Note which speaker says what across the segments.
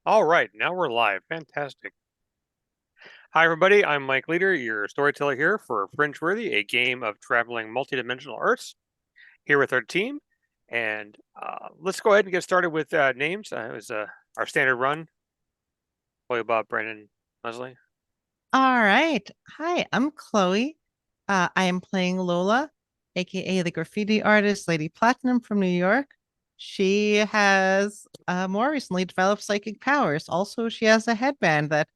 Speaker 1: All right, now we're live. Fantastic. Hi, everybody. I'm Mike Leader, your storyteller here for Fringeworthy, a game of traveling multidimensional Earths, here with our team. And let's go ahead and get started with names. It was our standard run. Chloe, Bob, Brandon, Leslie.
Speaker 2: All right. Hi, I'm Chloe. I am playing Lola, aka the graffiti artist Lady Platinum from New York. She has more recently developed psychic powers. Also, she has a headband that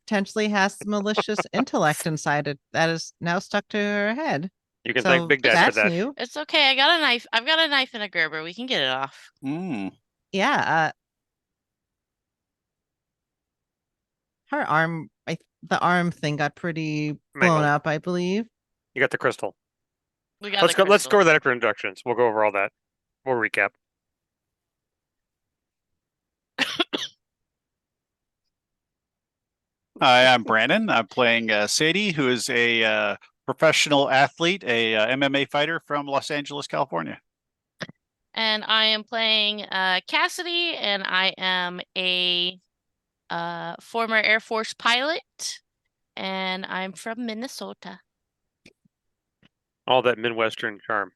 Speaker 2: potentially has some malicious intellect inside it that is now stuck to her head.
Speaker 1: You can thank
Speaker 2: So
Speaker 1: Big Dad
Speaker 3: It's
Speaker 1: for
Speaker 2: that's
Speaker 1: that.
Speaker 2: new.
Speaker 3: it's okay. I got a knife. I've got a knife and a Gerber. We can get it off.
Speaker 4: Mm.
Speaker 2: Yeah, her arm, the arm thing got pretty blown
Speaker 1: Mangled.
Speaker 2: up, I believe.
Speaker 1: You got the crystal.
Speaker 3: We got
Speaker 1: Let's
Speaker 3: the
Speaker 1: go. Let's go
Speaker 3: crystal.
Speaker 1: over that after introductions. We'll go over all that. We'll recap.
Speaker 4: Hi, I'm Brandon. I'm playing Sadie, who is a professional athlete, a MMA fighter from Los Angeles, California.
Speaker 3: And I am playing Cassidy, and I am a former Air Force pilot, and I'm from Minnesota.
Speaker 1: All that Midwestern charm.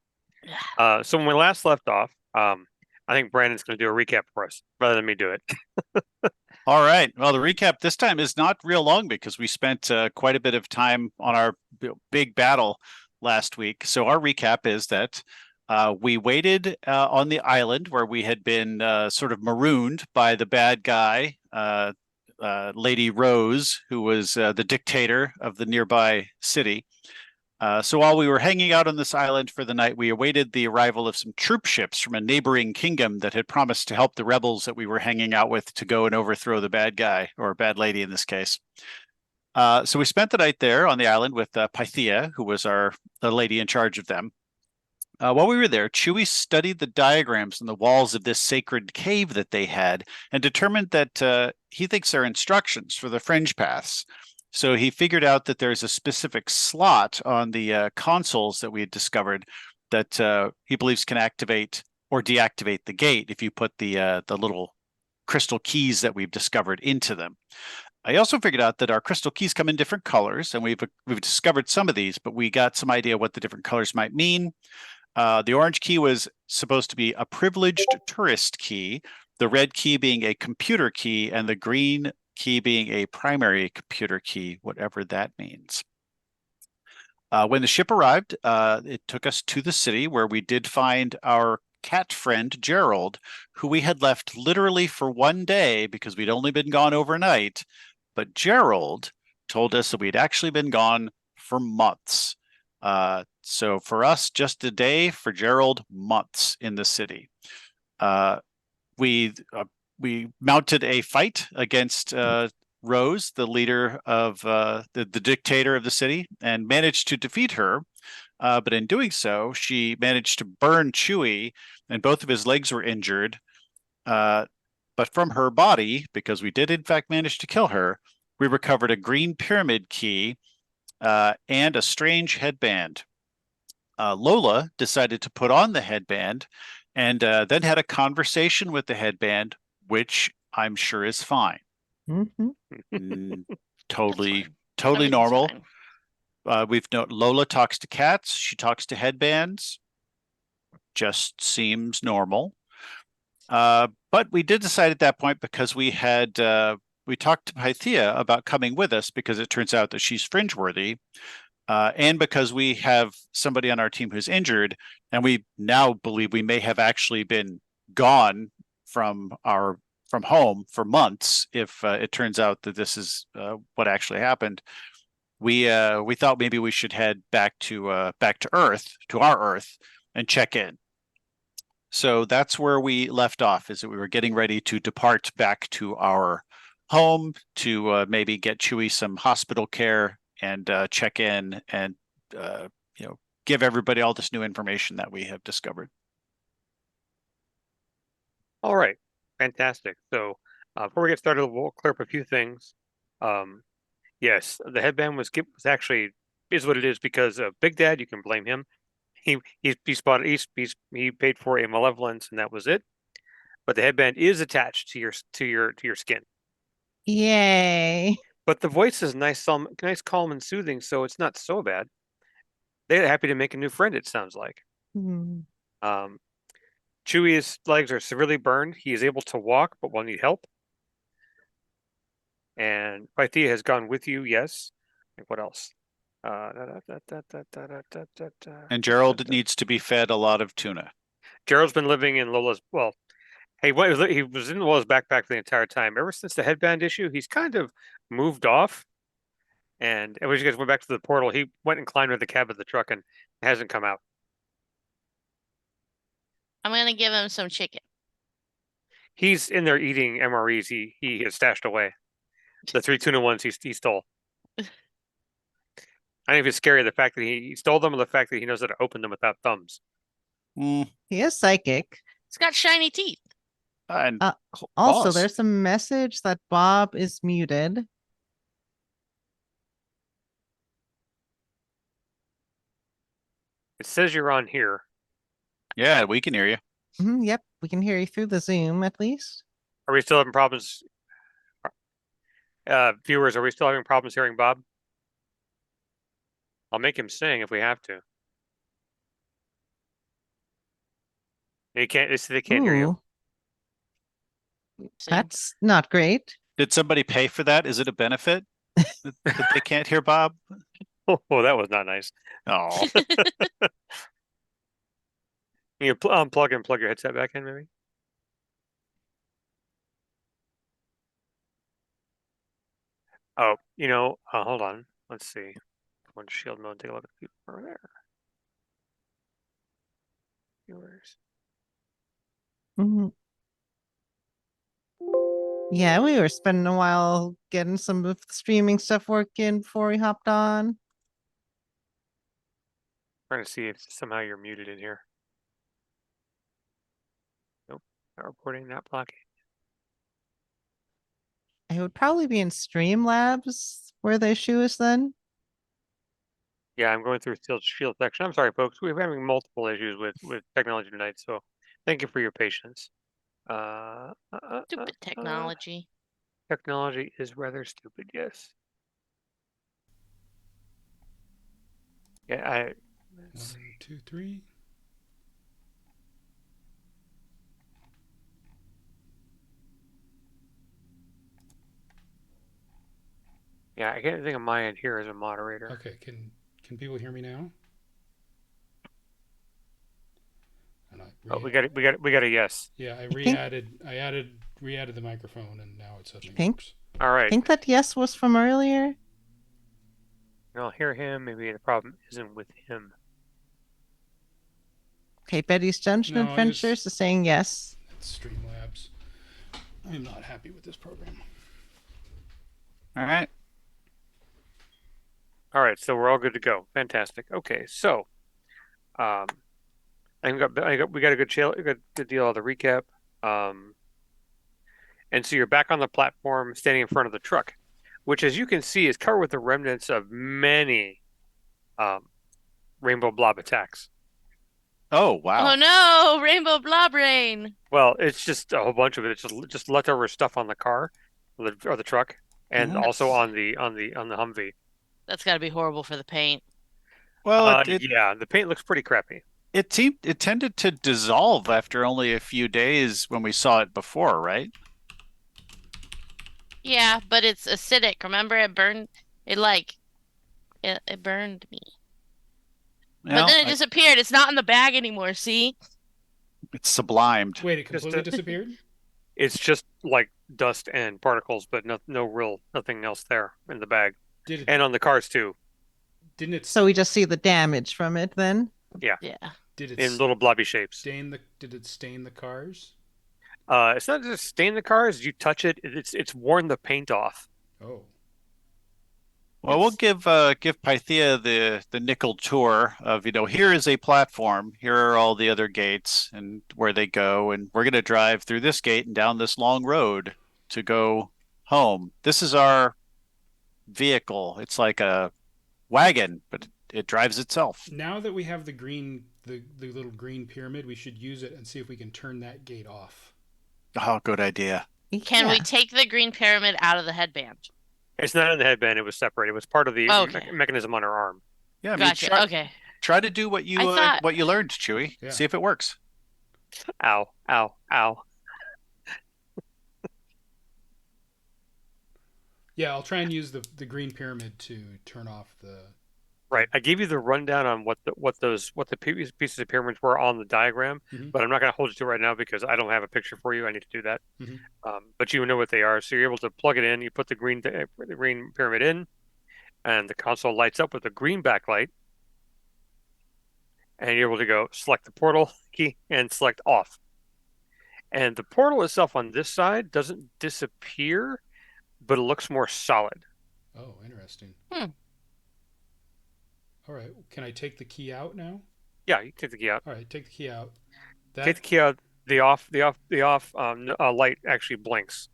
Speaker 1: So when we last left off, I think Brandon's going to do a recap for us rather than me do it.
Speaker 4: All right. Well, the recap this time is not real long because we spent quite a bit of time on our big battle last week. So our recap is that we waited on the island where we had been sort of marooned by the bad guy, Lady Rose, who was the dictator of the nearby city. So while we were hanging out on this island for the night, we awaited the arrival of some troop ships from a neighboring kingdom that had promised to help the rebels that we were hanging out with to go and overthrow the bad guy, or bad lady in this case. So we spent the night there on the island with Pythia, who was the lady in charge of them. While we were there, Chewie studied the diagrams on the walls of this sacred cave that they had and determined that he thinks they're instructions for the fringe paths. So he figured out that there's a specific slot on the consoles that we had discovered that he believes can activate or deactivate the gate if you put the little crystal keys that we've discovered into them. I also figured out that our crystal keys come in different colors, and we've discovered some of these, but we got some idea what the different colors might mean. The orange key was supposed to be a privileged tourist key, the red key being a computer key, and the green key being a primary computer key, whatever that means. When the ship arrived, it took us to the city where we did find our cat friend, Gerald, who we had left literally for one day because we'd only been gone overnight. But Gerald told us that we'd actually been gone for months. So for us, just a day; for Gerald, months in the city. We mounted a fight against Rose, the leader of the dictator of the city, and managed to defeat her. But in doing so, she managed to burn Chewie, and both of his legs were injured. But from her body, because we did in fact manage to kill her, we recovered a green pyramid key and a strange headband. Lola decided to put on the headband and then had a conversation with the headband, which I'm sure is fine.
Speaker 2: Mm-hmm.
Speaker 4: Totally,
Speaker 3: Fine.
Speaker 4: totally
Speaker 3: Everything's
Speaker 4: normal.
Speaker 3: fine.
Speaker 4: We've known Lola talks to cats. She talks to headbands. Just seems normal. But we did decide at that point because we talked to Pythia about coming with us because it turns out that she's Fringeworthy, and because we have somebody on our team who's injured, and we now believe we may have actually been gone from home for months if it turns out that this is what actually happened. We thought maybe we should head back to Earth, to our Earth, and check in. So that's where we left off, is that we were getting ready to depart back to our home to maybe get Chewie some hospital care and check in and give everybody all this new information that we have discovered.
Speaker 1: All right, fantastic. So before we get started, we'll clear up a few things. Yes, the headband was actually is what it is because of Big Dad. You can blame him. He spotted he paid for a malevolence and that was it. But the headband is attached to your skin.
Speaker 2: Yay.
Speaker 1: But the voice is nice, calm, and soothing, so it's not so bad. They're happy to make a new friend, it sounds like.
Speaker 2: Hmm.
Speaker 1: Um, Chewie's legs are severely burned. He is able to walk, but will need help. And Pythia has gone with you, yes. Like, what else?
Speaker 4: And Gerald needs to be fed a lot of tuna.
Speaker 1: Gerald's been living in Lola's, well, he was in Lola's backpack the entire time. Ever since the headband issue, he's kind of moved off. And when you guys went back to the portal, he went and climbed into the cab of the truck and hasn't come out.
Speaker 3: I'm gonna give him some chicken.
Speaker 1: He's in there eating MREs he has stashed away. The 3 tuna ones he stole. I don't know if it's scary the fact that he stole them or the fact that he knows how to open them without thumbs.
Speaker 4: Mm,
Speaker 2: He is psychic.
Speaker 3: It's got shiny teeth.
Speaker 4: and
Speaker 2: Also,
Speaker 4: boss.
Speaker 2: there's a message that Bob is muted.
Speaker 1: It says you're on here.
Speaker 4: Yeah, we can hear you.
Speaker 2: Yep, we can hear you through the Zoom at least.
Speaker 1: Are we still having problems? Viewers, are we still having problems hearing Bob? I'll make him sing if we have to. They can't hear you.
Speaker 3: See?
Speaker 2: That's not great.
Speaker 4: Did somebody pay for that? Is it a benefit that they can't hear Bob?
Speaker 1: Oh, that was not nice.
Speaker 4: Oh,
Speaker 1: You unplug and plug your headset back in, maybe. Oh, hold on. Let's see. One shield mode. Take a look at the people over there. Viewers.
Speaker 2: Mhm. Yeah, we were spending a while getting some of the streaming stuff working before we hopped on.
Speaker 1: Trying to see if somehow you're muted in here. Nope. Not reporting, not blocking.
Speaker 2: I would probably be in Streamlabs where the issue is then.
Speaker 1: Yeah, I'm going through shield section. I'm sorry, folks. We're having multiple issues with technology tonight, so thank you for your patience.
Speaker 3: Stupid technology.
Speaker 1: Technology is rather stupid, yes. Yeah, let's
Speaker 5: 1,
Speaker 1: see.
Speaker 5: 2, 3.
Speaker 1: Yeah, I can't think of my end here as a moderator.
Speaker 5: Okay, can people hear me now? And
Speaker 1: Oh, we got a yes.
Speaker 5: Yeah, I
Speaker 2: think-
Speaker 5: re-added the microphone, and now it suddenly
Speaker 2: think-
Speaker 5: works.
Speaker 1: All
Speaker 2: I
Speaker 1: right.
Speaker 2: think that yes was from earlier.
Speaker 1: I'll hear him. Maybe the problem isn't with him.
Speaker 2: Okay, Betty's Dungeon
Speaker 5: No,
Speaker 2: Adventures is saying yes.
Speaker 5: That's Streamlabs. I'm not happy with this program.
Speaker 4: all right.
Speaker 1: All right, so we're all good to go. Fantastic. Okay, so I think we got a good deal of the recap. And so you're back on the platform, standing in front of the truck, which, as you can see, is covered with the remnants of many rainbow blob attacks.
Speaker 4: Oh, wow.
Speaker 3: Oh no, Rainbow Blob Rain.
Speaker 1: Well, it's just a whole bunch of it. It's just leftover stuff on the car, or the truck, and
Speaker 4: Mhm.
Speaker 1: also on the Humvee.
Speaker 3: That's gotta be horrible for the paint.
Speaker 4: Well,
Speaker 1: Yeah, the paint looks pretty crappy.
Speaker 4: it tended to dissolve after only a few days when we saw it before, right?
Speaker 3: Yeah, but it's acidic. Remember, it burned. It burned me. But
Speaker 4: Well,
Speaker 3: then it disappeared. It's not in the bag anymore. See?
Speaker 4: it's sublimed.
Speaker 5: Wait, it completely
Speaker 1: a-
Speaker 5: disappeared?
Speaker 1: It's just like dust and particles, but nothing else there in the bag,
Speaker 5: Did it?
Speaker 1: and on the cars too,
Speaker 5: Didn't it?
Speaker 2: So we just see the damage from it then.
Speaker 3: Yeah.
Speaker 5: Did it
Speaker 1: in little blobby shapes.
Speaker 5: Did it stain the cars?
Speaker 1: It's not just stain the cars. You touch it, it's worn the paint off.
Speaker 5: Oh.
Speaker 4: Well, we'll give Pythia the nickel tour of, here is a platform. Here are all the other gates and where they go, and we're going to drive through this gate and down this long road to go home. This is our vehicle. It's like a wagon, but it drives itself.
Speaker 5: Now that we have the little green pyramid, we should use it and see if we can turn that gate off.
Speaker 4: Oh, good idea.
Speaker 3: Can we
Speaker 2: Yeah.
Speaker 3: take the green pyramid out of the headband?
Speaker 1: It's not in the headband. It was separated. It was part of the
Speaker 3: Okay.
Speaker 1: mechanism on her arm.
Speaker 4: Yeah, I mean,
Speaker 3: Gotcha. Okay.
Speaker 4: try to do
Speaker 3: I thought
Speaker 4: what you learned, Chewie.
Speaker 5: Yeah.
Speaker 4: See if it works.
Speaker 1: Ow, ow, ow.
Speaker 5: Yeah, I'll try and use the green pyramid to turn off the.
Speaker 1: Right. I gave you the rundown on what the pieces of pyramids were on the diagram,
Speaker 5: Mhm.
Speaker 1: but I'm not going to hold you to it right now because I don't have a picture for you. I need to do that.
Speaker 5: Mhm.
Speaker 1: But you know what they are, so you're able to plug it in. You put the green pyramid in, and the console lights up with a green backlight, and you're able to go select the portal key and select off. And the portal itself on this side doesn't disappear, but it looks more solid.
Speaker 5: Oh, interesting.
Speaker 3: Hmm.
Speaker 5: All right. Can I take the key out now?
Speaker 1: Yeah, you take the key out.
Speaker 5: All right, take the key out.
Speaker 1: Take the key out. The off light actually blinks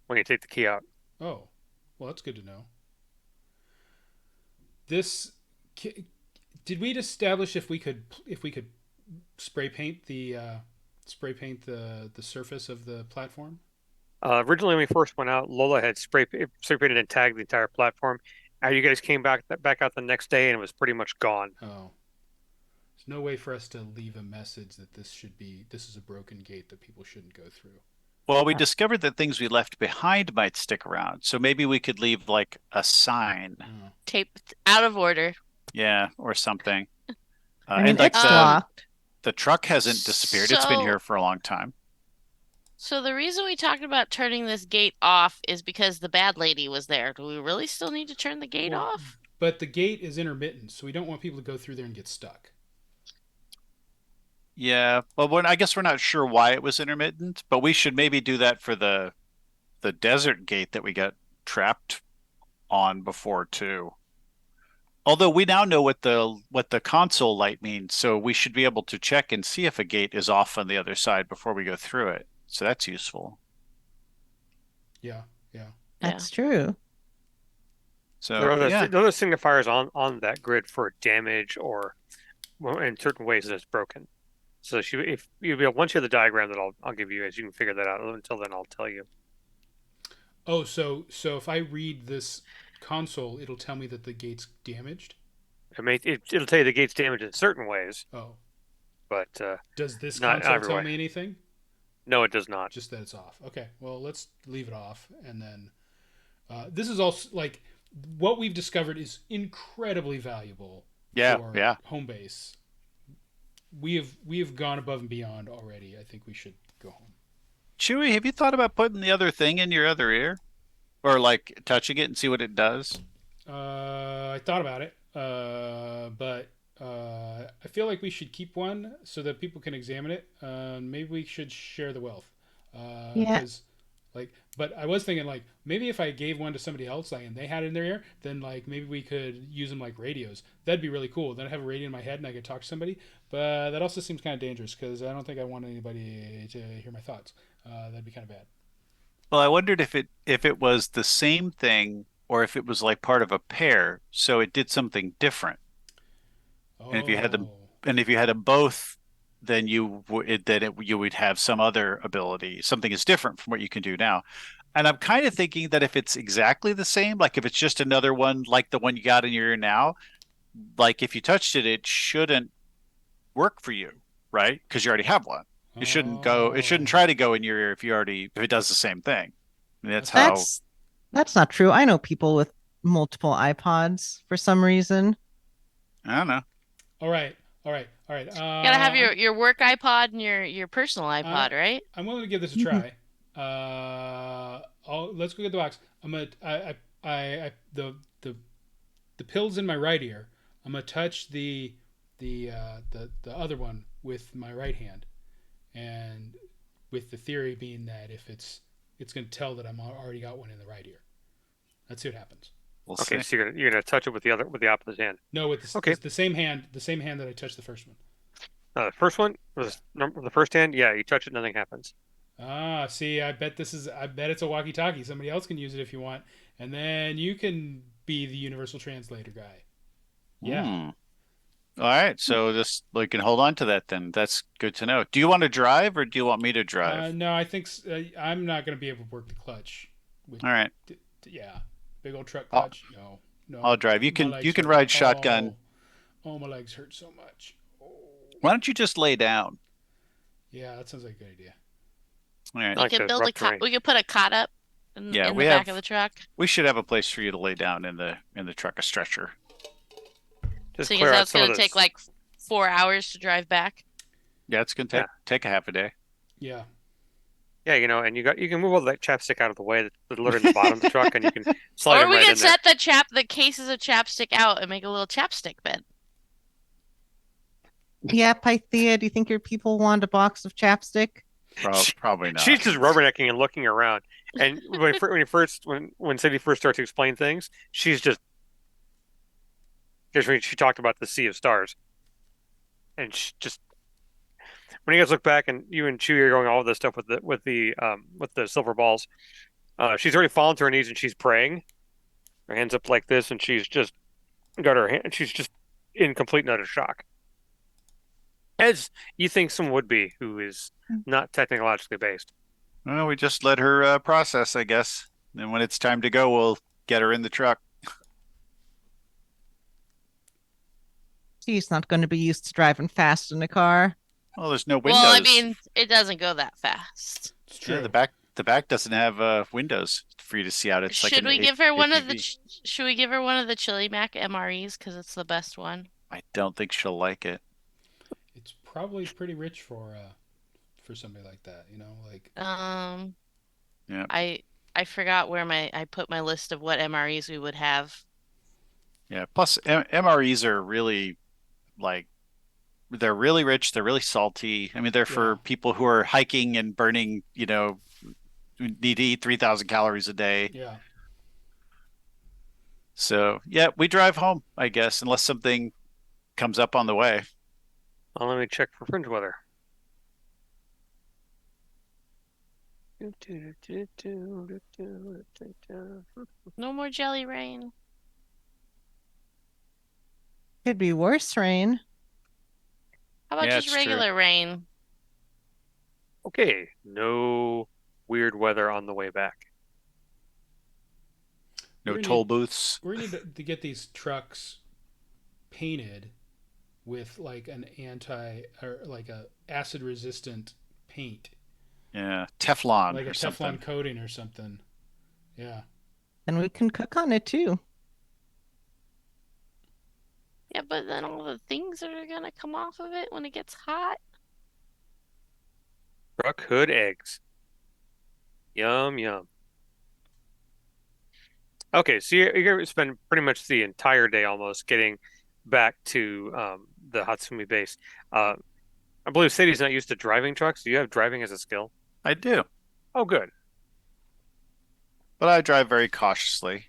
Speaker 1: when you take the key out.
Speaker 5: Oh, well, that's good to know. This did we establish if we could spray paint the surface of the platform?
Speaker 1: Originally, when we first went out, Lola had spray painted and tagged the entire platform. You guys came back out the next day, and it was pretty much gone.
Speaker 5: Oh, there's no way for us to leave a message that this is a broken gate that people shouldn't go through.
Speaker 4: Well, we discovered that things we left behind might stick around, so maybe we could leave like a sign,
Speaker 5: Oh.
Speaker 3: taped out of order.
Speaker 4: yeah, or something.
Speaker 2: I mean,
Speaker 4: And like
Speaker 2: it's
Speaker 3: Um,
Speaker 2: locked.
Speaker 4: the truck hasn't disappeared. It's been
Speaker 3: So-
Speaker 4: here for a long time.
Speaker 3: So the reason we talked about turning this gate off is because the bad lady was there. Do we really still need to turn the gate
Speaker 5: Well,
Speaker 3: off?
Speaker 5: But the gate is intermittent, so we don't want people to go through there and get stuck.
Speaker 4: Yeah, well, I guess we're not sure why it was intermittent, but we should maybe do that for the desert gate that we got trapped on before too. Although we now know what the console light means, so we should be able to check and see if a gate is off on the other side before we go through it. So that's useful.
Speaker 5: Yeah, yeah.
Speaker 3: Yeah.
Speaker 2: That's true.
Speaker 4: So
Speaker 1: There are
Speaker 4: yeah,
Speaker 1: other signifiers on that grid for damage or in certain ways that it's broken. So once you have the diagram that I'll give you guys, you can figure that out. Until then, I'll tell you.
Speaker 5: Oh, so if I read this console, it'll tell me that the gate's damaged.
Speaker 1: It'll tell you the gate's damaged in certain ways,
Speaker 5: Oh,
Speaker 1: but
Speaker 5: does this
Speaker 1: not
Speaker 5: console
Speaker 1: every
Speaker 5: tell
Speaker 1: way.
Speaker 5: me anything?
Speaker 1: No, it does not.
Speaker 5: Just that it's off. Okay, well, let's leave it off, and then this is also like what we've discovered is incredibly valuable
Speaker 4: yeah,
Speaker 5: for
Speaker 4: yeah.
Speaker 5: home base. We have gone above and beyond already. I think we should go home.
Speaker 4: Chewie, have you thought about putting the other thing in your other ear, or like touching it and see what it does?
Speaker 5: I thought about it, but I feel like we should keep one so that people can examine it. Maybe we should share the wealth.
Speaker 2: Yeah.
Speaker 5: 'Cause, like, but I was thinking like maybe if I gave one to somebody else, like, and they had it in their ear, then like maybe we could use them like radios. That'd be really cool. Then I have a radio in my head and I could talk to somebody. But that also seems kind of dangerous because I don't think I want anybody to hear my thoughts. That'd be kind of bad.
Speaker 4: Well, I wondered if it was the same thing or if it was like part of a pair, so it did something different. And if you had them,
Speaker 5: Oh.
Speaker 4: and if you had them both, then you would have some other ability. Something is different from what you can do now. And I'm kind of thinking that if it's exactly the same, like if it's just another one like the one you got in your ear now, like if you touched it, it shouldn't work for you, right? Because you already have one. It shouldn't try to go in your ear if it does the same thing. And that's how,
Speaker 2: That's not true. I know people with multiple iPods for some reason.
Speaker 4: I don't know.
Speaker 5: All right.
Speaker 3: Gotta have your work iPod and your personal iPod, right?
Speaker 5: I'm willing to give this a try. Let's go get the box. I'm gonna the pills in my right ear. I'm gonna touch the other one with my right hand, and with the theory being that if it's gonna tell that I'm already got one in the right ear. Let's see what happens.
Speaker 4: We'll
Speaker 1: Okay,
Speaker 4: see.
Speaker 1: so you're gonna touch it with the opposite hand.
Speaker 5: No, with the,
Speaker 1: Okay.
Speaker 5: it's the same hand that I touched the first one.
Speaker 1: The first one was the first hand. Yeah, you touch it, nothing happens.
Speaker 5: Ah, see, I bet it's a walkie-talkie. Somebody else can use it if you want, and then you can be the universal translator guy. Yeah.
Speaker 4: All right, so just we can hold on to that then. That's good to know. Do you want to drive or do you want me to drive?
Speaker 5: No, I think I'm not going to be able to work the clutch. With,
Speaker 4: All right,
Speaker 5: yeah, big old truck
Speaker 4: I'll
Speaker 5: clutch. No,
Speaker 4: I'll
Speaker 5: no,
Speaker 4: drive. You
Speaker 5: my
Speaker 4: can
Speaker 5: legs hurt.
Speaker 4: ride shotgun.
Speaker 5: Oh, my legs hurt so much. Oh,
Speaker 4: Why don't you just lay down?
Speaker 5: yeah, that sounds like a good idea.
Speaker 4: All right.
Speaker 1: I
Speaker 3: We
Speaker 1: like
Speaker 3: could
Speaker 1: the
Speaker 3: build
Speaker 1: rough
Speaker 3: a cot.
Speaker 1: terrain.
Speaker 3: We could put a cot up
Speaker 4: Yeah,
Speaker 3: in the back of the truck.
Speaker 4: we should have a place for you to lay down in the truck, a stretcher.
Speaker 1: Just
Speaker 3: Seeing as
Speaker 1: clear out
Speaker 3: that's
Speaker 1: some of
Speaker 3: going to take
Speaker 1: those.
Speaker 3: like 4 hours to drive back.
Speaker 4: Yeah, it's gonna take a half a day.
Speaker 5: Yeah,
Speaker 1: Yeah, and you can move all that chapstick out of the way that's literally in the bottom of the truck, and you can slide
Speaker 3: Or
Speaker 1: them
Speaker 3: we
Speaker 1: right
Speaker 3: could
Speaker 1: in there.
Speaker 3: set the cases of chapstick out and make a little chapstick bed.
Speaker 2: Yeah, Pythia, do you think your people want a box of chapstick?
Speaker 4: Probably
Speaker 1: She's
Speaker 4: not.
Speaker 1: just rubbernecking and looking around. And when Sadie first starts to explain things, she's just when she talked about the sea of stars, and she just when you guys look back and you and Chewie are going all of this stuff with the silver balls, she's already fallen to her knees and she's praying, her hands up like this, and she's just got her hand. She's just in complete and utter shock, as you think someone would be who is not technologically based.
Speaker 4: Well, we just let her process, I guess. And when it's time to go, we'll get her in the truck.
Speaker 2: She's not going to be used to driving fast in a car.
Speaker 4: Well, there's no
Speaker 3: Well, I
Speaker 4: windows.
Speaker 3: mean, it doesn't go that fast.
Speaker 5: it's true.
Speaker 4: Yeah, the back doesn't have windows for you to see out. It's like
Speaker 3: Should
Speaker 4: an
Speaker 3: we give her one of the
Speaker 4: ATV.
Speaker 3: Should we give her one of the Chili Mac MREs because it's the best one?
Speaker 4: I don't think she'll like it.
Speaker 5: It's probably pretty rich for somebody like that. Like
Speaker 4: Yeah.
Speaker 3: I forgot where I put my list of what MREs we would have.
Speaker 4: Yeah. Plus, MREs are really like they're really rich. They're really salty. I mean, they're for
Speaker 5: Yeah.
Speaker 4: people who are hiking and burning. Need to eat 3,000 calories a day.
Speaker 5: yeah.
Speaker 4: So yeah, we drive home, I guess, unless something comes up on the way.
Speaker 1: Well, let me check for fringe weather.
Speaker 3: No more jelly rain.
Speaker 2: Could be worse rain.
Speaker 3: How about
Speaker 4: Yeah,
Speaker 3: just
Speaker 4: it's true.
Speaker 3: regular rain?
Speaker 1: Okay, no weird weather on the way back.
Speaker 4: No
Speaker 5: We're gonna
Speaker 4: toll
Speaker 5: need-
Speaker 4: booths.
Speaker 5: We're going to get these trucks painted with like an or like a acid resistant paint,
Speaker 4: Yeah, Teflon
Speaker 5: like a
Speaker 4: or
Speaker 5: Teflon
Speaker 4: something.
Speaker 5: coating or something. Yeah.
Speaker 2: And we can cook on it too.
Speaker 3: Yeah, but then all the things that are gonna come off of it when it gets hot.
Speaker 1: Truck hood eggs. Yum, yum. Okay, so you're going to spend pretty much the entire day almost getting back to the Hatsumi base. I believe Sadie's not used to driving trucks. Do you have driving as a skill?
Speaker 4: I do,
Speaker 1: Oh, good.
Speaker 4: but I drive very cautiously.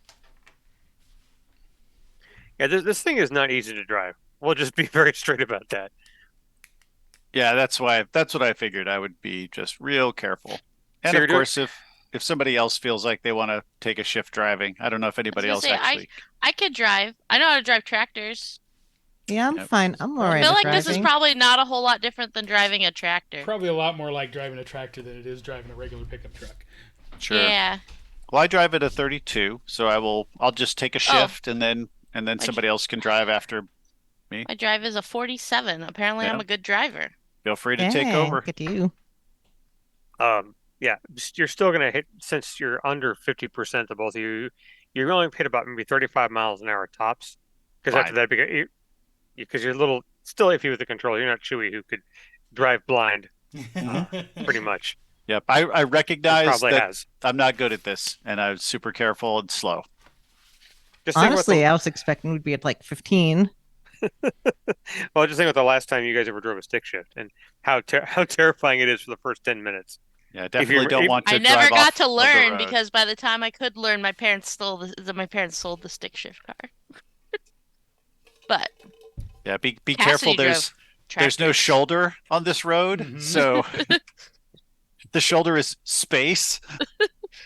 Speaker 1: Yeah, this thing is not easy to drive. We'll just be very straight about that.
Speaker 4: Yeah, that's what I figured. I would be just real careful. And
Speaker 1: So you're
Speaker 4: of
Speaker 1: doing,
Speaker 4: course, if somebody else feels like they want to take a shift driving, I don't know if
Speaker 3: I was
Speaker 4: anybody
Speaker 3: gonna
Speaker 4: else
Speaker 3: say
Speaker 4: actually.
Speaker 3: I could drive. I know how to drive tractors.
Speaker 2: Yeah, I'm
Speaker 4: Yep.
Speaker 2: fine. I'm all
Speaker 5: I
Speaker 3: I
Speaker 2: right
Speaker 3: feel
Speaker 2: at
Speaker 3: like this is
Speaker 2: driving.
Speaker 3: probably not a whole lot different than driving a tractor.
Speaker 5: Probably a lot more like driving a tractor than it is driving a regular pickup truck.
Speaker 4: Sure.
Speaker 3: Yeah.
Speaker 4: Well, I drive at a 32, so I'll just take a shift and then
Speaker 3: My
Speaker 4: somebody else can drive after me.
Speaker 3: My drive is a 47. Apparently, I'm
Speaker 4: Yeah.
Speaker 3: a good driver.
Speaker 4: Feel free to take over.
Speaker 2: Look at you.
Speaker 1: yeah, you're still going to hit, since you're under 50% of both of you, you're going to hit about maybe 35 miles an hour tops. Because after
Speaker 4: Fine.
Speaker 1: that, because you're a little still iffy with the control. You're not Chewy who could drive blind pretty much.
Speaker 4: Yep. I
Speaker 1: And
Speaker 4: recognize
Speaker 1: probably
Speaker 4: that
Speaker 1: has.
Speaker 4: I'm not good at this, and I'm super careful and slow.
Speaker 1: Just think about
Speaker 2: Honestly, I was expecting we'd be at like 15.
Speaker 1: well, just think about the last time you guys ever drove a stick shift and how terrifying it is for the first 10 minutes.
Speaker 4: Yeah, definitely don't want to
Speaker 3: I never
Speaker 4: drive
Speaker 3: got
Speaker 4: off
Speaker 3: to
Speaker 4: of the
Speaker 3: learn
Speaker 4: road.
Speaker 3: because by the time I could learn, my parents sold the stick shift car. But
Speaker 4: Yeah, be
Speaker 3: Cassidy
Speaker 4: careful.
Speaker 3: drove
Speaker 4: There's no
Speaker 3: tractors.
Speaker 4: shoulder on this road,
Speaker 5: Mhm.
Speaker 4: so the shoulder is space.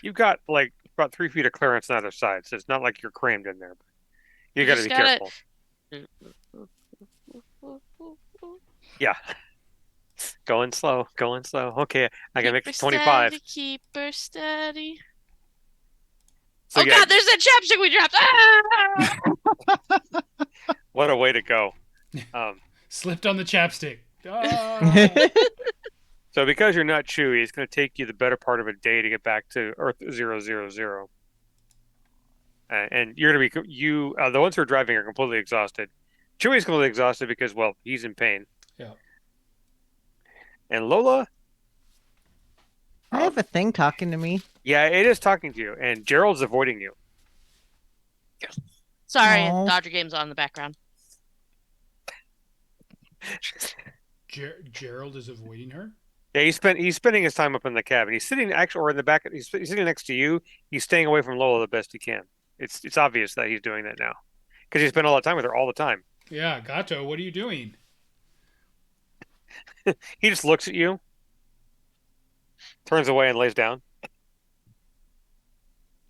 Speaker 1: You've got like about 3 feet of clearance on either side, so it's not like you're crammed in there. You got to
Speaker 3: just
Speaker 1: be
Speaker 3: gotta-
Speaker 1: careful. Yeah. Going slow, going slow. Okay, I can
Speaker 3: Keep
Speaker 1: make
Speaker 3: her
Speaker 1: it 25.
Speaker 3: steady, keep her steady.
Speaker 1: So
Speaker 3: Oh
Speaker 1: yeah,
Speaker 3: God, there's that chapstick we dropped. Ah!
Speaker 1: what a way to go.
Speaker 5: Slipped on the chapstick. Ah!
Speaker 1: So because you're not Chewy, it's going to take you the better part of a day to get back to Earth 000. And you're going to be the ones who are driving are completely exhausted. Chewy's completely exhausted because, well, he's in pain.
Speaker 5: Yeah.
Speaker 1: And Lola,
Speaker 2: I have a thing talking to me.
Speaker 1: yeah, it is talking to you, and Gerald's avoiding you.
Speaker 3: Sorry,
Speaker 2: Aw.
Speaker 3: Dodger game's on in the background.
Speaker 5: Gerald is avoiding her.
Speaker 1: Yeah, he's spending his time up in the cabin. He's sitting actually, or in the back. He's sitting next to you. He's staying away from Lola the best he can. It's obvious that he's doing that now because he spent all the time with her all the time.
Speaker 5: Yeah, Gato, what are you doing?
Speaker 1: He just looks at you, turns away, and lays down.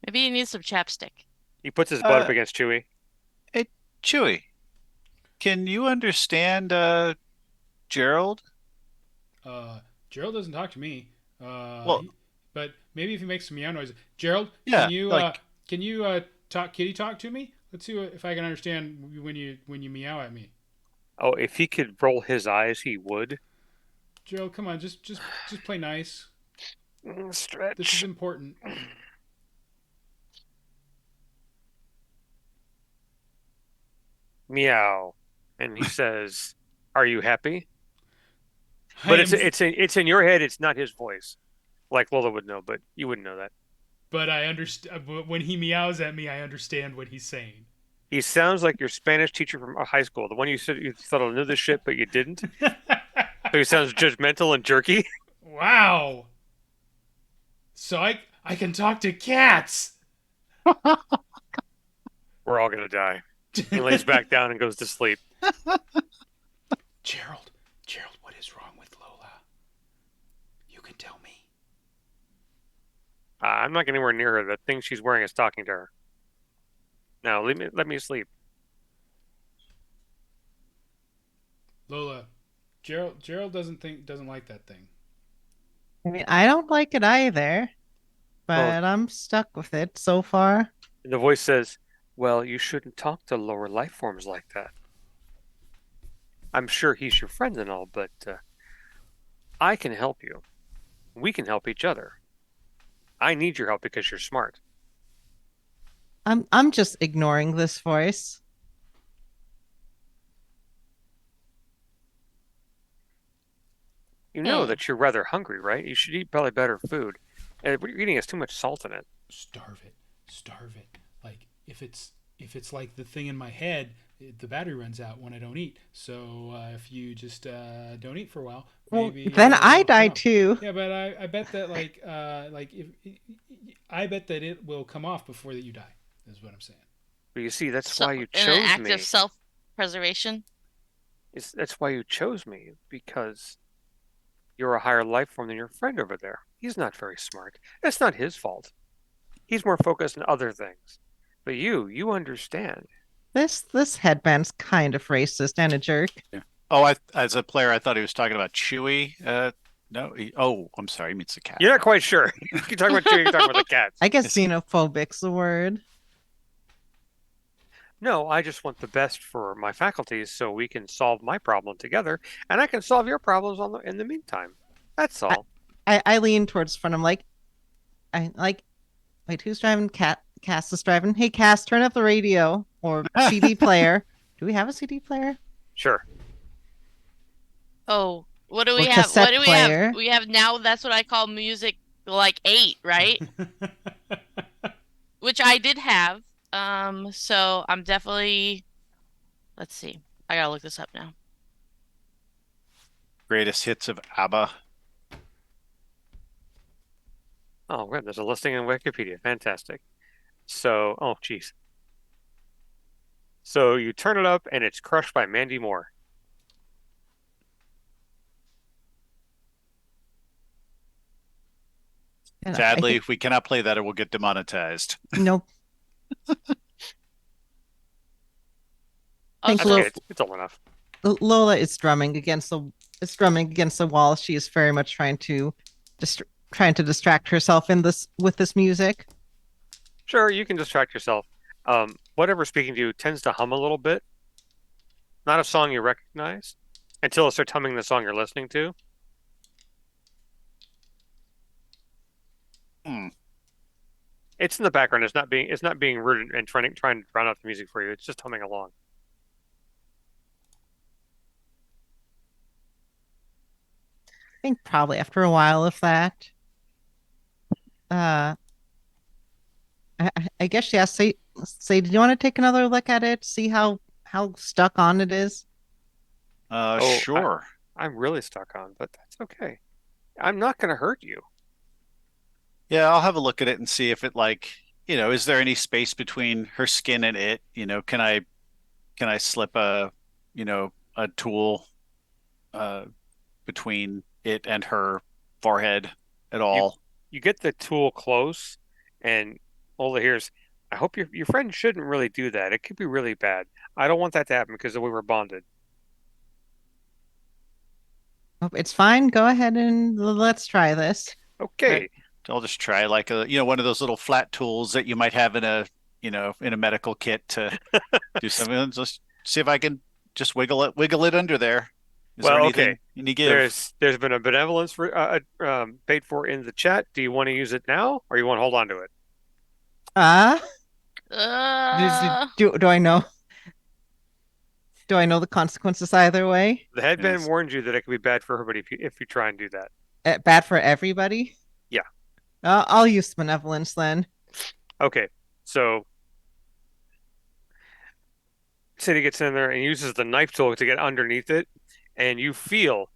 Speaker 3: Maybe you need some chapstick.
Speaker 1: He puts his butt up
Speaker 4: Uh,
Speaker 1: against Chewy.
Speaker 4: Hey, Chewy, can you understand Gerald?
Speaker 5: Gerald doesn't talk to me.
Speaker 4: Well,
Speaker 5: But maybe if he makes some meow noise. Gerald,
Speaker 4: yeah,
Speaker 5: can you talk kitty talk to me? Let's see if I can understand when you meow at me.
Speaker 1: Oh, if he could roll his eyes, he would.
Speaker 5: Gerald, come on, just play nice. This is
Speaker 1: Stretch.
Speaker 5: important.
Speaker 1: Meow. And he says, "Are you happy?"
Speaker 5: I
Speaker 1: But
Speaker 5: am,
Speaker 1: it's in your head. It's not his voice, like Lola would know, but you wouldn't know that.
Speaker 5: but I understand. When he meows at me, I understand what he's saying.
Speaker 1: He sounds like your Spanish teacher from high school, the one you said you thought I knew this shit, but you didn't. So he sounds judgmental and jerky.
Speaker 5: Wow. So I can talk to cats.
Speaker 1: We're all gonna die. He lays back down and goes to sleep.
Speaker 5: Gerald, what is wrong with Lola? You can tell me.
Speaker 1: I'm not getting anywhere near her. The thing she's wearing is talking to her. Now let me sleep.
Speaker 5: Lola, Gerald doesn't like that thing.
Speaker 2: I mean, I don't like it either, but I'm stuck with it so far.
Speaker 1: And the voice says, "Well, you shouldn't talk to lower life forms like that. I'm sure he's your friend and all, but I can help you. We can help each other. I need your help because you're smart."
Speaker 2: I'm just ignoring this voice.
Speaker 1: You know
Speaker 3: Hmm.
Speaker 1: that you're rather hungry, right? You should eat probably better food. And what you're eating has too much salt in it.
Speaker 5: Starve it. Like if it's like the thing in my head, the battery runs out when I don't eat. So if you just don't eat for a while,
Speaker 2: Well,
Speaker 5: maybe
Speaker 2: then I
Speaker 5: it'll
Speaker 2: die
Speaker 5: come off.
Speaker 2: too.
Speaker 5: Yeah, but I bet that like if I bet that it will come off before that you die. Is what I'm saying.
Speaker 1: But you see, that's
Speaker 3: So,
Speaker 1: why you
Speaker 3: in an
Speaker 1: chose
Speaker 3: act
Speaker 1: me.
Speaker 3: of self-preservation.
Speaker 1: That's why you chose me, because you're a higher life form than your friend over there. He's not very smart. That's not his fault. He's more focused on other things. But you understand.
Speaker 2: This headband's kind of racist and a jerk.
Speaker 4: Oh, as a player, I thought he was talking about Chewy. No, I'm sorry, he means the cat.
Speaker 1: You're not quite sure. You're talking about you're talking about the cats.
Speaker 2: I guess
Speaker 4: Yes.
Speaker 2: xenophobic's the word.
Speaker 1: No, I just want the best for my faculties so we can solve my problem together, and I can solve your problems in the meantime. That's all.
Speaker 2: I lean towards the front. I'm like, wait, who's driving? Cass is driving. Hey, Cass, turn up the radio or CD player. Do we have a CD player?
Speaker 1: Sure.
Speaker 3: Oh, what do
Speaker 2: Or
Speaker 3: we have? What
Speaker 2: cassette
Speaker 3: do we
Speaker 2: player.
Speaker 3: have? We have now. That's what I call music like 8, right? Which I did have. So I'm definitely. Let's see. I gotta look this up now.
Speaker 4: Greatest hits of ABBA.
Speaker 1: Oh, good. There's a listing in Wikipedia. Fantastic. So, oh, geez. So you turn it up, and it's crushed by Mandy Moore.
Speaker 2: And
Speaker 4: Sadly, if we cannot play that, it will get demonetized.
Speaker 2: Nope. Think
Speaker 1: That's
Speaker 2: Lo-
Speaker 1: okay. It's old enough.
Speaker 2: Lola is drumming against the wall. She is very much trying to distract herself in this with this music.
Speaker 1: Sure, you can distract yourself. Whatever's speaking to you tends to hum a little bit. Not a song you recognize until it starts humming the song you're listening to.
Speaker 4: Hmm.
Speaker 1: It's in the background. It's not being rude and trying to drown out the music for you. It's just humming along.
Speaker 2: I think probably after a while of that, uh, I guess yeah. Say, do you want to take another look at it? See how stuck on it is?
Speaker 1: Oh,
Speaker 4: Sure.
Speaker 1: I'm really stuck on, but that's okay. I'm not going to hurt you.
Speaker 4: Yeah, I'll have a look at it and see if it is there any space between her skin and it? Can I slip a tool uh between it and her forehead at
Speaker 1: You
Speaker 4: all?
Speaker 1: you get the tool close, and Ola hears, I hope your friend shouldn't really do that. It could be really bad. I don't want that to happen because we were bonded.
Speaker 2: Oh, it's fine. Go ahead and let's try this.
Speaker 1: Okay.
Speaker 4: I'll just try one of those little flat tools that you might have in a medical kit to do something. And just see if I can just wiggle it under there. Is there
Speaker 1: Well, okay.
Speaker 4: any give?
Speaker 1: There's been a benevolence paid for in the chat. Do you want to use it now, or you want to hold on to it?
Speaker 2: Uh,
Speaker 3: Uh,
Speaker 2: do I know? Do I know the consequences either way?
Speaker 1: The headband
Speaker 4: Yes.
Speaker 1: warned you that it could be bad for everybody if you try and do that.
Speaker 2: Bad for everybody?
Speaker 1: Yeah.
Speaker 2: I'll use benevolence then.
Speaker 1: Okay. So City gets in there and uses the knife tool to get underneath it, and you feel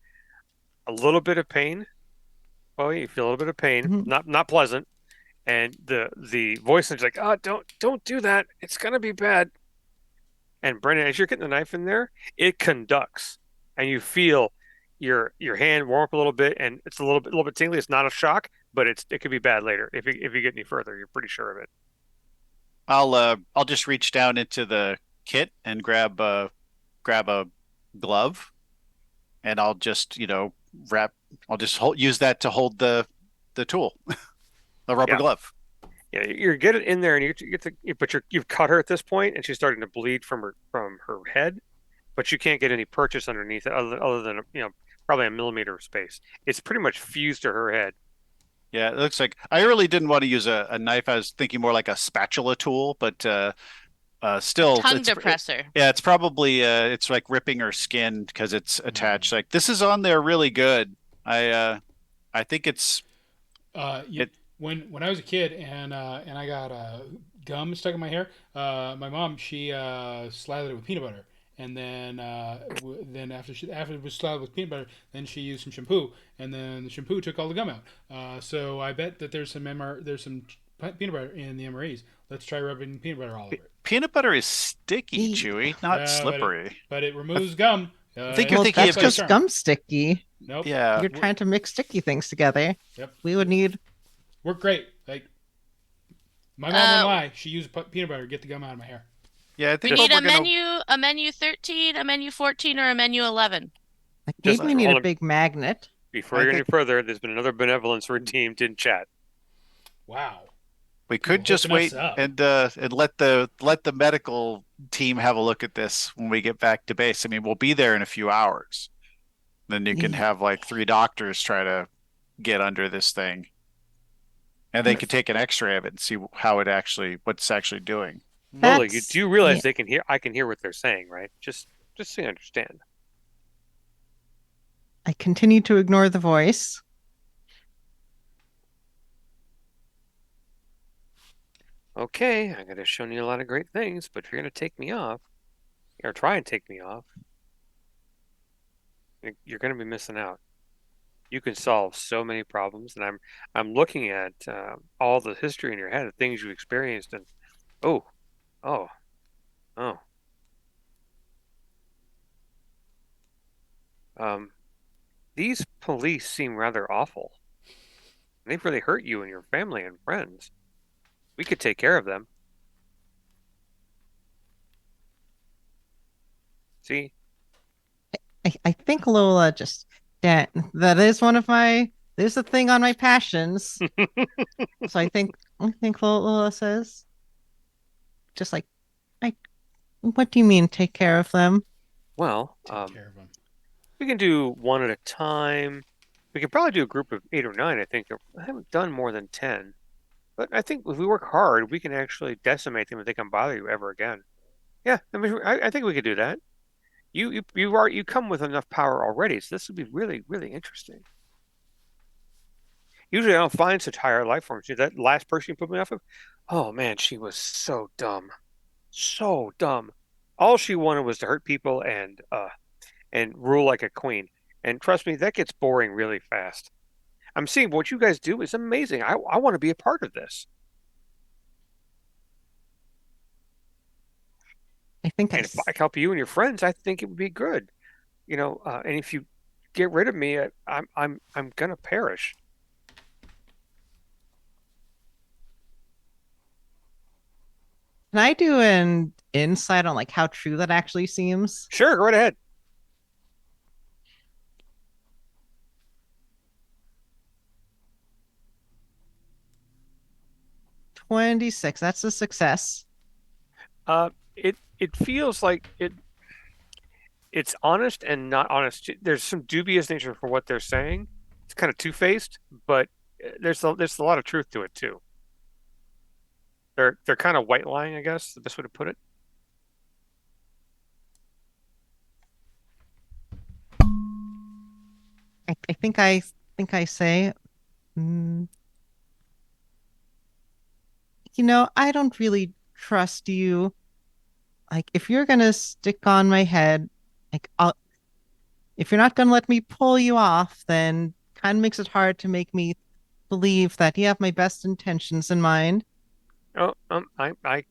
Speaker 1: a little bit of pain. Oh, you feel a little bit of pain,
Speaker 2: Mhm.
Speaker 1: not pleasant. And the voice is like, "Oh, don't do that. It's gonna be bad." And Brennan, as you're getting the knife in there, it conducts, and you feel your hand warm up a little bit, and it's a little bit tingly. It's not a shock, but it could be bad later if you get any further. You're pretty sure of it.
Speaker 4: I'll just reach down into the kit and grab a glove, and I'll just wrap. Use that to hold the tool, the rubber
Speaker 1: Yeah,
Speaker 4: glove.
Speaker 1: yeah. You get it in there, and but you've cut her at this point, and she's starting to bleed from her head, but you can't get any purchase underneath it other than probably a millimeter of space. It's pretty much fused to her head.
Speaker 4: Yeah, it looks like I really didn't want to use a knife. I was thinking more like a spatula tool, but still,
Speaker 3: tongue depressor.
Speaker 4: yeah, it's probably it's like ripping her skin because it's attached. Like this is on there really good. I think it's
Speaker 5: Yeah,
Speaker 4: it.
Speaker 5: when I was a kid and I got gum stuck in my hair, my mom she slathered it with peanut butter, and then then after it was slathered with peanut butter, then she used some shampoo, and then the shampoo took all the gum out. So I bet that there's some peanut butter in the MREs. Let's try rubbing peanut butter all over it.
Speaker 4: Peanut butter is sticky,
Speaker 2: Ye-
Speaker 4: Chewy, not
Speaker 5: But
Speaker 4: slippery.
Speaker 5: it removes gum.
Speaker 4: I think you're
Speaker 2: Well,
Speaker 4: thinking
Speaker 2: that's
Speaker 4: of
Speaker 2: just
Speaker 4: just
Speaker 2: gum sticky.
Speaker 5: Nope.
Speaker 4: yeah.
Speaker 2: You're trying to mix sticky things together.
Speaker 5: Yep.
Speaker 2: We would need.
Speaker 5: Worked great. Like my mom wouldn't lie. She used peanut butter to get the gum out of my hair.
Speaker 4: Yeah, I
Speaker 3: We
Speaker 4: think what
Speaker 3: need
Speaker 4: we're gonna
Speaker 3: a menu 13, a menu 14, or a menu 11.
Speaker 2: Like
Speaker 1: Just
Speaker 2: maybe we need
Speaker 1: hold
Speaker 2: a
Speaker 1: on.
Speaker 2: big magnet.
Speaker 1: Before
Speaker 2: I
Speaker 1: you go any
Speaker 2: think-
Speaker 1: further, there's been another benevolence redeemed in chat.
Speaker 5: Wow.
Speaker 4: we
Speaker 5: People
Speaker 4: could just
Speaker 5: hooking us
Speaker 4: wait
Speaker 5: up.
Speaker 4: and let the medical team have a look at this when we get back to base. I mean, we'll be there in a few hours. Then you can
Speaker 2: Ye-
Speaker 4: have like three doctors try to get under this thing, and they could take an X-ray of it and see what's actually doing.
Speaker 1: Lola, you
Speaker 2: That's
Speaker 1: do realize
Speaker 2: yeah.
Speaker 1: they can hear I can hear what they're saying, right? Just so you understand.
Speaker 2: I continue to ignore the voice.
Speaker 1: Okay, I'm gonna show you a lot of great things, but if you're gonna take me off, or try and take me off, you're gonna be missing out. You can solve so many problems, and I'm looking at all the history in your head of things you experienced, and oh, oh, oh. Um, these police seem rather awful. They've really hurt you and your family and friends. We could take care of them. See,
Speaker 2: I think Lola just that is one of my there's a thing on my passions. So I think Lola says just like what do you mean take care of them?
Speaker 1: Well,
Speaker 5: Take care of them.
Speaker 1: we can do one at a time. We could probably do a group of 8 or 9, I think. I haven't done more than 10. But I think if we work hard, we can actually decimate them if they can bother you ever again. Yeah, I mean, I think we could do that. You come with enough power already, so this would be really, really interesting. Usually I don't find such higher life forms. That last person you put me off of, oh man, she was so dumb. So dumb. All she wanted was to hurt people and rule like a queen. And trust me, that gets boring really fast. I'm seeing what you guys do is amazing. I want to be a part of this.
Speaker 2: I think
Speaker 1: And if I can help you and your friends, I think it would be good. And if you get rid of me, I'm gonna perish.
Speaker 2: can I do an insight on like how true that actually seems?
Speaker 1: Sure, go right ahead.
Speaker 2: 26. That's a success.
Speaker 1: It feels like it's honest and not honest. There's some dubious nature for what they're saying. It's kind of two-faced, but there's a lot of truth to it too. They're kind of white lying, I guess, the best way to put it.
Speaker 2: I think I say, mm, I don't really trust you. Like, if you're gonna stick on my head, like, if you're not gonna let me pull you off, then kind of makes it hard to make me believe that you have my best intentions in mind.
Speaker 1: Oh, I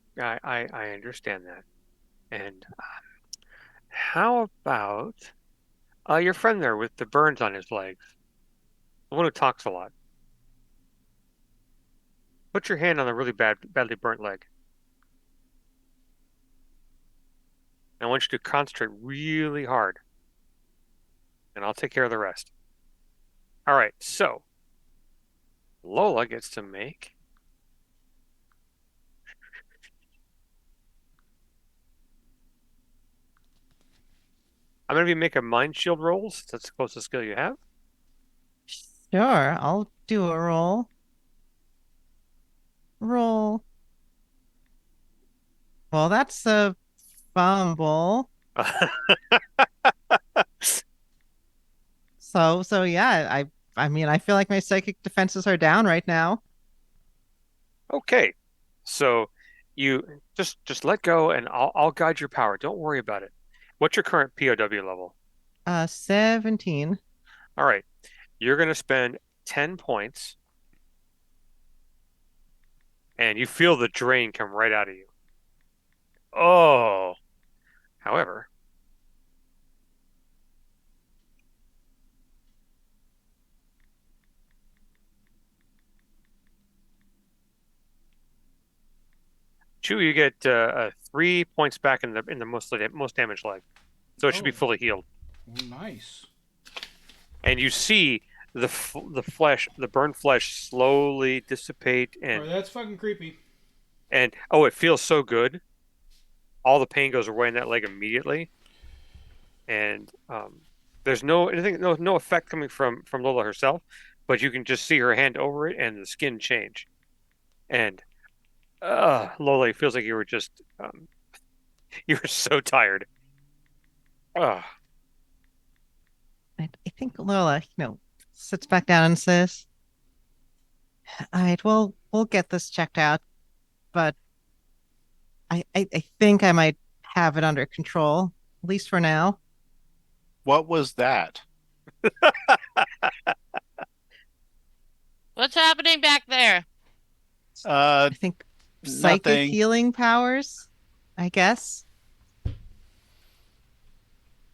Speaker 1: understand that. And how about your friend there with the burns on his legs, the one who talks a lot? Put your hand on the really badly burnt leg. I want you to concentrate really hard, and I'll take care of the rest. All right, so Lola gets to make. I'm gonna be make a mind shield roll since that's the closest skill you have.
Speaker 2: Sure, I'll do a roll. Roll. Well, that's a fumble. So yeah, I mean, I feel like my psychic defenses are down right now.
Speaker 1: Okay, so you just let go, and I'll guide your power. Don't worry about it. What's your current POW level?
Speaker 2: 17.
Speaker 1: All right, you're gonna spend 10 points, and you feel the drain come right out of you. Oh, however, you get 3 points back in the most damaged leg, so it should be
Speaker 5: Oh,
Speaker 1: fully healed.
Speaker 5: nice.
Speaker 1: And you see the burned flesh slowly dissipate,
Speaker 5: Oh, that's fucking creepy.
Speaker 1: and oh, it feels so good. All the pain goes away in that leg immediately, and there's no effect coming from Lola herself, but you can just see her hand over it and the skin change. And Lola, it feels like you were just you were so tired. Uh,
Speaker 2: I think Lola, sits back down and says, "All right, well, we'll get this checked out, but I think I might have it under control, at least for now."
Speaker 4: What was that?
Speaker 3: What's happening back there?
Speaker 2: I think psychic
Speaker 4: Nothing.
Speaker 2: healing powers, I guess.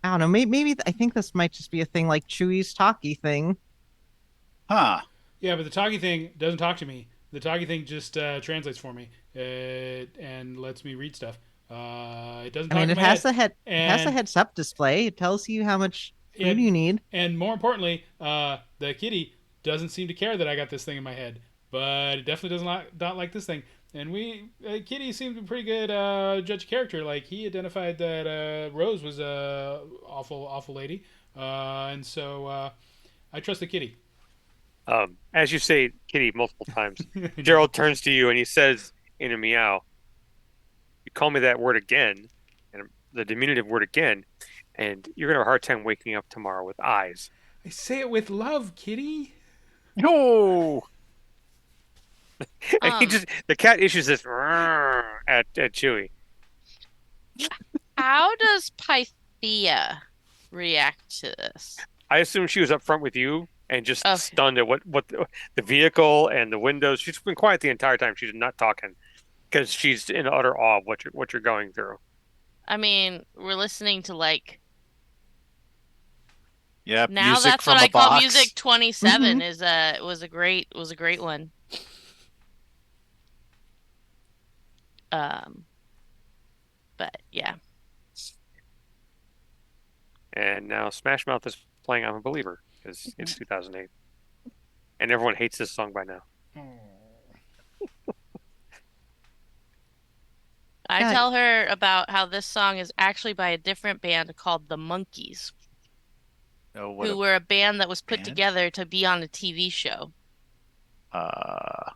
Speaker 2: I don't know. Maybe I think this might just be a thing like Chewie's talkie thing.
Speaker 4: Huh.
Speaker 5: Yeah, but the talkie thing doesn't talk to me. The talkie thing just translates for me and lets me read stuff. It doesn't
Speaker 2: I
Speaker 5: talk
Speaker 2: mean,
Speaker 5: in my head.
Speaker 2: it has a
Speaker 5: And
Speaker 2: heads up display. It tells you how much food
Speaker 5: and
Speaker 2: you need.
Speaker 5: and more importantly, the kitty doesn't seem to care that I got this thing in my head, but it definitely does not like this thing. And Kitty seemed a pretty good judge of character. Like he identified that Rose was a awful lady, and so I trust the kitty.
Speaker 1: As you say kitty multiple times, Gerald turns to you and he says in a meow, "You call me that word again, and the diminutive word again, and you're gonna have a hard time waking up tomorrow with eyes."
Speaker 5: I say it with love, kitty.
Speaker 4: No.
Speaker 1: And he
Speaker 3: Um,
Speaker 1: just the cat issues this at Chewie.
Speaker 3: how does Pythia react to this?
Speaker 1: I assume she was up front with you and just
Speaker 3: Okay.
Speaker 1: stunned at what the vehicle and the windows. She's been quiet the entire time. She's not talking because she's in utter awe of what you're going through.
Speaker 3: I mean, we're listening to like
Speaker 4: Yep.
Speaker 3: now
Speaker 4: Music
Speaker 3: that's what
Speaker 4: from
Speaker 3: I
Speaker 4: a
Speaker 3: call
Speaker 4: box.
Speaker 3: music 27
Speaker 2: Mhm.
Speaker 3: is was a great one. Um, but yeah.
Speaker 1: And now Smash Mouth is playing "I'm a Believer" because it's 2008, and everyone hates this song by now.
Speaker 3: I
Speaker 2: Yeah.
Speaker 3: tell her about how this song is actually by a different band called The Monkees,
Speaker 4: Oh, what
Speaker 3: who
Speaker 4: a
Speaker 3: were a band that was put
Speaker 4: band.
Speaker 3: together to be on a TV show.
Speaker 4: Uh,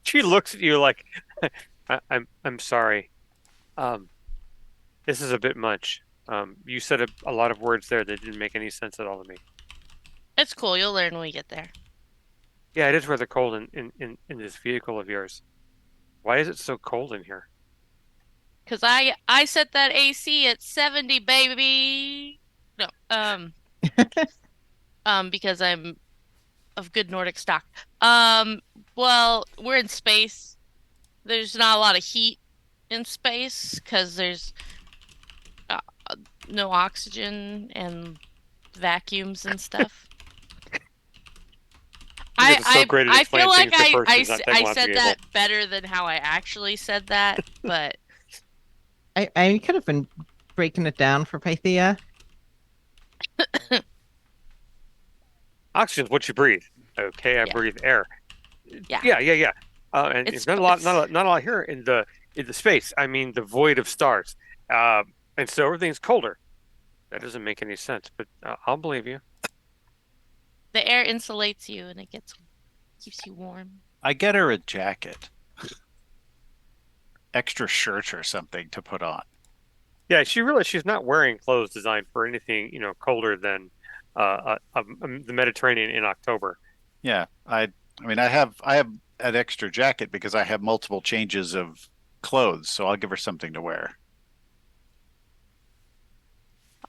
Speaker 1: She looks at you like, I'm sorry. Um, this is a bit much. You said a lot of words there that didn't make any sense at all to me.
Speaker 3: It's cool. You'll learn when we get there.
Speaker 1: Yeah, it is rather cold in this vehicle of yours. Why is it so cold in here?
Speaker 3: Cause I set that AC at 70, baby. No, because I'm of good Nordic stock. Well, we're in space. There's not a lot of heat in space because there's uh, no oxygen and vacuums and stuff.
Speaker 1: You guys are so great at
Speaker 3: I feel
Speaker 1: explaining
Speaker 3: like
Speaker 1: things to persons not
Speaker 3: I
Speaker 1: technologically
Speaker 3: said
Speaker 1: able.
Speaker 3: that better than how I actually said that, but
Speaker 2: I could have been breaking it down for Pythia.
Speaker 1: Oxygen's what you breathe. Okay, I
Speaker 3: Yeah.
Speaker 1: breathe air.
Speaker 3: Yeah.
Speaker 1: Yeah. And
Speaker 3: It's
Speaker 1: not a lot, not a lot here in the space. I mean, the void of stars. And so everything's colder. That doesn't make any sense, but I'll believe you.
Speaker 3: the air insulates you and it keeps you warm.
Speaker 4: I get her a jacket, extra shirt or something to put on.
Speaker 1: Yeah, she's not wearing clothes designed for anything, colder than the Mediterranean in October.
Speaker 4: Yeah, I mean, I have an extra jacket because I have multiple changes of clothes, so I'll give her something to wear.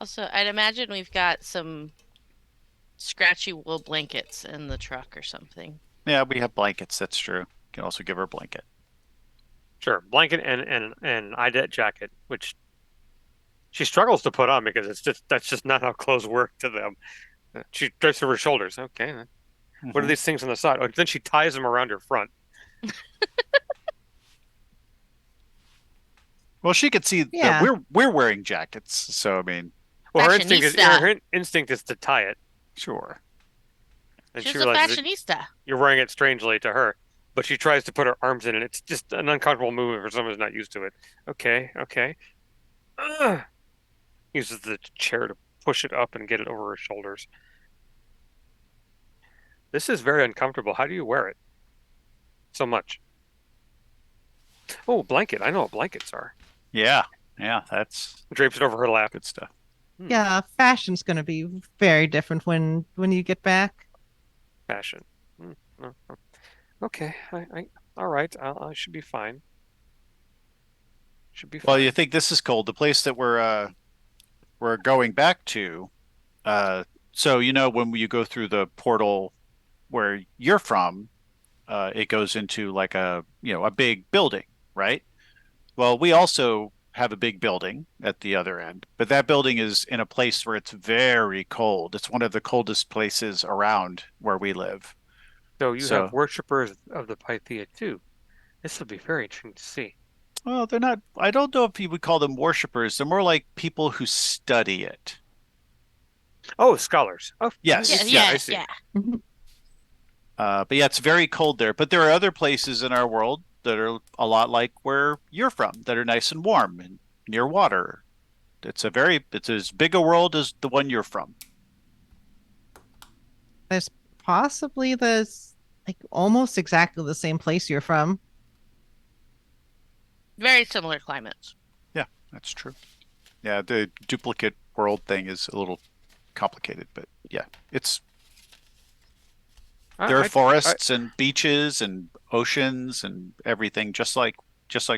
Speaker 3: Also, I'd imagine we've got some scratchy wool blankets in the truck or something.
Speaker 4: Yeah, we have blankets. That's true. Can also give her a blanket.
Speaker 1: Sure, blanket and an IDET jacket, which she struggles to put on because that's just not how clothes work to them. She drapes over her shoulders. Okay, then. What are
Speaker 4: Mhm.
Speaker 1: these things on the side? Oh, then she ties them around her front.
Speaker 4: Well, she could see that
Speaker 2: Yeah.
Speaker 4: we're wearing jackets, so I mean,
Speaker 1: Well,
Speaker 3: Fashionista.
Speaker 1: her instinct is to tie it,
Speaker 4: sure.
Speaker 1: and
Speaker 3: She's
Speaker 1: she
Speaker 3: a
Speaker 1: realizes that
Speaker 3: fashionista.
Speaker 1: you're wearing it strangely to her. But she tries to put her arms in, and it's just an uncomfortable movement for someone who's not used to it. Okay. Ugh. Uses the chair to push it up and get it over her shoulders. This is very uncomfortable. How do you wear it so much? Oh, blanket. I know what blankets are.
Speaker 4: Yeah, yeah, that's
Speaker 1: Drapes it over her lap.
Speaker 4: good stuff.
Speaker 2: Yeah, fashion's going to be very different when you get back.
Speaker 1: Fashion. Okay. All right. I should be fine. Should be
Speaker 4: Well,
Speaker 1: fine.
Speaker 4: you think this is cold. The place that we're going back to, so when you go through the portal where you're from, it goes into like a big building, right? Well, we also have a big building at the other end, but that building is in a place where it's very cold. It's one of the coldest places around where we live.
Speaker 1: So you have
Speaker 4: So,
Speaker 1: worshippers of the Pythia too. This will be very interesting to see.
Speaker 4: Well, they're not. I don't know if you would call them worshipers. They're more like people who study it.
Speaker 1: Oh, scholars. Oh,
Speaker 3: Yeah,
Speaker 4: Yes,
Speaker 1: yeah, I
Speaker 3: yeah,
Speaker 1: see.
Speaker 3: yeah.
Speaker 4: But yeah, it's very cold there. But there are other places in our world that are a lot like where you're from, that are nice and warm and near water. It's as big a world as the one you're from.
Speaker 2: There's possibly this like almost exactly the same place you're from.
Speaker 3: Very similar climates.
Speaker 4: Yeah, that's true. Yeah, the duplicate world thing is a little complicated, but yeah, it's there are
Speaker 1: I, I,
Speaker 4: forests and beaches and oceans and everything just like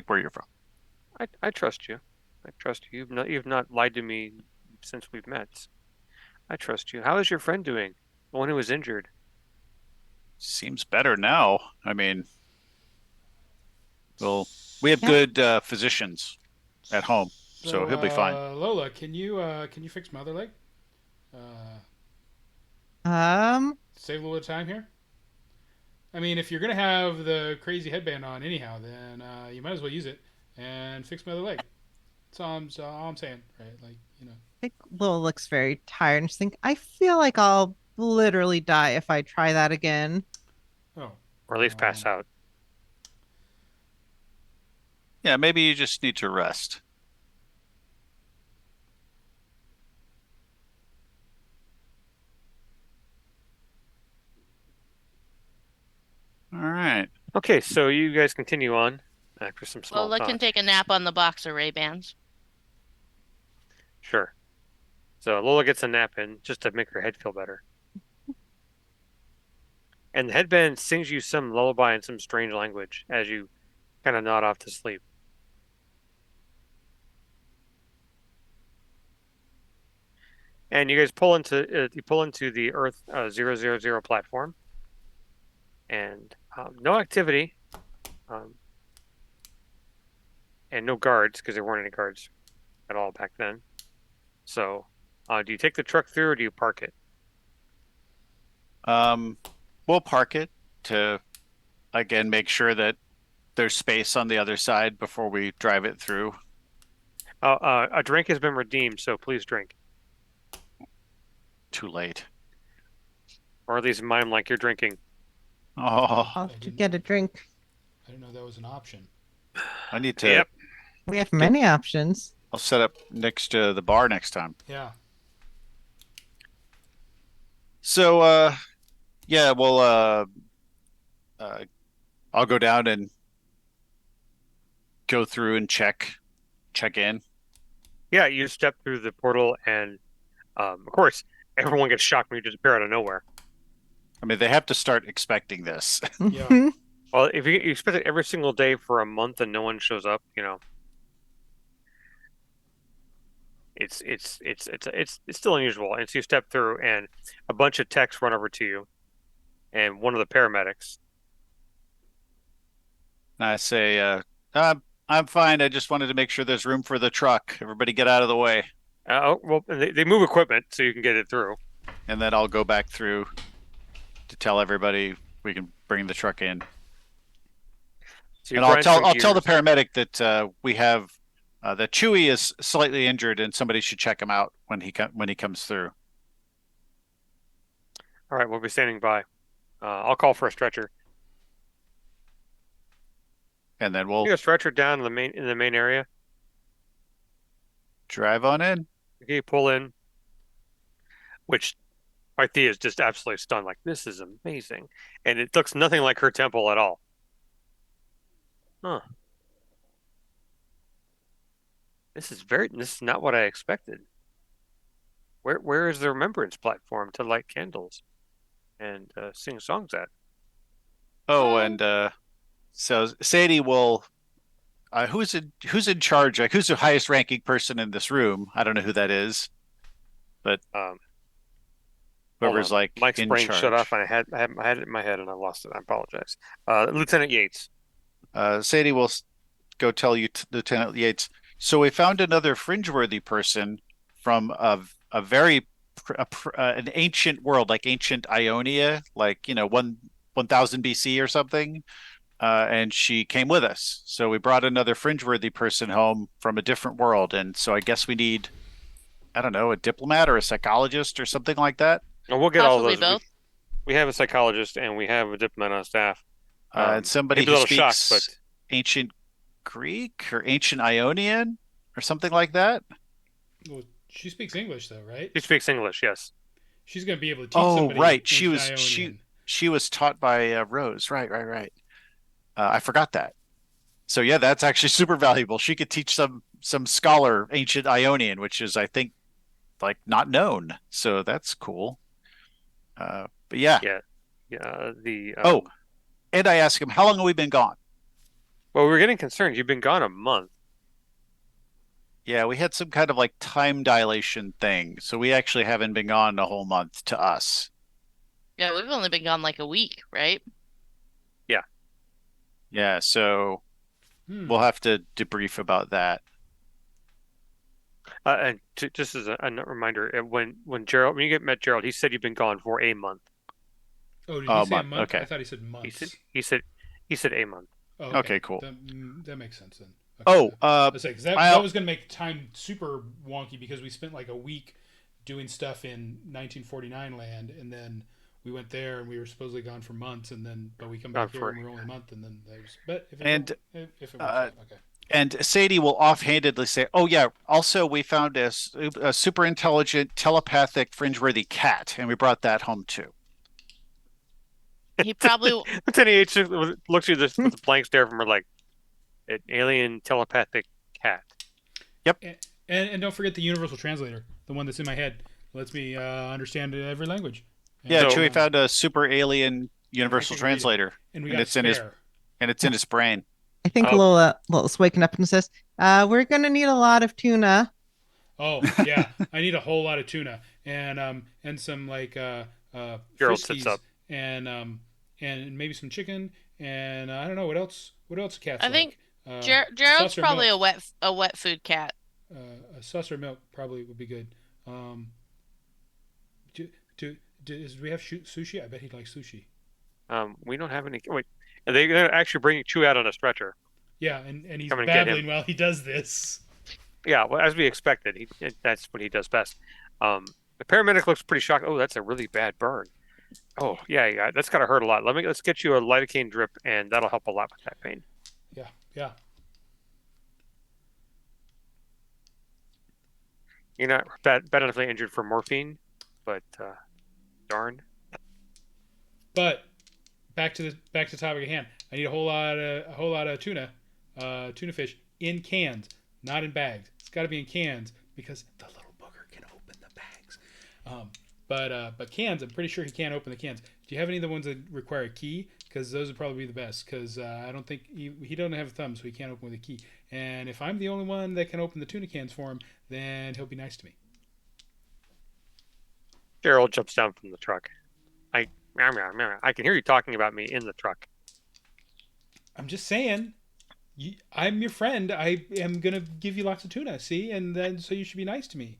Speaker 4: where you're from.
Speaker 1: I trust you. I trust you. You've not lied to me since we've met. I trust you. How is your friend doing? The one who was injured.
Speaker 4: Seems better now. I mean, well, we have
Speaker 2: Yeah.
Speaker 4: good physicians at home, so
Speaker 5: So,
Speaker 4: he'll be fine.
Speaker 5: Lola, can you fix my other leg? Uh,
Speaker 2: Um,
Speaker 5: save a little time here. I mean, if you're gonna have the crazy headband on anyhow, then you might as well use it and fix my other leg. That's all I'm saying, right? Like,
Speaker 2: I think Lil looks very tired and just think, I feel like I'll literally die if I try that again.
Speaker 5: oh,
Speaker 1: Or at least pass out.
Speaker 4: Yeah, maybe you just need to rest. All right.
Speaker 1: Okay, so you guys continue on after some small
Speaker 3: Lola can
Speaker 1: talk.
Speaker 3: take a nap on the box of Ray-Bans.
Speaker 1: Sure. So Lola gets a nap in just to make her head feel better. And the headband sings you some lullaby in some strange language as you kind of nod off to sleep. And you guys pull into the Earth 000 platform, and no activity, um, and no guards because there weren't any guards at all back then. So, do you take the truck through or do you park it?
Speaker 4: Um, we'll park it to again make sure that there's space on the other side before we drive it through.
Speaker 1: A drink has been redeemed, so please drink,
Speaker 4: Too late.
Speaker 1: or at least mime like you're drinking.
Speaker 4: Oh,
Speaker 2: I'll
Speaker 5: I
Speaker 2: to
Speaker 5: didn't,
Speaker 2: get a drink.
Speaker 5: I didn't know that was an option.
Speaker 4: I need to.
Speaker 1: Yep.
Speaker 2: We have many options.
Speaker 4: I'll set up next to the bar next time.
Speaker 5: Yeah.
Speaker 4: So, yeah, well, uh, I'll go down and go through and check in.
Speaker 1: Yeah, you step through the portal, and of course, everyone gets shocked when you disappear out of nowhere.
Speaker 4: I mean, they have to start expecting this.
Speaker 5: Yeah.
Speaker 1: Well, if you expect it every single day for a month and no one shows up, it's still unusual. And so you step through, and a bunch of techs run over to you, and one of the paramedics.
Speaker 4: And I say, I'm fine. I just wanted to make sure there's room for the truck. Everybody get out of the way.
Speaker 1: Oh, well, they move equipment so you can get it through.
Speaker 4: And then I'll go back through to tell everybody we can bring the truck in.
Speaker 1: So you
Speaker 4: And I'll
Speaker 1: grind
Speaker 4: tell
Speaker 1: some
Speaker 4: I'll tell the
Speaker 1: gears.
Speaker 4: paramedic that we have that Chewie is slightly injured and somebody should check him out when he comes through.
Speaker 1: All right, we'll be standing by. I'll call for a stretcher.
Speaker 4: And then
Speaker 1: You
Speaker 4: we'll
Speaker 1: get a stretcher down in the main area.
Speaker 4: drive on in.
Speaker 1: Okay, pull in, which Thea is just absolutely stunned. Like, this is amazing, and it looks nothing like her temple at all. Huh. This is not what I expected. Where is the remembrance platform to light candles and sing songs at?
Speaker 4: Oh, and so Sadie will who's in charge? Like who's the highest ranking person in this room? I don't know who that is, but
Speaker 1: Hold
Speaker 4: whoever's
Speaker 1: on.
Speaker 4: like
Speaker 1: Mike's
Speaker 4: in
Speaker 1: brain shut
Speaker 4: charge.
Speaker 1: off, and I had it in my head, and I lost it. I apologize. Lieutenant Yates.
Speaker 4: Sadie will go tell you, Lieutenant Yates. So we found another Fringeworthy person from a very an ancient world, like ancient Ionia, like 1000 BC or something. and she came with us. So we brought another Fringeworthy person home from a different world, and so I guess we need, I don't know, a diplomat or a psychologist or something like that.
Speaker 1: And we'll get all
Speaker 3: Possibly
Speaker 1: those.
Speaker 3: both.
Speaker 1: We have a psychologist and we have a diplomat on staff.
Speaker 4: And somebody
Speaker 1: He'd be a
Speaker 4: who
Speaker 1: little shocked, but
Speaker 4: speaks ancient Greek or ancient Ionian or something like that.
Speaker 5: Well, she speaks English though, right?
Speaker 1: he speaks English. Yes.
Speaker 5: She's going to be able to teach
Speaker 4: Oh,
Speaker 5: somebody
Speaker 4: right.
Speaker 5: ancient Ionian.
Speaker 4: She was taught by Rose. Right. I forgot that. So yeah, that's actually super valuable. She could teach some scholar ancient Ionian, which is I think like not known. So that's cool. But yeah.
Speaker 1: Yeah. Yeah.
Speaker 4: Oh, and I asked him, how long have we been gone?
Speaker 1: Well, we were getting concerned. You've been gone a month.
Speaker 4: Yeah, we had some kind of like time dilation thing. So we actually haven't been gone a whole month to us.
Speaker 3: Yeah, we've only been gone like a week, right?
Speaker 4: Yeah, so
Speaker 5: Hmm.
Speaker 4: we'll have to debrief about that.
Speaker 1: And just as a reminder, when Gerald, when you met Gerald, he said you've been gone for a month.
Speaker 5: Oh, did
Speaker 4: Oh,
Speaker 5: he say a
Speaker 4: month.
Speaker 5: month?
Speaker 4: Okay.
Speaker 5: I thought he said
Speaker 1: He
Speaker 5: months.
Speaker 1: said he said a month.
Speaker 5: Oh,
Speaker 4: Okay, cool.
Speaker 5: That makes sense then. Okay.
Speaker 4: Oh,
Speaker 5: I was like, that
Speaker 4: I'll-
Speaker 5: was going to make time super wonky because we spent like a week doing stuff in 1949 land, and then we went there and we were supposedly gone for months, and then but we come back here and we're only a month, and then that was. But if it
Speaker 4: And,
Speaker 5: if it works out, okay.
Speaker 4: and Sadie will offhandedly say, "Oh yeah, also we found a super intelligent telepathic fringeworthy cat, and we brought that home too."
Speaker 3: He probably
Speaker 1: Lieutenant H looks at you with a blank stare from her like an alien telepathic cat.
Speaker 5: And don't forget the universal translator, the one that's in my head, lets me understand every language.
Speaker 4: Yeah,
Speaker 1: So-
Speaker 4: Chewie found a super alien universal
Speaker 5: I can read it.
Speaker 4: translator,
Speaker 5: and we
Speaker 4: and
Speaker 5: got
Speaker 4: it's in his-
Speaker 5: spare.
Speaker 4: and it's in his brain.
Speaker 2: I think
Speaker 1: Oh.
Speaker 2: Lola's waking up and says, we're gonna need a lot of tuna.
Speaker 5: Oh yeah, I need a whole lot of tuna and some like
Speaker 1: Gerald sits
Speaker 5: Friskies
Speaker 1: up.
Speaker 5: and maybe some chicken and I don't know what else. What else cats
Speaker 3: I think
Speaker 5: like?
Speaker 3: Gerald's
Speaker 5: saucer
Speaker 3: probably
Speaker 5: milk.
Speaker 3: a wet food cat.
Speaker 5: A saucer milk probably would be good. Do we have sushi? I bet he'd like sushi.
Speaker 1: We don't have any. Wait, they're actually bringing Chewie out on a stretcher.
Speaker 5: Yeah, and he's
Speaker 1: Come and get him.
Speaker 5: babbling while he does this.
Speaker 1: Yeah, well, as we expected, that's what he does best. The paramedic looks pretty shocked. Oh, that's a really bad burn. Oh, yeah, that's gotta hurt a lot. Let's get you a lidocaine drip, and that'll help a lot with that pain.
Speaker 5: Yeah.
Speaker 1: You're not bad enough injured for morphine, but darn.
Speaker 5: But back to the topic at hand. I need a whole lot of tuna fish in cans, not in bags. It's got to be in cans because the little booger can open the bags. But cans, I'm pretty sure he can't open the cans. Do you have any of the ones that require a key? Because those would probably be the best. Because I don't think he doesn't have a thumb, so he can't open with a key. And if I'm the only one that can open the tuna cans for him, then he'll be nice to me.
Speaker 1: Gerald jumps down from the truck. I can hear you talking about me in the truck.
Speaker 5: I'm just saying, I'm your friend. I am gonna give you lots of tuna. See, and then so you should be nice to me.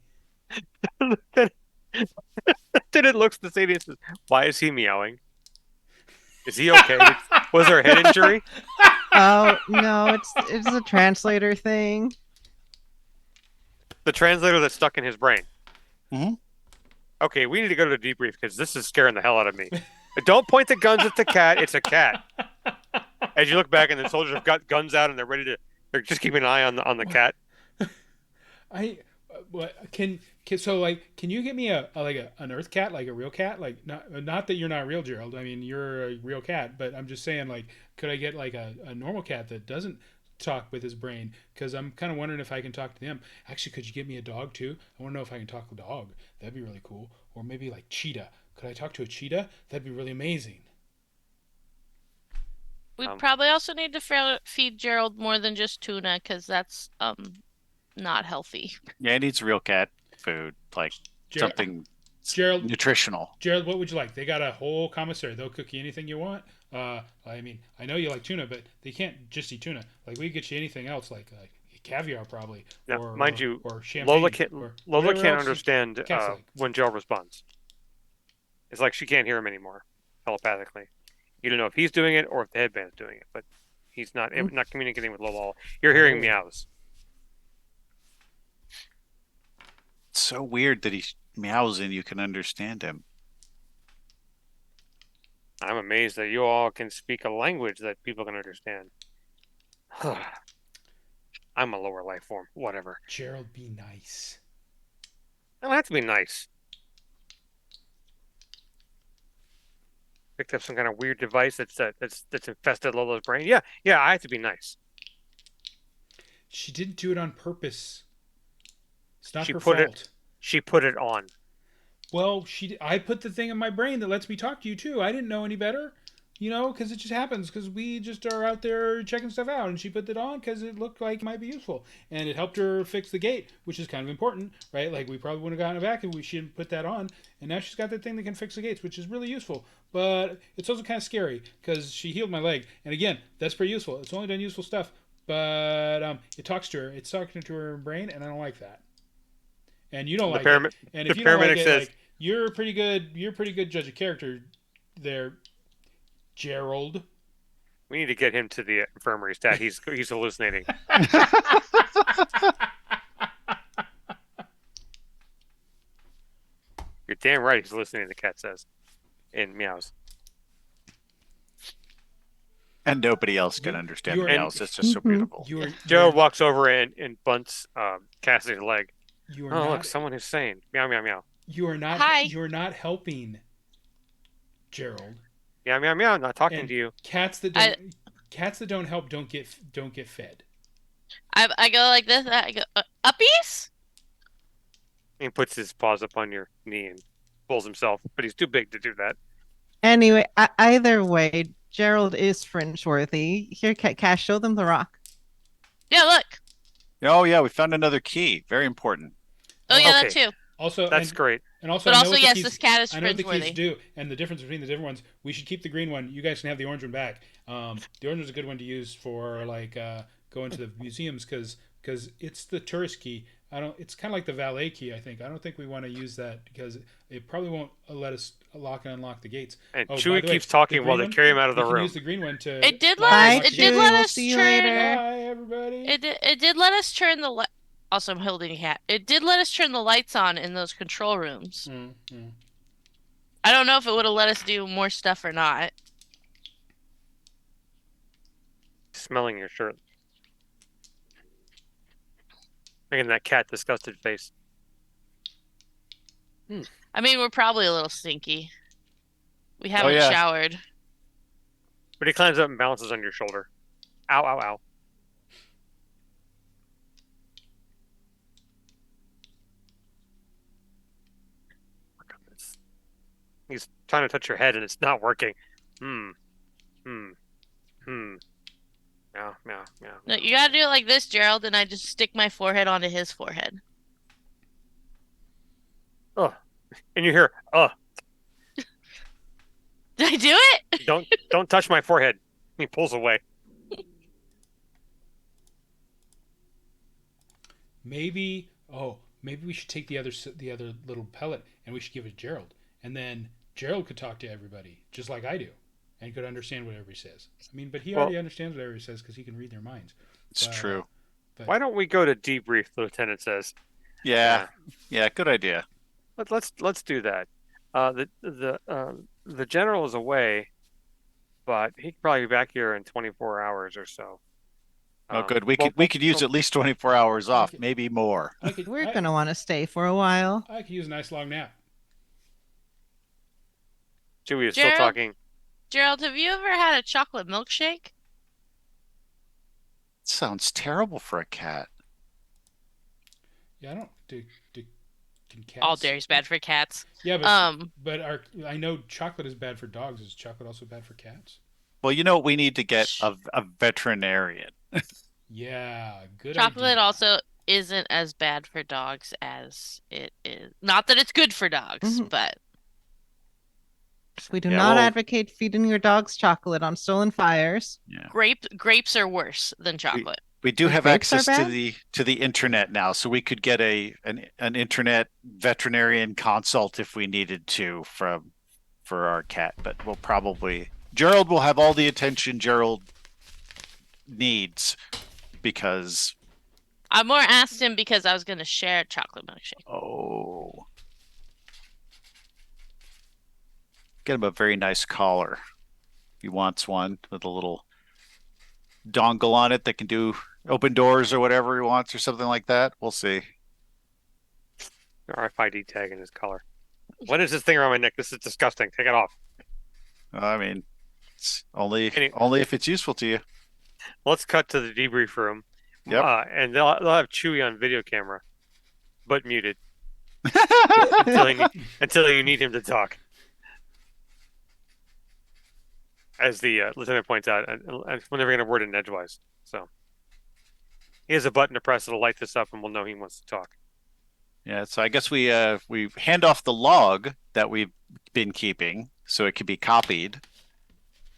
Speaker 1: Then it looks to Sadie and says, "Why is he meowing? Is he okay? Was there a head injury?"
Speaker 2: Oh no, it's a translator thing.
Speaker 1: The translator that's stuck in his brain.
Speaker 4: Mhm.
Speaker 1: Okay, we need to go to the debrief because this is scaring the hell out of me. Don't point the guns at the cat. It's a cat. As you look back, and the soldiers have got guns out, and they're just keeping an eye on the cat.
Speaker 5: What can you get me an Earth cat, like a real cat, like not that you're not real, Gerald. I mean, you're a real cat, but I'm just saying, like, could I get like a normal cat that doesn't talk with his brain? Because I'm kind of wondering if I can talk to them. Actually, could you get me a dog too? I want to know if I can talk to a dog. That'd be really cool. Or maybe like cheetah. Could I talk to a cheetah? That'd be really amazing.
Speaker 3: We probably also need to feed Gerald more than just tuna because that's not healthy.
Speaker 4: Yeah, he needs real cat food, like something
Speaker 5: Gerald,
Speaker 4: nutritional.
Speaker 5: Gerald, what would you like? They got a whole commissary. They'll cook you anything you want. I mean, I know you like tuna, but they can't just eat tuna. Like, we get you anything else, like caviar probably.
Speaker 1: Now,
Speaker 5: or,
Speaker 1: mind you,
Speaker 5: or champagne.
Speaker 1: Lola can't understand
Speaker 5: cats like.
Speaker 1: when Gerald responds. It's like she can't hear him anymore telepathically. You don't know if he's doing it or if the headband's doing it, but he's not
Speaker 2: Mm.
Speaker 1: not communicating with Lola. You're hearing
Speaker 5: Oh.
Speaker 1: meows.
Speaker 4: It's so weird that he meows and you can understand him.
Speaker 1: I'm amazed that you all can speak a language that people can understand. I'm a lower life form. Whatever.
Speaker 5: Gerald, be nice.
Speaker 1: I don't have to be nice. Picked up some kind of weird device that's infested Lola's brain. Yeah, I have to be nice.
Speaker 5: She didn't do it on purpose. It's not
Speaker 1: She
Speaker 5: her
Speaker 1: put
Speaker 5: fault.
Speaker 1: She put it on.
Speaker 5: Well, I put the thing in my brain that lets me talk to you too. I didn't know any better, because it just happens because we just are out there checking stuff out, and she put it on because it looked like it might be useful, and it helped her fix the gate, which is kind of important, right? Like we probably wouldn't have gotten it back if she didn't put that on, and now she's got that thing that can fix the gates, which is really useful. But it's also kind of scary because she healed my leg, and again, that's pretty useful. It's only done useful stuff, but it talks to her. It's talking to her brain, and I don't like that. And you don't
Speaker 1: The
Speaker 5: like
Speaker 1: param-
Speaker 5: it. And
Speaker 1: the
Speaker 5: if you don't like
Speaker 1: paramedic
Speaker 5: it,
Speaker 1: says,
Speaker 5: like you're a pretty good judge of character there, Gerald.
Speaker 1: "We need to get him to the infirmary, Stat. He's hallucinating." You're damn right. He's hallucinating. The cat says, in meows.
Speaker 4: And nobody else can
Speaker 5: You-
Speaker 4: understand
Speaker 5: you're-
Speaker 4: meows. It's just so
Speaker 2: Mhm.
Speaker 4: beautiful.
Speaker 5: You are
Speaker 1: Joe walks over and bunts Cassidy's leg.
Speaker 5: you are
Speaker 1: Oh,
Speaker 5: not
Speaker 1: look, someone is sane. Meow, meow, meow.
Speaker 3: Hi.
Speaker 5: you are not helping, Gerald.
Speaker 1: Meow, meow, meow. Not talking
Speaker 5: And
Speaker 1: to you.
Speaker 5: cats that don't help don't get fed.
Speaker 3: I go like this. I go uppies.
Speaker 1: He puts his paws up on your knee and pulls himself, but he's too big to do that.
Speaker 2: Anyway, either way, Gerald is Fringeworthy. Here, Cash, show them the rock.
Speaker 3: Yeah, look.
Speaker 4: Oh yeah, we found another key. Very important.
Speaker 3: Oh yeah,
Speaker 1: Okay.
Speaker 3: that too.
Speaker 5: Also,
Speaker 1: That's great.
Speaker 5: And also,
Speaker 3: But
Speaker 5: I know
Speaker 3: also,
Speaker 5: what the
Speaker 3: yes,
Speaker 5: keys,
Speaker 3: this cat is
Speaker 5: I know what the keys
Speaker 3: Fringeworthy.
Speaker 5: do, and the difference between the different ones. We should keep the green one. You guys can have the orange one back. The orange one's a good one to use for like going to the museums because it's the tourist key. It's kind of like the valet key. I think. I don't think we want to use that because it probably won't let us lock and unlock the gates.
Speaker 1: And
Speaker 5: Oh, by
Speaker 1: Chewie
Speaker 5: the way,
Speaker 1: keeps
Speaker 5: the
Speaker 1: talking
Speaker 5: green
Speaker 1: while they
Speaker 5: one,
Speaker 1: carry him out of the
Speaker 5: we can
Speaker 1: room.
Speaker 5: use the green one to.
Speaker 3: It did
Speaker 5: lock
Speaker 3: let
Speaker 5: and
Speaker 2: Bye,
Speaker 3: us.
Speaker 5: unlock
Speaker 3: It
Speaker 5: the
Speaker 3: did
Speaker 2: Chewie.
Speaker 5: gates.
Speaker 3: let
Speaker 2: We'll
Speaker 3: us
Speaker 2: see you
Speaker 3: turn.
Speaker 2: later.
Speaker 5: Bye, everybody.
Speaker 3: It did let us turn the light. Also, I'm holding a cat. It did let us turn the lights on in those control rooms.
Speaker 5: Mm.
Speaker 3: I don't know if it would have let us do more stuff or not.
Speaker 1: Smelling your shirt. Making that cat disgusted face.
Speaker 3: I mean, we're probably a little stinky. We
Speaker 4: Oh,
Speaker 3: haven't
Speaker 4: yeah.
Speaker 3: showered.
Speaker 1: But he climbs up and bounces on your shoulder. Ow, ow, ow. Work on this. He's trying to touch your head and it's not working. Hmm. Meow, meow, meow.
Speaker 3: No, you gotta do it like this, Gerald, and I just stick my forehead onto his forehead.
Speaker 1: Oh. And you hear, oh,
Speaker 3: Did I do it?
Speaker 1: don't touch my forehead. He pulls away.
Speaker 5: Maybe we should take the other little pellet and we should give it to Gerald, and then Gerald could talk to everybody just like I do, and could understand what everybody says. I mean, but he already understands what everybody says because he can read their minds.
Speaker 4: It's true.
Speaker 5: But
Speaker 1: Why don't we go to debrief, the lieutenant says.
Speaker 4: Yeah. Good idea.
Speaker 1: Let's do that. The general is away, but he could probably be back here in 24 hours or so.
Speaker 4: Oh, good. We could use at least 24 hours off, maybe more.
Speaker 2: We're gonna want to stay for a while.
Speaker 5: I could use a nice long nap.
Speaker 1: Chewie is still
Speaker 3: Gerald?
Speaker 1: talking.
Speaker 3: Gerald, have you ever had a chocolate milkshake?
Speaker 4: Sounds terrible for a cat.
Speaker 5: Yeah, I don't can cats.
Speaker 3: All dairy's bad for cats.
Speaker 5: Yeah, but I know chocolate is bad for dogs. Is chocolate also bad for cats?
Speaker 4: Well, we need to get a veterinarian.
Speaker 5: Yeah, good
Speaker 3: Chocolate
Speaker 5: idea.
Speaker 3: also isn't as bad for dogs as it is. Not that it's good for dogs,
Speaker 2: Mhm.
Speaker 3: but
Speaker 2: We do
Speaker 1: Yeah,
Speaker 2: not
Speaker 1: well-
Speaker 2: advocate feeding your dogs chocolate on stolen fires.
Speaker 4: Yeah.
Speaker 3: grapes are worse than chocolate.
Speaker 4: We do
Speaker 2: The
Speaker 4: have
Speaker 2: grapes are
Speaker 4: access to
Speaker 2: bad?
Speaker 4: the internet now, so we could get an internet veterinarian consult if we needed to for our cat, but we'll probably Gerald will have all the attention Gerald needs because
Speaker 3: I more asked him because I was going to share a chocolate milkshake.
Speaker 4: oh, get him a very nice collar. He wants one with a little dongle on it that can do open doors or whatever he wants or something like that. We'll see.
Speaker 1: RFID tag in his collar. What is this thing around my neck? This is disgusting. Take it off.
Speaker 4: I mean, it's only
Speaker 1: Any-
Speaker 4: only if it's useful to you.
Speaker 1: Let's cut to the debrief room.
Speaker 4: Yep.
Speaker 1: And they'll have Chewie on video camera, but muted until you need him to talk. As the lieutenant points out, and we're never going to word it in edgewise. So he has a button to press that'll light this up, and we'll know he wants to talk.
Speaker 4: Yeah, so I guess we hand off the log that we've been keeping so it can be copied.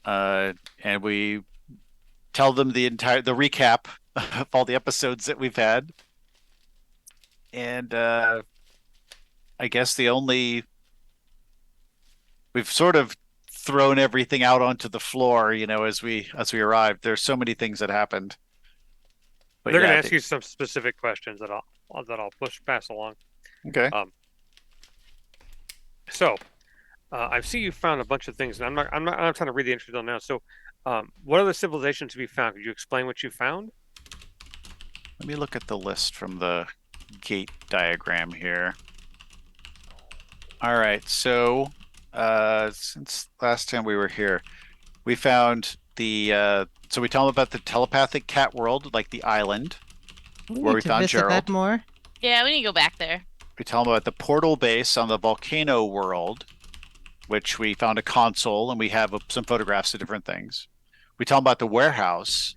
Speaker 4: And we tell them the recap of all the episodes that we've had. And I guess we've sort of thrown everything out onto the floor, as we arrived. There's so many things that happened. But
Speaker 1: They're
Speaker 4: yeah,
Speaker 1: going to ask you some specific questions that I'll pass along.
Speaker 4: Okay.
Speaker 1: So I see you found a bunch of things, and I'm not trying to read the entries on now. So, what other civilizations have you found? Could you explain what you found?
Speaker 4: Let me look at the list from the gate diagram here. All right, so since last time we were here, we found so we tell them about the telepathic cat world, like the island where we
Speaker 2: to
Speaker 4: found
Speaker 2: visit that
Speaker 4: Gerald.
Speaker 2: more.
Speaker 3: Yeah, we need to go back there.
Speaker 4: We tell them about the portal base on the volcano world, which we found a console and we have some photographs of different things. We tell them about the warehouse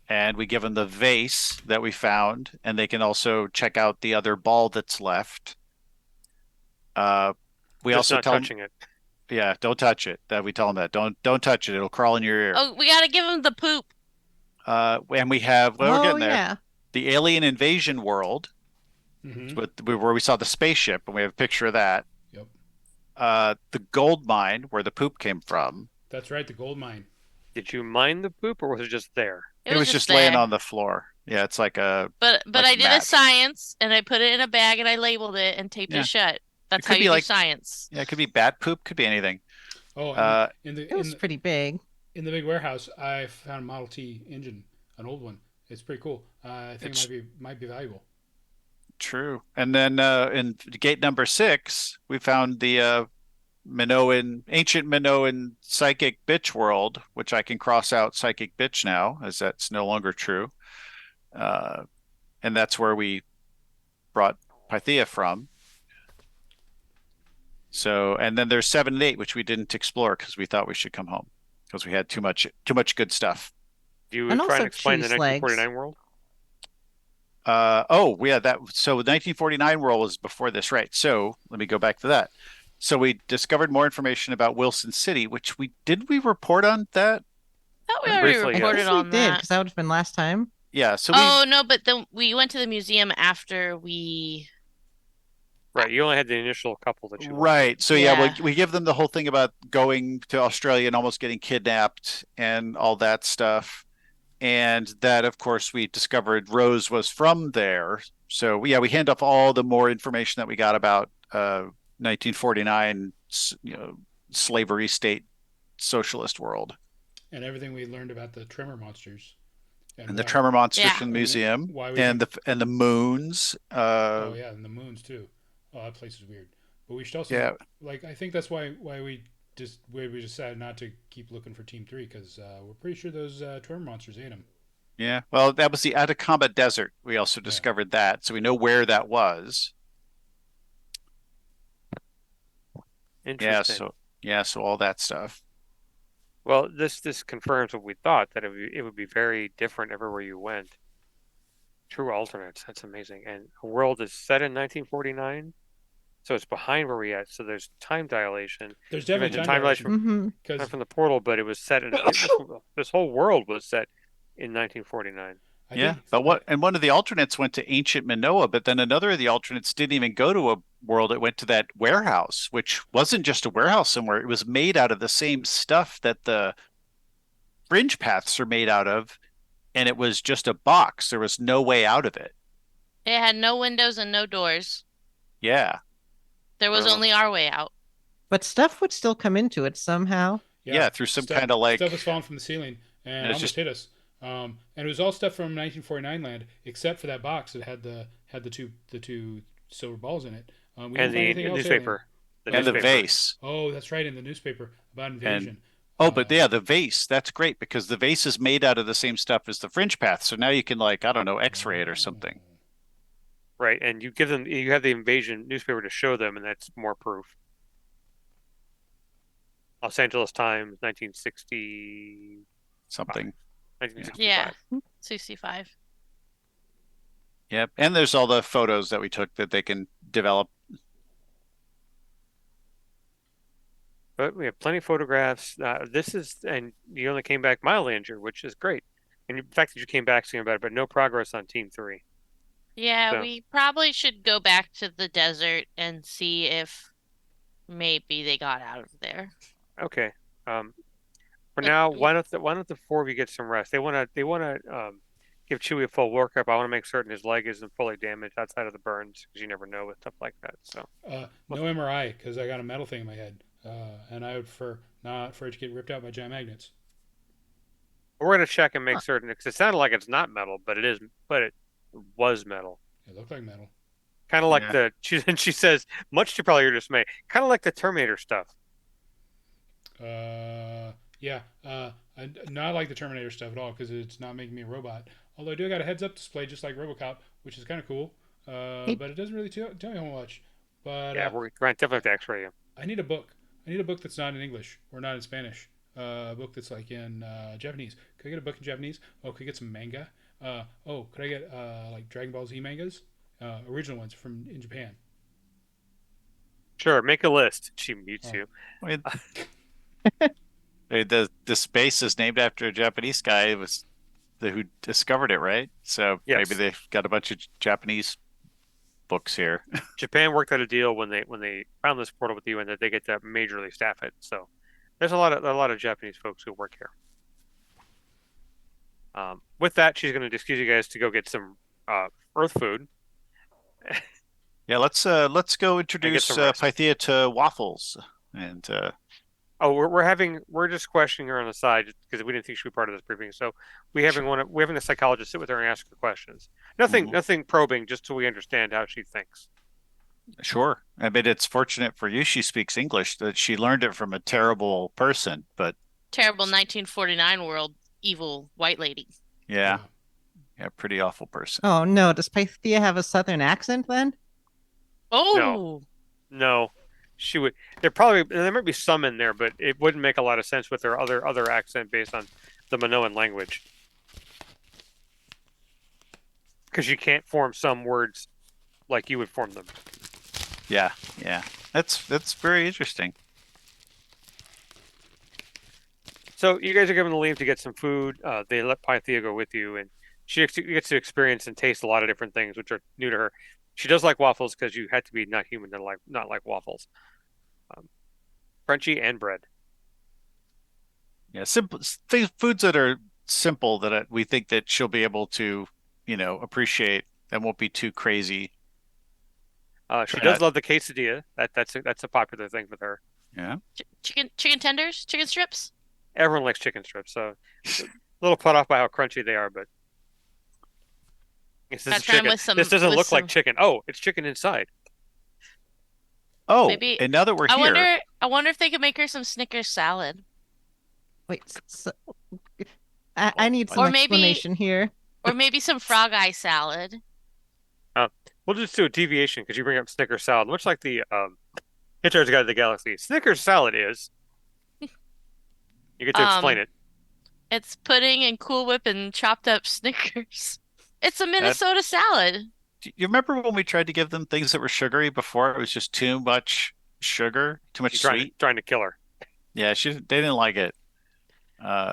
Speaker 4: and we give them the vase that we found, and they can also check out the other ball that's left. We
Speaker 1: Just
Speaker 4: also
Speaker 1: not
Speaker 4: tell them,
Speaker 1: touching it.
Speaker 4: yeah, don't touch it. That we tell them that don't touch it. It'll crawl in your ear.
Speaker 3: Oh, we got to give him the poop.
Speaker 4: And we have we're
Speaker 2: Oh
Speaker 4: getting there.
Speaker 2: yeah.
Speaker 4: The alien invasion world, where we saw the spaceship, and we have a picture of that.
Speaker 5: Yep.
Speaker 4: The gold mine where the poop came from.
Speaker 5: That's right, the gold mine.
Speaker 1: Did you mine the poop, or was it just there?
Speaker 4: It was just laying on the floor. Yeah, it's like a
Speaker 3: But
Speaker 4: like
Speaker 3: I did
Speaker 4: mat.
Speaker 3: a science, and I put it in a bag, and I labeled it and taped
Speaker 4: Yeah.
Speaker 3: it shut. That's
Speaker 4: It
Speaker 3: how
Speaker 4: could
Speaker 3: you
Speaker 4: be
Speaker 3: do science.
Speaker 4: Yeah, it could be bat poop, could be anything.
Speaker 5: Oh,
Speaker 2: It was pretty big.
Speaker 5: in the big warehouse, I found a Model T engine, an old one. It's pretty cool. I think it might be valuable.
Speaker 4: True. And then in gate number 6, we found the ancient Minoan psychic bitch world, which I can cross out psychic bitch now, as that's no longer true. And that's where we brought Pythia from. So, and then there's 7 and 8, which we didn't explore because we thought we should come home because we had too much good stuff.
Speaker 1: Do you
Speaker 2: And
Speaker 1: try
Speaker 2: also
Speaker 1: and explain the
Speaker 2: cheese legs.
Speaker 1: 1949 world?
Speaker 4: So the 1949 world was before this, right? So let me go back to that. So we discovered more information about Wilson City, which we report on that?
Speaker 3: I thought we
Speaker 1: Yeah,
Speaker 3: already
Speaker 1: briefly, yes.
Speaker 3: reported
Speaker 2: Yes, we
Speaker 3: on
Speaker 2: did,
Speaker 3: that.
Speaker 2: because that would have been last time.
Speaker 4: Yeah. So
Speaker 3: Oh no, but then we went to the museum after we.
Speaker 1: Right, you only had the initial couple that you
Speaker 4: right. So yeah,
Speaker 3: Yeah.
Speaker 4: we give them the whole thing about going to Australia and almost getting kidnapped and all that stuff. And that, of course, we discovered Rose was from there. So yeah, we hand off all the more information that we got about 1949, slavery state socialist world.
Speaker 5: And everything we learned about the tremor monsters.
Speaker 4: And the tremor monsters
Speaker 3: Yeah.
Speaker 4: from the museum,
Speaker 5: Why we
Speaker 4: and the moons.
Speaker 5: Oh yeah, and the moons too. Oh, that place is weird. But we should also
Speaker 4: Yeah.
Speaker 5: I think that's why we decided not to keep looking for Team 3 because we're pretty sure those tremor monsters ate them.
Speaker 4: Yeah. Well, that was the Atacama Desert. We also discovered that, so we know where that was.
Speaker 1: Interesting.
Speaker 4: So all that stuff.
Speaker 1: Well, this confirms what we thought, that it would be very different everywhere you went. True alternates. That's amazing. And the world is set in 1949, so it's behind where we at. So there's time dilation.
Speaker 5: There's
Speaker 1: You
Speaker 5: definitely
Speaker 1: mentioned
Speaker 5: time
Speaker 1: time
Speaker 5: dilation
Speaker 2: Mm-hmm.
Speaker 1: Not
Speaker 5: because
Speaker 1: from the portal, but it was set in this whole world was set in 1949.
Speaker 5: I
Speaker 4: Yeah,
Speaker 5: think
Speaker 4: but one of the alternates went to ancient Minoa, but then another of the alternates didn't even go to a world. It went to that warehouse, which wasn't just a warehouse somewhere. It was made out of the same stuff that the fringe paths are made out of, and it was just a box. There was no way out of it.
Speaker 3: It had no windows and no doors.
Speaker 4: Yeah,
Speaker 3: There was
Speaker 1: Well,
Speaker 3: only our way out.
Speaker 2: But stuff would still come into it somehow.
Speaker 5: yeah,
Speaker 4: yeah, through some kind of
Speaker 5: stuff
Speaker 4: like,
Speaker 5: was falling from the ceiling
Speaker 4: and
Speaker 5: and
Speaker 4: it's
Speaker 5: almost
Speaker 4: just
Speaker 5: hit us. And it was all stuff from 1949 land, except for that box that had the two silver balls in it. We
Speaker 1: and
Speaker 5: didn't find
Speaker 1: the
Speaker 5: anything else alien.
Speaker 1: newspaper, the
Speaker 4: and the
Speaker 5: Oh,
Speaker 1: newspaper.
Speaker 4: vase.
Speaker 5: oh, that's right, in the newspaper about
Speaker 4: And
Speaker 5: invasion.
Speaker 4: oh, but
Speaker 5: Uh,
Speaker 4: yeah, the vase. That's great because the vase is made out of the same stuff as the fringe path. So now you can like, I don't know, X-ray it or
Speaker 5: oh.
Speaker 4: something.
Speaker 1: Right, and you have the invasion newspaper to show them, and that's more proof. Los Angeles Times, 1965.
Speaker 4: Something. Yeah.
Speaker 3: Yeah,
Speaker 1: 1965.
Speaker 3: 65.
Speaker 4: Yep. And there's all the photos that we took that they can develop.
Speaker 1: But we have plenty of photographs. And you only came back mildly injured, which is great. And the fact that you came back seemed better, but no progress on Team 3.
Speaker 3: Yeah,
Speaker 1: So,
Speaker 3: we probably should go back to the desert and see if maybe they got out of there.
Speaker 1: okay. Um, for
Speaker 3: But
Speaker 1: now, why don't the four of you get some rest? They wanna give Chewie a full workup. I want to make certain his leg isn't fully damaged outside of the burns because you never know with stuff like that. So,
Speaker 5: no MRI because I got a metal thing in my head, and I would prefer not for it to get ripped out by giant magnets.
Speaker 1: we're gonna check and make
Speaker 2: Huh.
Speaker 1: certain because it sounded like it's not metal, but it is. But it was metal.
Speaker 5: It looked like metal.
Speaker 1: Kind of like
Speaker 4: Yeah.
Speaker 1: she says, much to probably your dismay, kind of like the Terminator stuff.
Speaker 5: Yeah, not like the Terminator stuff at all because it's not making me a robot. Although I do got a heads up display just like RoboCop, which is kind of cool.
Speaker 2: Hey,
Speaker 5: But it doesn't really tell me how much. But
Speaker 1: Yeah, we're going to definitely have to X-ray him.
Speaker 5: I need a book. I need a book that's not in English or not in Spanish. A book that's like in Japanese. Could I get a book in Japanese? Oh, could I get some manga? Could I get like Dragon Ball Z mangas? Original ones from in Japan.
Speaker 1: Sure, make a list. She mutes
Speaker 5: Oh.
Speaker 1: you.
Speaker 4: I mean, the space is named after a Japanese guy. It was who discovered it, right? So
Speaker 1: Yes.
Speaker 4: maybe they've got a bunch of Japanese books here.
Speaker 1: Japan worked out a deal when they found this portal with you, and that they get to majorly staff it. So there's a lot of Japanese folks who work here. With that, she's going to excuse you guys to go get some Earth food.
Speaker 4: Yeah, let's go introduce
Speaker 1: some rest.
Speaker 4: Pythia to Waffles. And
Speaker 1: Oh, we're just questioning her on the side because we didn't think she would be part of this briefing. So we're having the psychologist sit with her and ask her questions.
Speaker 4: Mhm.
Speaker 1: Nothing probing, just so we understand how she thinks.
Speaker 4: Sure. I mean, it's fortunate for you she speaks English, that she learned it from a terrible person, but
Speaker 3: Terrible 1949 world evil white lady.
Speaker 4: yeah, pretty awful person.
Speaker 2: oh no, does Pythia have a southern accent then?
Speaker 3: Oh,
Speaker 1: No, she would. There might be some in there, but it wouldn't make a lot of sense with her other accent based on the Minoan language. Because you can't form some words like you would form them.
Speaker 4: Yeah, yeah. That's very interesting.
Speaker 1: So you guys are given the leave to get some food. They let Pythia go with you, and she gets to experience and taste a lot of different things, which are new to her. She does like waffles because you had to be not human to not like waffles. Crunchy and bread.
Speaker 4: Yeah, simple foods that are simple that we think that she'll be able to, appreciate and won't be too crazy.
Speaker 1: She
Speaker 4: Try
Speaker 1: does
Speaker 4: not,
Speaker 1: love the quesadilla. That's a popular thing with her.
Speaker 4: yeah.
Speaker 3: chicken tenders, chicken strips.
Speaker 1: Everyone likes chicken strips, so a little put off by how crunchy they are, but yes, this
Speaker 3: Gotta
Speaker 1: is
Speaker 3: try 'em
Speaker 1: chicken.
Speaker 3: with some
Speaker 1: This doesn't
Speaker 3: with
Speaker 1: look like
Speaker 3: some.
Speaker 1: chicken. Oh, it's chicken inside.
Speaker 4: Oh,
Speaker 3: Maybe
Speaker 4: and now that we're
Speaker 3: I
Speaker 4: here,
Speaker 3: wonder. I wonder if they could make her some Snickers salad,
Speaker 2: Wait, I need
Speaker 4: Oh,
Speaker 2: some
Speaker 3: or maybe,
Speaker 2: explanation here.
Speaker 3: or maybe some frog eye salad.
Speaker 1: We'll just do a deviation because you bring up Snickers salad, much like the Hitchhiker's Guide to the Galaxy. Snickers salad is. You get to explain
Speaker 3: Um,
Speaker 1: it.
Speaker 3: it's pudding and Cool Whip and chopped up Snickers. It's a
Speaker 4: that
Speaker 3: Minnesota salad.
Speaker 4: you remember when we tried to give them things that were sugary before? It was just too much sugar, too much
Speaker 1: You're
Speaker 4: sweet.
Speaker 1: trying to kill her.
Speaker 4: Yeah, they didn't like it.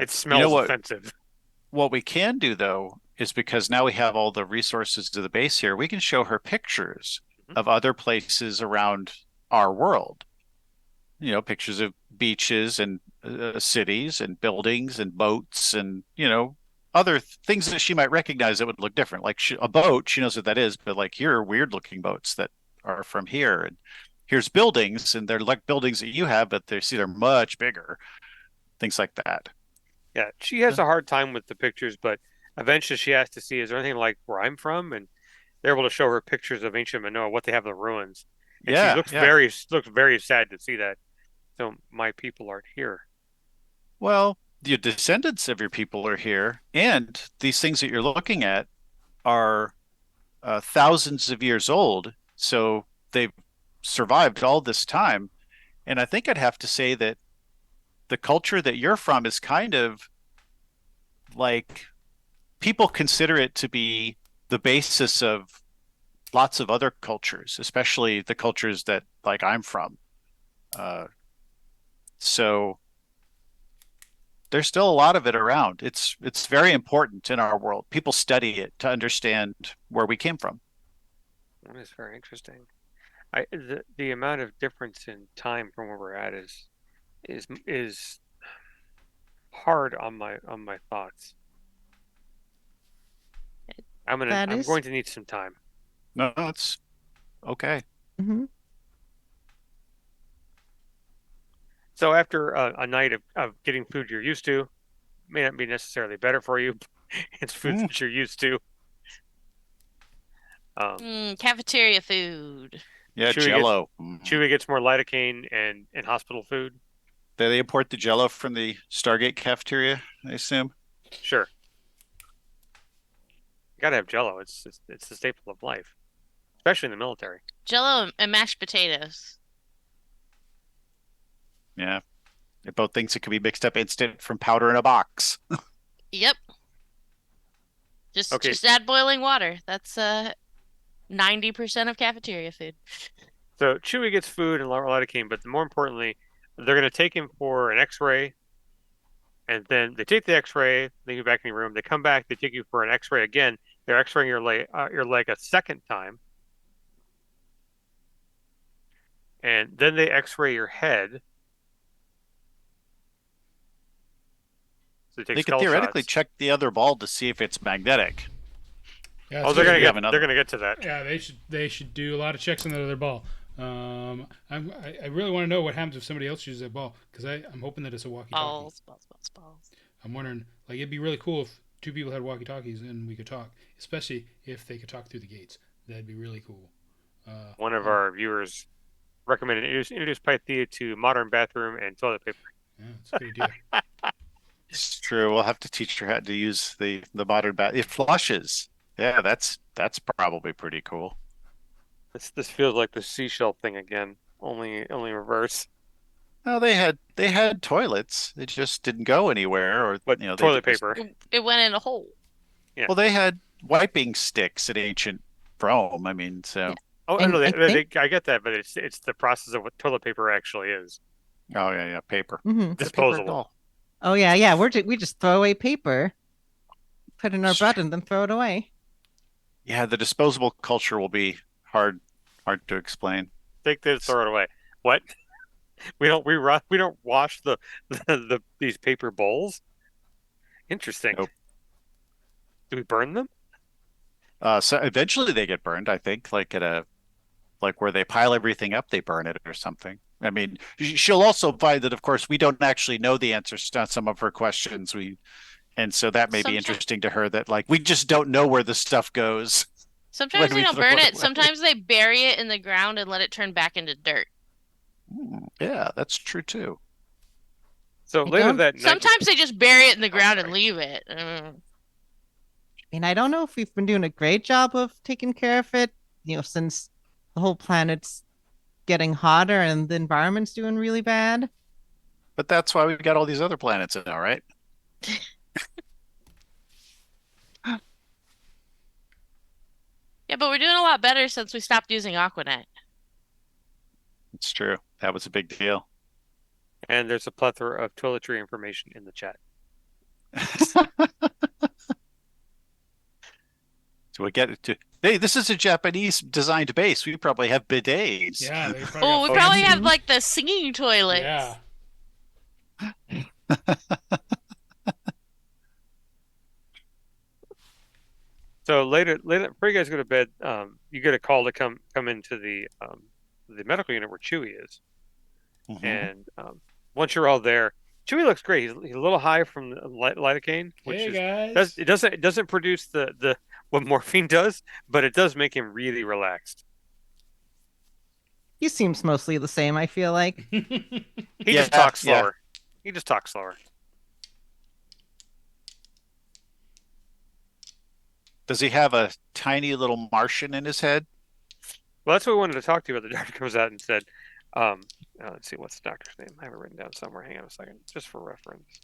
Speaker 1: It
Speaker 4: You know
Speaker 1: smells
Speaker 4: what?
Speaker 1: offensive.
Speaker 4: What we can do though is because now we have all the resources to the base here. We can show her pictures
Speaker 1: Mhm.
Speaker 4: of other places around our world. You know, pictures of beaches and cities and buildings and boats and, other things that she might recognize that would look different. Like a boat, she knows what that is, but like here are weird looking boats that are from here. And here's buildings, and they're like buildings that you have, but they're much bigger. Things like that.
Speaker 1: Yeah, she has a hard time with the pictures, but eventually she has to see, is there anything like where I'm from? And they're able to show her pictures of ancient Manoa, what they have in the ruins. And she
Speaker 4: Yeah, yeah.
Speaker 1: looks very sad to see that. So my people aren't here.
Speaker 4: Well, the descendants of your people are here, and these things that you're looking at are thousands of years old. So they've survived all this time. And I think I'd have to say that the culture that you're from is kind of like people consider it to be the basis of lots of other cultures, especially the cultures that like I'm from. Uh, so there's still a lot of it around. It's very important in our world. People study it to understand where we came from.
Speaker 1: That is very interesting. The amount of difference in time from where we're at is hard on my thoughts.
Speaker 2: That
Speaker 1: I'm
Speaker 2: is.
Speaker 1: going to need some time.
Speaker 4: No, it's okay.
Speaker 2: Hmm.
Speaker 1: So after a night of getting food you're used to, may not be necessarily better for you. It's food
Speaker 4: Mm.
Speaker 1: that you're used to.
Speaker 3: Cafeteria food.
Speaker 4: Yeah,
Speaker 1: Chewie gets
Speaker 4: Jello. Mhm.
Speaker 1: Chewie gets more lidocaine and hospital food.
Speaker 4: Do they import the Jello from the Stargate cafeteria, I assume?
Speaker 1: Sure, gotta have Jello. It's the staple of life, especially in the military.
Speaker 3: Jello and mashed potatoes.
Speaker 4: Yeah. They're both things that can be mixed up instant from powder in a box.
Speaker 3: Yep. Just
Speaker 1: Okay,
Speaker 3: just add boiling water. That's 90% of cafeteria food.
Speaker 1: so Chewie gets food and lidocaine, but more importantly, they're gonna take him for an X-ray, and then they take the X-ray, they go back in your room. They come back, they take you for an X-ray again. They're X-raying your leg a second time, and then they X-ray your head. So they take
Speaker 4: They could
Speaker 1: skull
Speaker 4: theoretically
Speaker 1: shots.
Speaker 4: check the other ball to see if it's magnetic.
Speaker 5: Yeah,
Speaker 1: Oh,
Speaker 5: that's a good
Speaker 4: We
Speaker 5: idea.
Speaker 4: have another
Speaker 1: they're
Speaker 4: one.
Speaker 1: gonna get to that.
Speaker 5: Yeah, they should do a lot of checks on the other ball. I really want to know what happens if somebody else uses that ball because I'm hoping that it's a walkie-talkie.
Speaker 3: Balls.
Speaker 5: I'm wondering, like, it'd be really cool if two people had walkie-talkies and we could talk, especially if they could talk through the gates. That'd be really cool.
Speaker 1: One of
Speaker 5: Yeah,
Speaker 1: our viewers recommended introduce Pythia to modern bathroom and toilet paper.
Speaker 5: yeah, it's a good idea.
Speaker 4: It's true. We'll have to teach her how to use the modern bat. It flushes. Yeah, that's probably pretty cool.
Speaker 1: This feels like the seashell thing again, only reverse.
Speaker 4: No, they had toilets. They just didn't go anywhere, or
Speaker 1: But
Speaker 4: they
Speaker 1: toilet
Speaker 4: just
Speaker 1: paper.
Speaker 3: It went in a hole.
Speaker 1: Yeah.
Speaker 4: well, they had wiping sticks in ancient Rome. I mean,
Speaker 2: Yeah.
Speaker 4: so
Speaker 1: Oh, I
Speaker 2: And
Speaker 1: know
Speaker 2: I think.
Speaker 1: I get that, but it's the process of what toilet paper actually is.
Speaker 4: oh yeah, yeah, paper.
Speaker 2: Hmm.
Speaker 4: It's a paper
Speaker 1: Disposable.
Speaker 4: doll.
Speaker 2: Oh yeah, yeah. We just throw away paper, put it in our
Speaker 4: It's
Speaker 2: butt,
Speaker 4: true.
Speaker 2: and then throw it away.
Speaker 4: Yeah, the disposable culture will be hard to explain.
Speaker 1: Take this, throw it away. What? We don't wash these paper bowls? Interesting.
Speaker 4: Nope.
Speaker 1: Do we burn them?
Speaker 4: So eventually they get burned, I think, like where they pile everything up, they burn it or something. I mean, she'll also find that, of course, we don't actually know the answers to some of her questions. And so that may be
Speaker 3: Sometimes
Speaker 4: interesting to her that like we just don't know where the stuff goes when
Speaker 3: sometimes they
Speaker 4: we
Speaker 3: don't
Speaker 4: throw
Speaker 3: burn
Speaker 4: it
Speaker 3: it.
Speaker 4: away.
Speaker 3: Sometimes they bury it in the ground and let it turn back into dirt.
Speaker 4: Yeah, that's true too.
Speaker 1: So
Speaker 2: I
Speaker 1: later
Speaker 2: don't.
Speaker 1: that night,
Speaker 3: Sometimes they just bury it in the ground and
Speaker 1: sorry.
Speaker 3: leave it.
Speaker 2: And I don't know if we've been doing a great job of taking care of it. Since the whole planet's getting hotter and the environment's doing really bad.
Speaker 4: But that's why we've got all these other planets now, right?
Speaker 3: Yeah, but we're doing a lot better since we stopped using Aquanet.
Speaker 4: It's true. That was a big deal.
Speaker 1: And there's a plethora of toiletry information in the chat.
Speaker 4: Do we get it to? Hey, this is a Japanese designed base. We probably have bidets.
Speaker 5: Yeah, they probably
Speaker 3: Oh,
Speaker 5: got
Speaker 3: we probably
Speaker 5: fancy.
Speaker 3: have like the singing toilets.
Speaker 5: Yeah.
Speaker 1: So later before you guys go to bed, you get a call to come into the medical unit where Chewie is.
Speaker 4: Mhm.
Speaker 1: And once you're all there, Chewie looks great. He's a little high from the lidocaine, which
Speaker 5: Hey
Speaker 1: is
Speaker 5: guys.
Speaker 1: it doesn't produce the what morphine does, but it does make him really relaxed.
Speaker 2: He seems mostly the same, I feel like.
Speaker 1: He just
Speaker 4: Yeah,
Speaker 1: talks
Speaker 4: yeah.
Speaker 1: slower. He just talks slower.
Speaker 4: Does he have a tiny little Martian in his head?
Speaker 1: Well, that's what we wanted to talk to you about. The doctor comes out and said, let's see, what's the doctor's name? I have it written down somewhere. Hang on a second, just for reference.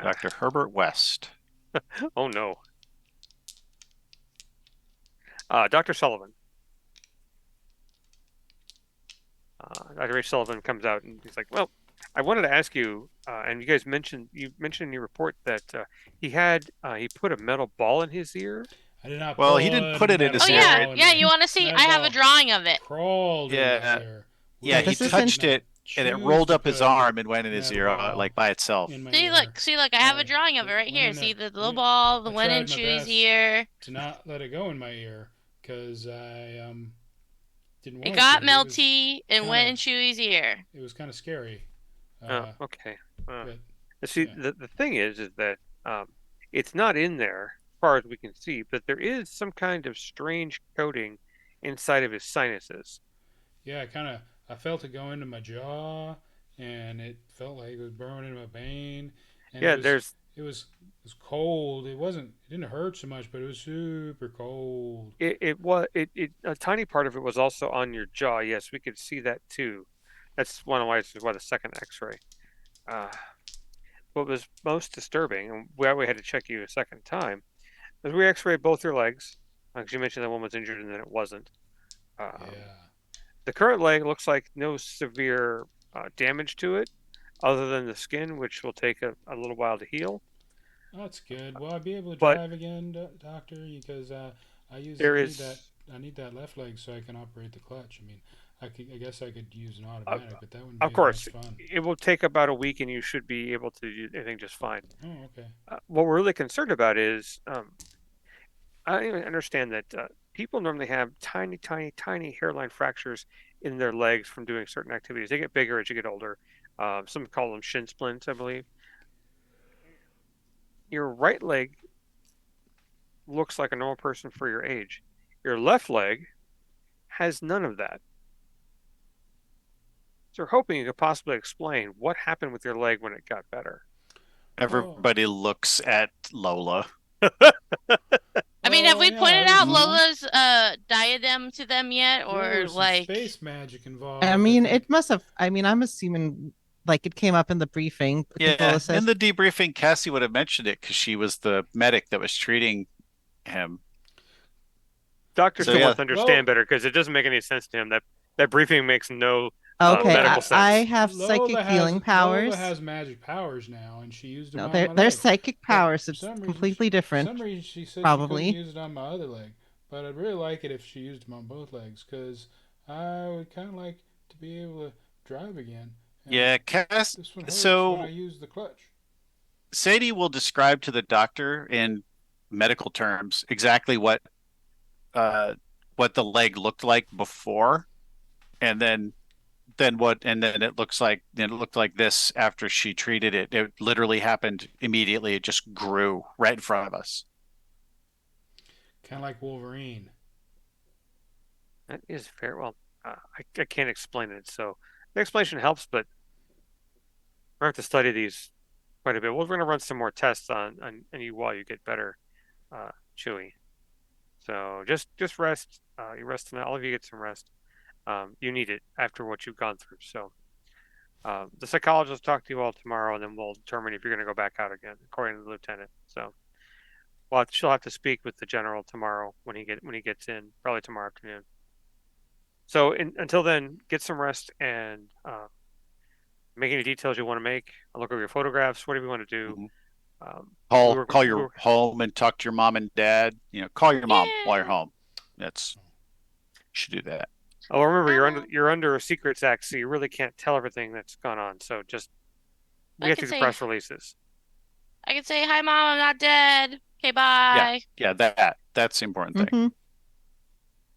Speaker 4: Dr. Herbert West.
Speaker 1: Oh no. Dr. Sullivan. Dr. H. Sullivan comes out and he's like, "Well, I wanted to ask you, and you mentioned in your report that he put a metal ball in his ear."
Speaker 5: I did not
Speaker 4: Well, he didn't
Speaker 5: put
Speaker 4: put
Speaker 5: a
Speaker 4: it in
Speaker 5: metal
Speaker 4: his
Speaker 3: Oh
Speaker 4: ear.
Speaker 3: yeah,
Speaker 5: ball in
Speaker 3: yeah.
Speaker 5: my-
Speaker 3: You want to see?
Speaker 5: metal
Speaker 3: I have a
Speaker 5: ball
Speaker 3: drawing of it.
Speaker 5: crawled in
Speaker 4: Yeah,
Speaker 5: my ear.
Speaker 4: Yeah, he
Speaker 2: this isn't-
Speaker 4: touched it and it
Speaker 5: Choose
Speaker 4: rolled
Speaker 5: to
Speaker 4: up his
Speaker 5: put
Speaker 4: arm and went in his
Speaker 5: metal
Speaker 4: ear
Speaker 5: ball
Speaker 4: like by itself.
Speaker 5: in my
Speaker 3: See,
Speaker 5: ear.
Speaker 3: look. I have a
Speaker 5: I
Speaker 3: drawing of it right
Speaker 5: went
Speaker 3: here.
Speaker 5: in
Speaker 3: See
Speaker 5: a-
Speaker 3: the little
Speaker 5: yeah,
Speaker 3: ball, the
Speaker 5: I
Speaker 3: one in
Speaker 5: tried my
Speaker 3: Chewie's
Speaker 5: best
Speaker 3: ear.
Speaker 5: to not let it go in my ear because I didn't want
Speaker 3: It got
Speaker 5: to.
Speaker 3: melty and went in
Speaker 5: kinda-
Speaker 3: Chewie's ear.
Speaker 5: It was kind of scary.
Speaker 1: Oh, okay.
Speaker 5: But
Speaker 1: See,
Speaker 5: yeah.
Speaker 1: the thing is that it's not in there as far as we can see, but there is some kind of strange coating inside of his sinuses.
Speaker 5: yeah, I felt it go into my jaw, and it felt like it was burning my vein, and
Speaker 1: Yeah,
Speaker 5: it was cold. It didn't hurt so much, but it was super cold.
Speaker 1: a tiny part of it was also on your jaw. Yes, we could see that too. That's one of why the second X-ray. Uh, what was most disturbing, and why we had to check you a second time, is we X-rayed both your legs. Because you mentioned that one was injured and then it wasn't.
Speaker 5: Yeah.
Speaker 1: The current leg looks like no severe damage to it, other than the skin, which will take a little while to heal.
Speaker 5: That's good. Will I be able to
Speaker 1: But
Speaker 5: drive again, doctor? Because
Speaker 1: there
Speaker 5: need
Speaker 1: is,
Speaker 5: that. I need that left leg so I can operate the clutch. I mean, I guess I could use an
Speaker 1: uh,
Speaker 5: automatic, but that wouldn't
Speaker 1: of
Speaker 5: be
Speaker 1: course,
Speaker 5: as much fun.
Speaker 1: it will take about a week, and you should be able to do anything just fine.
Speaker 5: Oh, okay.
Speaker 1: What we're really concerned about is, I understand that people normally have tiny, tiny, tiny hairline fractures in their legs from doing certain activities. They get bigger as you get older. Some call them shin splints, I believe. Your right leg looks like a normal person for your age. Your left leg has none of that. So we're hoping you could possibly explain what happened with your leg when it got better.
Speaker 4: Everybody looks at Lola.
Speaker 3: I mean, have we
Speaker 5: yeah,
Speaker 3: pointed
Speaker 5: there's
Speaker 3: out
Speaker 5: some-
Speaker 3: Lola's diadem to them yet,
Speaker 5: there
Speaker 3: or
Speaker 5: was some
Speaker 3: like?
Speaker 5: space magic involved.
Speaker 2: I mean,
Speaker 5: think.
Speaker 2: it must have. I mean, I'm assuming like it came up in the briefing. I think
Speaker 4: Yeah,
Speaker 2: Lola says,
Speaker 4: in the debriefing, Cassie would have mentioned it because she was the medic that was treating him.
Speaker 1: Doctor
Speaker 4: So,
Speaker 1: still
Speaker 4: yeah.
Speaker 1: wants to understand better because it doesn't make any sense to him. That briefing makes no
Speaker 2: "Okay,
Speaker 1: medical
Speaker 2: I
Speaker 1: sense.
Speaker 2: have psychic healing powers."
Speaker 5: Lola has magic powers now, and she used them
Speaker 2: No,
Speaker 5: on
Speaker 2: they're
Speaker 5: my
Speaker 2: they're
Speaker 5: leg.
Speaker 2: psychic
Speaker 5: But
Speaker 2: powers.
Speaker 5: for
Speaker 2: It's
Speaker 5: some reason,
Speaker 2: completely
Speaker 5: For
Speaker 2: different.
Speaker 5: some reason, she said she
Speaker 2: Probably.
Speaker 5: couldn't use it on my other leg, but I'd really like it if she used them on both legs, because I would kind of like to be able to drive again. And
Speaker 4: Yeah,
Speaker 5: this one hurts when I use the clutch.
Speaker 4: Sadie will describe to the doctor in medical terms exactly uh what the leg looked like before, and then it looked like this after she treated it. It literally happened immediately. It just grew right in front of us.
Speaker 5: Kind of like Wolverine.
Speaker 1: That is fair. Well, I can't explain it, so the explanation helps, but we're going to have to study these quite a bit. We're going to run some more tests on you while you get better, Chewy. So just rest. You rest tonight. All of you get some rest. You need it after what you've gone through. So the psychologist will talk to you all tomorrow, and then we'll determine if you're going to go back out again, according to the lieutenant. So, well, she'll have to speak with the general tomorrow when he gets in, probably tomorrow afternoon. So until then, get some rest and make any details you want to make. I'll look over your photographs, whatever you want to do.
Speaker 4: Mhm.
Speaker 1: We were,
Speaker 4: Call
Speaker 1: we
Speaker 4: your
Speaker 1: were,
Speaker 4: home and talk to your mom and dad. Call your mom while you're
Speaker 3: Yeah.
Speaker 4: home. That's you should do that.
Speaker 1: oh, remember
Speaker 3: Grandma.
Speaker 1: you're under a Secrets Act, so you really can't tell everything that's gone on. So just we
Speaker 3: I
Speaker 1: have
Speaker 3: could
Speaker 1: to do
Speaker 3: say
Speaker 1: press releases.
Speaker 3: I could say, "Hi, Mom, I'm not dead." Okay,
Speaker 4: Yeah,
Speaker 3: bye.
Speaker 4: yeah, that's the important thing.
Speaker 2: Hmm.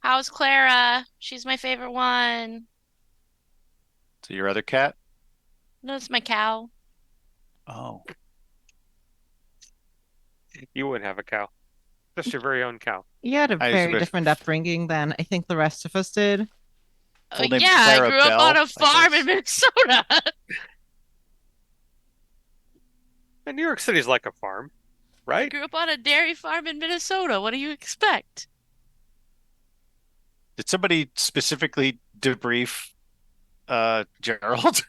Speaker 3: How's Clara? She's my favorite one.
Speaker 4: So your other cat?
Speaker 3: No, it's my cow.
Speaker 4: Oh,
Speaker 1: You wouldn't have a cow, just your very own cow.
Speaker 2: You had a
Speaker 4: I used to
Speaker 2: very
Speaker 4: go
Speaker 2: different upbringing than I think the rest of us did.
Speaker 3: Oh,
Speaker 4: full name
Speaker 3: yeah, I
Speaker 4: Clara
Speaker 3: grew up on
Speaker 4: Bell,
Speaker 3: a
Speaker 4: I
Speaker 3: farm in
Speaker 4: guess.
Speaker 3: Minnesota.
Speaker 1: And New York City's like a farm,
Speaker 3: I
Speaker 1: right?
Speaker 3: grew up on a dairy farm in Minnesota. What do you expect?
Speaker 4: Did somebody specifically debrief Gerald?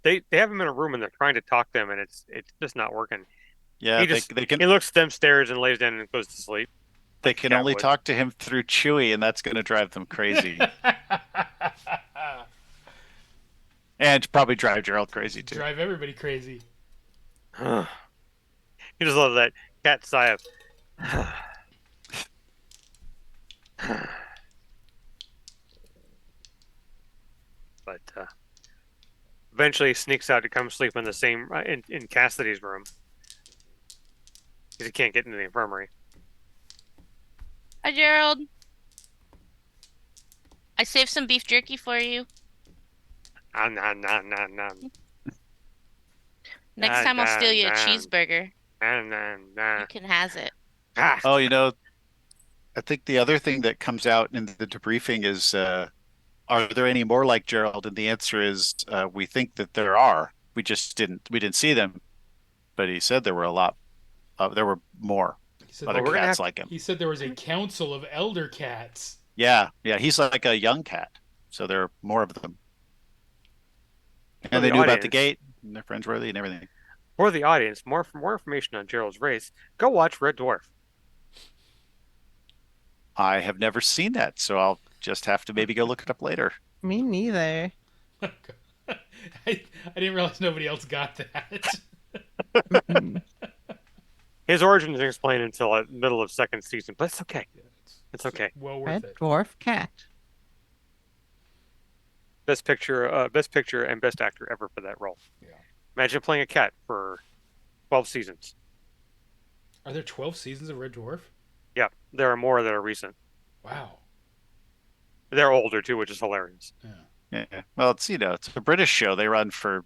Speaker 1: They have him in a room and they're trying to talk to him, and it's just not working.
Speaker 4: Yeah,
Speaker 1: He
Speaker 4: they
Speaker 1: just
Speaker 4: they can
Speaker 1: he looks at them, stares, and lays down and goes to sleep
Speaker 4: they
Speaker 1: like a
Speaker 4: can
Speaker 1: cat
Speaker 4: only
Speaker 1: would.
Speaker 4: talk to him through Chewy, and that's going to drive them crazy, and probably drive Gerald crazy too.
Speaker 5: Drive everybody crazy.
Speaker 1: You just love that cat sigh of. But eventually he sneaks out to come sleep in the same in Cassidy's room because he can't get into the infirmary.
Speaker 3: Hi, Gerald. I saved some beef jerky for you.
Speaker 1: Nah, nah, nah, nah,
Speaker 3: Next
Speaker 1: nah,
Speaker 3: time I'll steal you a
Speaker 1: nah,
Speaker 3: cheeseburger.
Speaker 1: nah, nah, nah.
Speaker 3: You can has it.
Speaker 1: Ah,
Speaker 4: Oh, I think the other thing that comes out in the debriefing is, are there any more like Gerald? And the answer is, we think that there are. We didn't see them, but he said there were a lot. There were more
Speaker 5: He said
Speaker 4: other
Speaker 1: well, we're
Speaker 5: there,
Speaker 1: gonna
Speaker 4: cats
Speaker 1: have
Speaker 4: like him.
Speaker 5: he said there was a council of elder cats.
Speaker 4: Yeah, yeah, he's like a young cat, so there are more of them.
Speaker 1: for
Speaker 4: And they
Speaker 1: the
Speaker 4: knew about the
Speaker 1: audience.
Speaker 4: gate, and they're Fringeworthy and everything.
Speaker 1: For the audience, more information on Gerald's race. Go watch Red Dwarf.
Speaker 4: I have never seen that, so I'll just have to maybe go look it up later.
Speaker 2: Me neither.
Speaker 5: I didn't realize nobody else got that.
Speaker 2: Mm-mm.
Speaker 1: His origins are explained until the middle of second season, but it's okay. It's okay.
Speaker 5: Well worth
Speaker 2: Red
Speaker 5: it.
Speaker 2: dwarf cat.
Speaker 1: Best picture, and best actor ever for that role.
Speaker 5: Yeah.
Speaker 1: Imagine playing a cat for 12 seasons.
Speaker 5: Are there 12 seasons of Red Dwarf?
Speaker 1: Yeah, there are more that are recent.
Speaker 5: Wow.
Speaker 1: They're older too, which is hilarious.
Speaker 5: Yeah.
Speaker 4: Yeah. Well, it's a British show. They run for,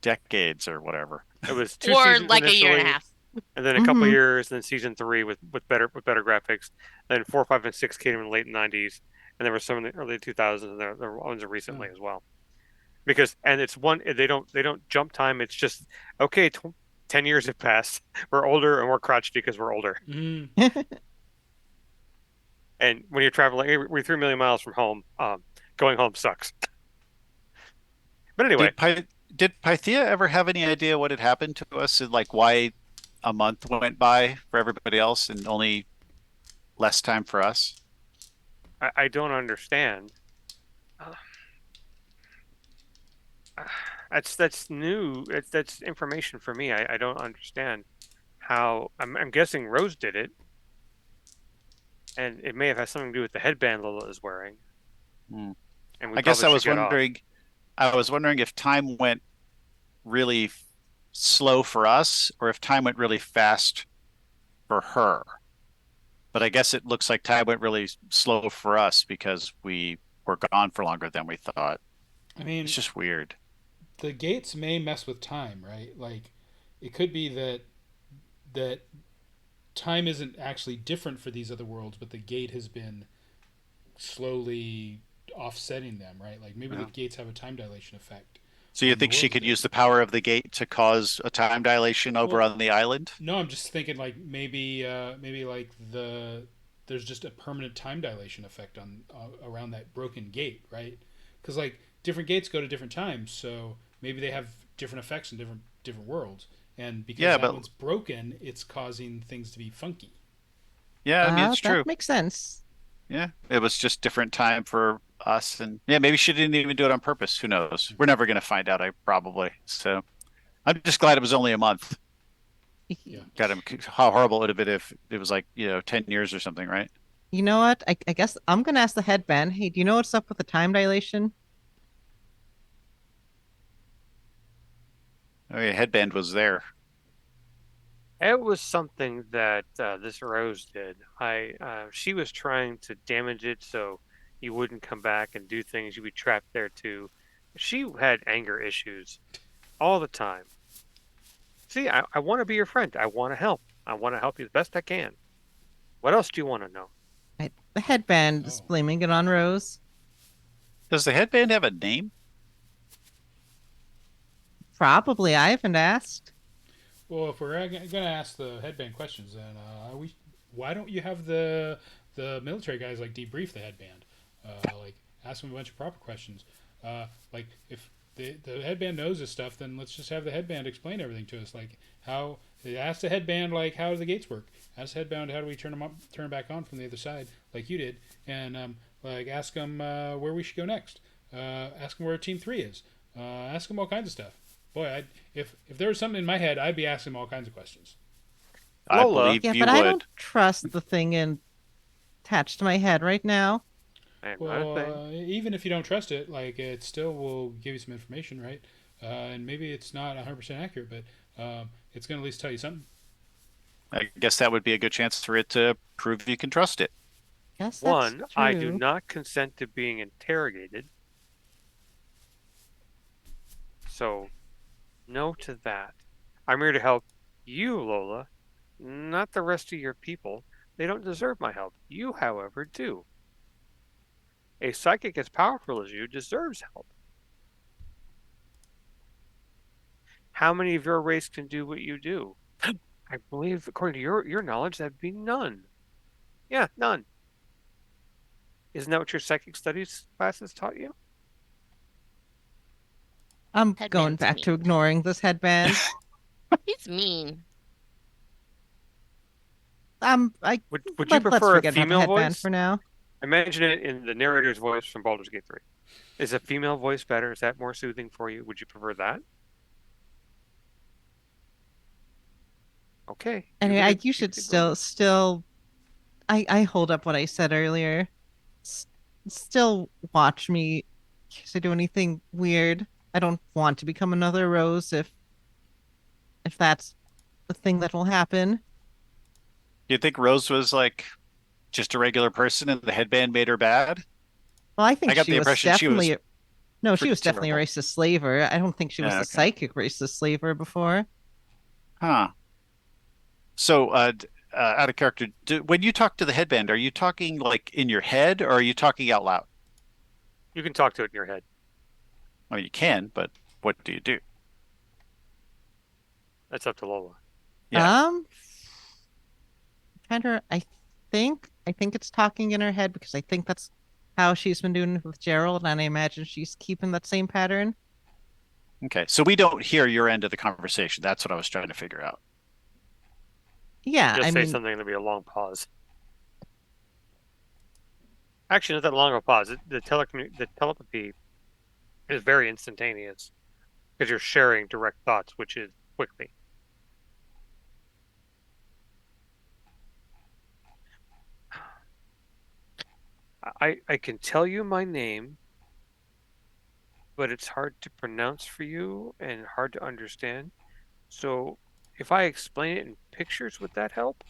Speaker 4: decades or whatever.
Speaker 1: It was two
Speaker 3: Or
Speaker 1: seasons
Speaker 3: like a year and a
Speaker 1: initially,
Speaker 3: half.
Speaker 1: and then a couple
Speaker 2: Mhm.
Speaker 1: years, then season three with better graphics. Then 4, 5, and 6 came in the late 90s, and there were some in the early 2000s, and there were ones recently as well. Because it's one they don't jump time. It's just okay. 10 years have passed. We're older and we're crotchety because we're older.
Speaker 5: Mm.
Speaker 1: And when you're traveling, we're 3 million miles from home. Going home sucks. But anyway,
Speaker 4: Did Pythia ever have any idea what had happened to us and like why a month went by for everybody else and only less time for us?
Speaker 1: I don't understand. Uh, that's new. That's information for me. I don't understand how. I'm guessing Rose did it, and it may have had something to do with the headband Lola is wearing.
Speaker 4: Hmm.
Speaker 1: And we
Speaker 4: I guess
Speaker 1: probably
Speaker 4: I
Speaker 1: should
Speaker 4: was
Speaker 1: get off.
Speaker 4: wondering if time went really slow for us or if time went really fast for her. But I guess it looks like time went really slow for us because we were gone for longer than we thought.
Speaker 5: I mean,
Speaker 4: It's just weird.
Speaker 5: the gates may mess with time, right? Like, it could be that time isn't actually different for these other worlds, but the gate has been slowly offsetting them, right? Like maybe the
Speaker 4: Yeah.
Speaker 5: gates have a time dilation effect.
Speaker 4: So you
Speaker 5: on the
Speaker 4: think she
Speaker 5: worlds
Speaker 4: could
Speaker 5: that-
Speaker 4: use the power of the gate to cause a time dilation over
Speaker 5: Well,
Speaker 4: on the island?
Speaker 5: No, I'm just thinking like maybe like there's just a permanent time dilation effect on around that broken gate, right? Because like different gates go to different times, so maybe they have different effects in different worlds, and because
Speaker 4: Yeah,
Speaker 5: that
Speaker 4: but
Speaker 5: one's broken, it's causing things to be funky.
Speaker 4: yeah, I mean it's true.
Speaker 2: That makes sense.
Speaker 4: Yeah, it was just different time for us, and yeah, maybe she didn't even do it on purpose. Who knows? We're never gonna find out. I probably. So I'm just glad it was only a month.
Speaker 5: Yeah.
Speaker 4: Got him. How horrible it would have been if it was like 10 years or something, right?
Speaker 2: You know what? I guess I'm gonna ask the headband. Hey, do you know what's up with the time dilation?
Speaker 4: Oh yeah, headband was there.
Speaker 1: It was something that this Rose did. She was trying to damage it so you wouldn't come back and do things. You'd be trapped there too. She had anger issues all the time. See, I want to be your friend. I want to help. I want to help you the best I can. What else do you want to know?
Speaker 2: The headband is
Speaker 5: Oh.
Speaker 2: blaming it on Rose.
Speaker 4: Does the headband have a name?
Speaker 2: Probably. I haven't asked.
Speaker 5: Well, if we're gonna ask the headband questions, then why don't you have the military guys like debrief the headband, like ask them a bunch of proper questions. Like if the headband knows this stuff, then let's just have the headband explain everything to us. Like how ask the headband like how do the gates work? Ask the headband how do we turn them back on from the other side, like you did, and like ask them where we should go next. Ask them where Team 3 is. Ask them all kinds of stuff. Boy, if there was something in my head, I'd be asking him all kinds of questions.
Speaker 4: I
Speaker 1: Lola,
Speaker 4: believe
Speaker 2: Yeah,
Speaker 4: you
Speaker 2: but I
Speaker 4: would.
Speaker 2: don't trust the thing attached to my head right now.
Speaker 1: I am not a
Speaker 5: Well,
Speaker 1: thing.
Speaker 5: even if you don't trust it, like it still will give you some information, right? And maybe it's not 100% accurate, but it's going to at least tell you something.
Speaker 4: I guess that would be a good chance for it to prove you can trust it.
Speaker 2: Guess that's
Speaker 1: One, I do
Speaker 2: true.
Speaker 1: not consent to being interrogated, so no to that. I'm here to help you, Lola, not the rest of your people. They don't deserve my help. You, however, do. A psychic as powerful as you deserves help. How many of your race can do what you do? I believe, according to your knowledge, that'd be none. Yeah, none. Isn't that what your psychic studies classes taught you?
Speaker 2: I'm going
Speaker 3: Headband's
Speaker 2: back to
Speaker 3: mean.
Speaker 2: ignoring this headband.
Speaker 3: He's mean.
Speaker 1: Would you
Speaker 2: Let's
Speaker 1: prefer a
Speaker 2: forget about the
Speaker 1: female
Speaker 2: headband
Speaker 1: voice?
Speaker 2: for now.
Speaker 1: Imagine it in the narrator's voice from Baldur's Gate 3. Is a female voice better? Is that more soothing for you? Would you prefer that? Okay,
Speaker 2: Anyway, you
Speaker 1: you
Speaker 2: should
Speaker 1: could ignore me.
Speaker 2: still. I hold up what I said earlier. S Still watch me in case I do anything weird. I don't want to become another Rose if that's the thing that will happen.
Speaker 4: Do you think Rose was like just a regular person and the headband made her bad?
Speaker 2: Well, I
Speaker 4: I
Speaker 2: think
Speaker 4: got
Speaker 2: she
Speaker 4: the
Speaker 2: was
Speaker 4: impression she was
Speaker 2: definitely no, she
Speaker 4: pretty
Speaker 2: was definitely a
Speaker 4: terrible.
Speaker 2: racist slaver. I don't think she was
Speaker 4: Yeah,
Speaker 2: a
Speaker 4: okay.
Speaker 2: psychic racist slaver before.
Speaker 4: Huh. So, out of character, when you talk to the headband, are you talking like in your head or are you talking out loud?
Speaker 1: You can talk to it in your head.
Speaker 4: I mean, you can, but what do you do?
Speaker 1: That's up to Lola.
Speaker 4: Yeah.
Speaker 2: Um, kind of. I think it's talking in her head because I think that's how she's been doing with Gerald, and I imagine she's keeping that same pattern.
Speaker 4: Okay. So we don't hear your end of the conversation. That's what I was trying to figure out.
Speaker 2: Yeah,
Speaker 1: Just
Speaker 2: I
Speaker 1: say
Speaker 2: mean,
Speaker 1: something, there'll be a long pause. Actually, not that long of a pause. The telepathy is very instantaneous because you're sharing direct thoughts, which is quickly. I can tell you my name, but it's hard to pronounce for you and hard to understand. So if I explain it in pictures, would that help?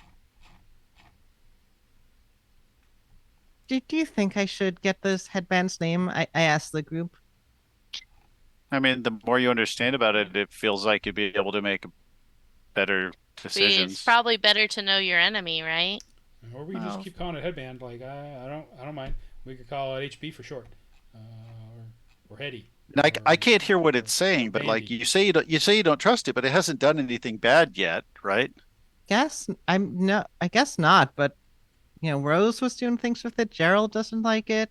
Speaker 2: do you think I should get this headband's name? I asked the group.
Speaker 4: I mean, the more you understand about it, it feels like you'd be able to make better
Speaker 3: It's
Speaker 4: decisions.
Speaker 3: probably better to know your enemy, right?
Speaker 5: Or we just
Speaker 4: Well,
Speaker 5: keep calling it headband. Like I don't mind. We could call it HB for short, or Hetty,
Speaker 4: I can't hear what it's
Speaker 5: or
Speaker 4: saying, but like
Speaker 5: Bandy.
Speaker 4: you say you don't trust it, but it hasn't done anything bad yet, right?
Speaker 2: Guess I'm no, I guess not, but Rose was doing things with it. Gerald doesn't like it.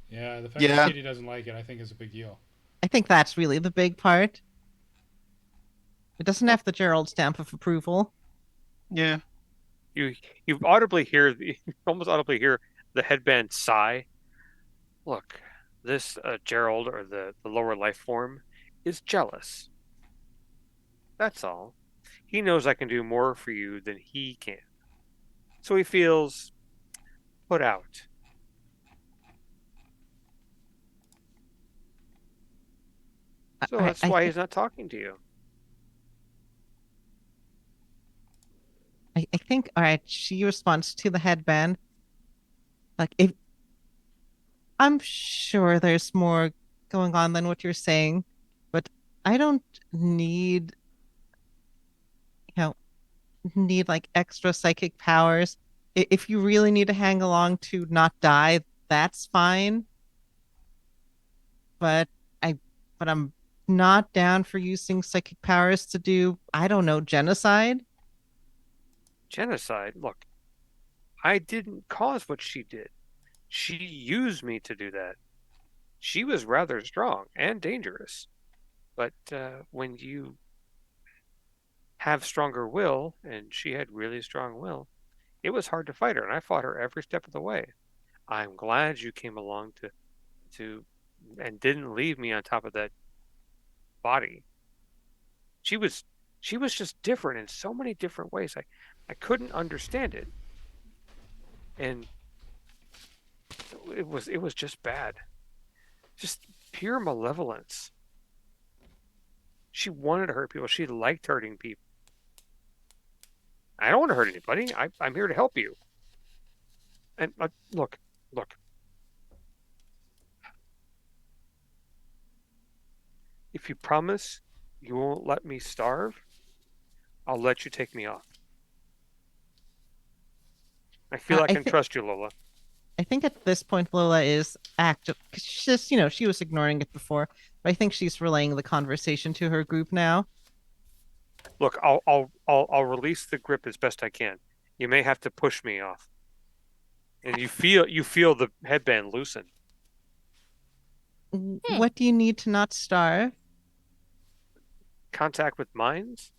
Speaker 5: Yeah, the fact that
Speaker 4: Yeah,
Speaker 5: Kitty doesn't like it, I think, is a big deal.
Speaker 2: I think that's really the big part. It doesn't have the Gerald stamp of approval.
Speaker 4: yeah.
Speaker 1: You you audibly hear you almost audibly hear the headband sigh. Look, this Gerald or the lower life form is jealous. That's all. he knows I can do more for you than he can. So he feels put out. So
Speaker 2: I,
Speaker 1: that's
Speaker 2: I
Speaker 1: why
Speaker 2: think
Speaker 1: he's not talking to you.
Speaker 2: I think all right, she responds to the headband. Like if I'm sure there's more going on than what you're saying, but I don't need, you know, need like extra psychic powers. If you really need to hang along to not die, that's fine. But I, but I'm not down for using psychic powers to do, I don't know, genocide.
Speaker 1: Genocide? Look, I didn't cause what she did. She used me to do that. She was rather strong and dangerous. But when you have stronger will, and she had really strong will, it was hard to fight her, and I fought her every step of the way. I'm glad you came along to and didn't leave me on top of that body. She was she was just different in so many different ways. I couldn't understand it, and it was just bad. Just pure malevolence. She wanted to hurt people. She liked hurting people. I don't want to hurt anybody. I'm here to help you. And look. If you promise you won't let me starve, I'll let you take me off. I feel I
Speaker 2: I
Speaker 1: can
Speaker 2: think
Speaker 1: trust you, Lola.
Speaker 2: I think at this point Lola is active because she's just, you know, she was ignoring it before, but I think she's relaying the conversation to her group now.
Speaker 1: Look, I'll release the grip as best I can. You may have to push me off, and you feel the headband loosen.
Speaker 3: Hmm.
Speaker 2: What do you need to not starve?
Speaker 1: Contact with minds,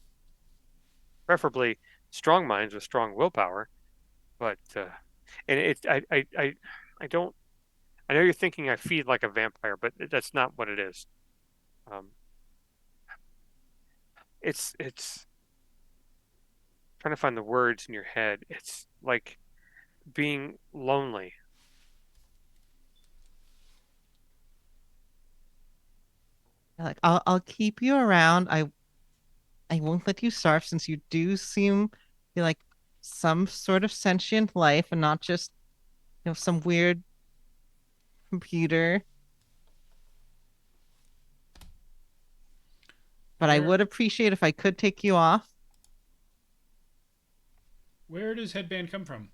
Speaker 1: preferably strong minds with strong willpower. But and it I don't. I know you're thinking I feed like a vampire, but that's not what it is. Um, it's trying to find the words in your head. It's like being lonely.
Speaker 2: Like I'll keep you around. I won't let you starve since you do seem like some sort of sentient life and not just, you know, some weird computer. But I
Speaker 5: Where
Speaker 2: would appreciate if I could take you off.
Speaker 5: where does headband come from?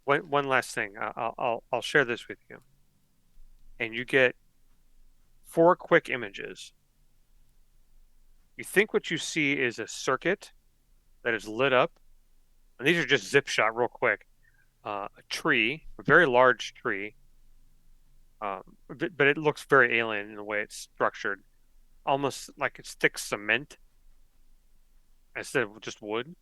Speaker 1: One last thing. I'll share this with you, and you get 4 quick images. You think what you see is a circuit that is lit up, and these are just zip shot real quick. A tree, a very large tree, but it looks very alien in the way it's structured, almost like it's thick cement instead of just wood.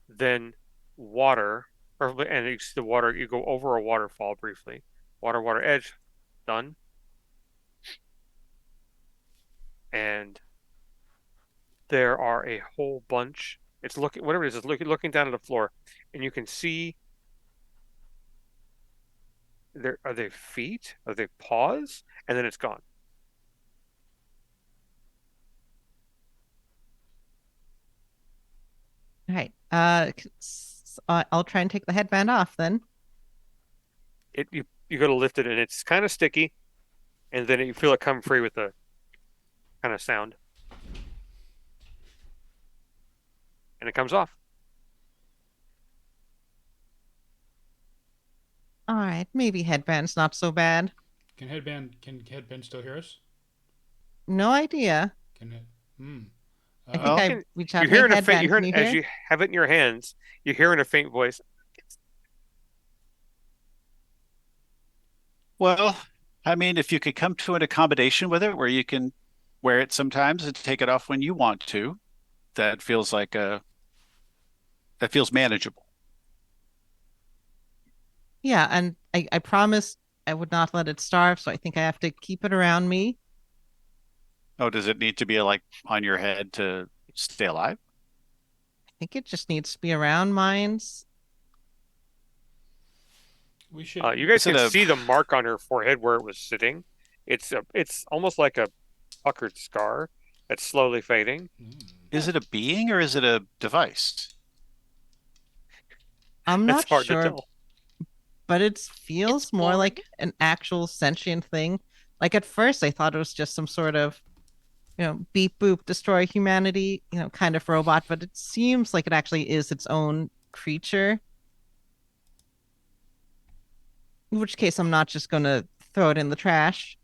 Speaker 1: Then water, perfectly, and you see the water. You go over a waterfall briefly. Water edge, done. And there are a whole bunch. It's looking whatever it is. It's looking down at the floor, and you can see there are they feet? Are they paws? And then it's gone.
Speaker 2: All right. I'll try and take the headband off then.
Speaker 1: You go to lift it, and it's kind of sticky, and then you feel it come free with a kind of sound, and it comes off.
Speaker 2: All right, maybe headband's not so bad.
Speaker 5: Can headband still hear us?
Speaker 2: No idea.
Speaker 5: Can it? Hmm.
Speaker 2: I think
Speaker 1: You
Speaker 4: Well,
Speaker 2: I
Speaker 1: can
Speaker 2: reach
Speaker 1: you
Speaker 2: out.
Speaker 1: hear
Speaker 2: Hey,
Speaker 1: in a faint. You
Speaker 2: headband,
Speaker 1: hear
Speaker 2: can you
Speaker 1: as
Speaker 2: hear?
Speaker 1: you have it in your hands. You hear in a faint voice.
Speaker 4: well, I mean, if you could come to an accommodation with it where you can wear it sometimes and take it off when you want to, that feels like a that feels manageable.
Speaker 2: Yeah, and I promised I would not let it starve, so I think I have to keep it around me.
Speaker 4: Oh, does it need to be like on your head to stay alive?
Speaker 2: think it just needs to be around mines.
Speaker 5: We should.
Speaker 1: You guys
Speaker 4: Is it
Speaker 1: can
Speaker 4: a-
Speaker 1: see the mark on her forehead where it was sitting. It's almost like a puckered scar that's slowly fading.
Speaker 4: Is it a being or is it a device?
Speaker 2: I'm
Speaker 1: It's
Speaker 2: not
Speaker 1: hard to
Speaker 2: sure,
Speaker 1: tell.
Speaker 2: but it feels more
Speaker 3: Borg.
Speaker 2: like an actual sentient thing. Like at first, I thought it was just some sort of, beep boop, destroy humanity, kind of robot, but it seems like it actually is its own creature. In which case, I'm not just gonna throw it in the trash,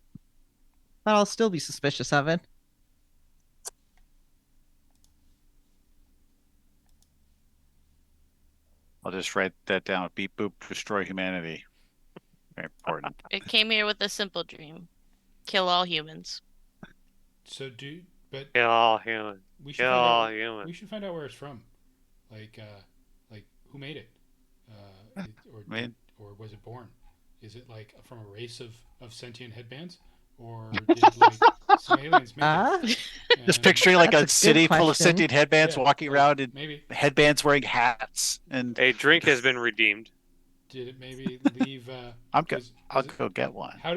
Speaker 2: but I'll still be suspicious of it.
Speaker 4: I'll just write that down. Beep boop, destroy humanity. Very important.
Speaker 3: It came here with a simple dream: kill all humans.
Speaker 5: So but
Speaker 1: Kill all humans.
Speaker 5: we should
Speaker 1: Kill
Speaker 5: find
Speaker 1: all
Speaker 5: out. We
Speaker 1: humans.
Speaker 5: should find out where it's from. Like who made it?
Speaker 4: mean-
Speaker 5: Or was it born? Is it like from a race of sentient headbands, or did like some aliens make
Speaker 2: Ah,
Speaker 5: it?
Speaker 4: Just
Speaker 5: And-
Speaker 4: picturing like
Speaker 2: That's a
Speaker 4: a
Speaker 2: good
Speaker 4: city full of
Speaker 2: question.
Speaker 4: sentient headbands
Speaker 5: Yeah,
Speaker 4: walking
Speaker 5: like,
Speaker 4: around and
Speaker 5: maybe
Speaker 4: headbands wearing hats. And
Speaker 1: A drink has been redeemed.
Speaker 5: did it maybe leave?
Speaker 4: I'll go get one.
Speaker 5: How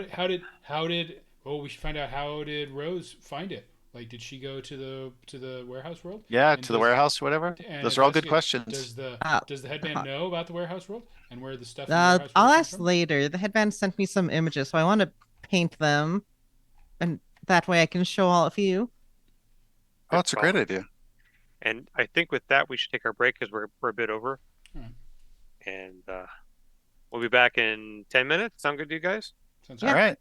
Speaker 5: did? Oh, we should find out. How did Rose find it? Like, did she go to the warehouse world?
Speaker 4: Yeah,
Speaker 5: And
Speaker 4: to the
Speaker 5: does-
Speaker 4: warehouse, whatever.
Speaker 5: and
Speaker 4: Those are all good
Speaker 5: investigate-
Speaker 4: questions.
Speaker 2: Uh,
Speaker 5: Does the headband know about the warehouse world and where the stuff in the
Speaker 2: I'll
Speaker 5: warehouse world comes
Speaker 2: ask
Speaker 5: from?
Speaker 2: later. The headband sent me some images, so I want to paint them, and that way I can show all of you.
Speaker 4: Oh, that's a great idea.
Speaker 1: And I think with that, we should take our break because we're a bit over.
Speaker 5: All right.
Speaker 1: And we'll be back in 10 minutes. Sound good to you guys?
Speaker 5: Sounds
Speaker 2: Yeah.
Speaker 4: All right.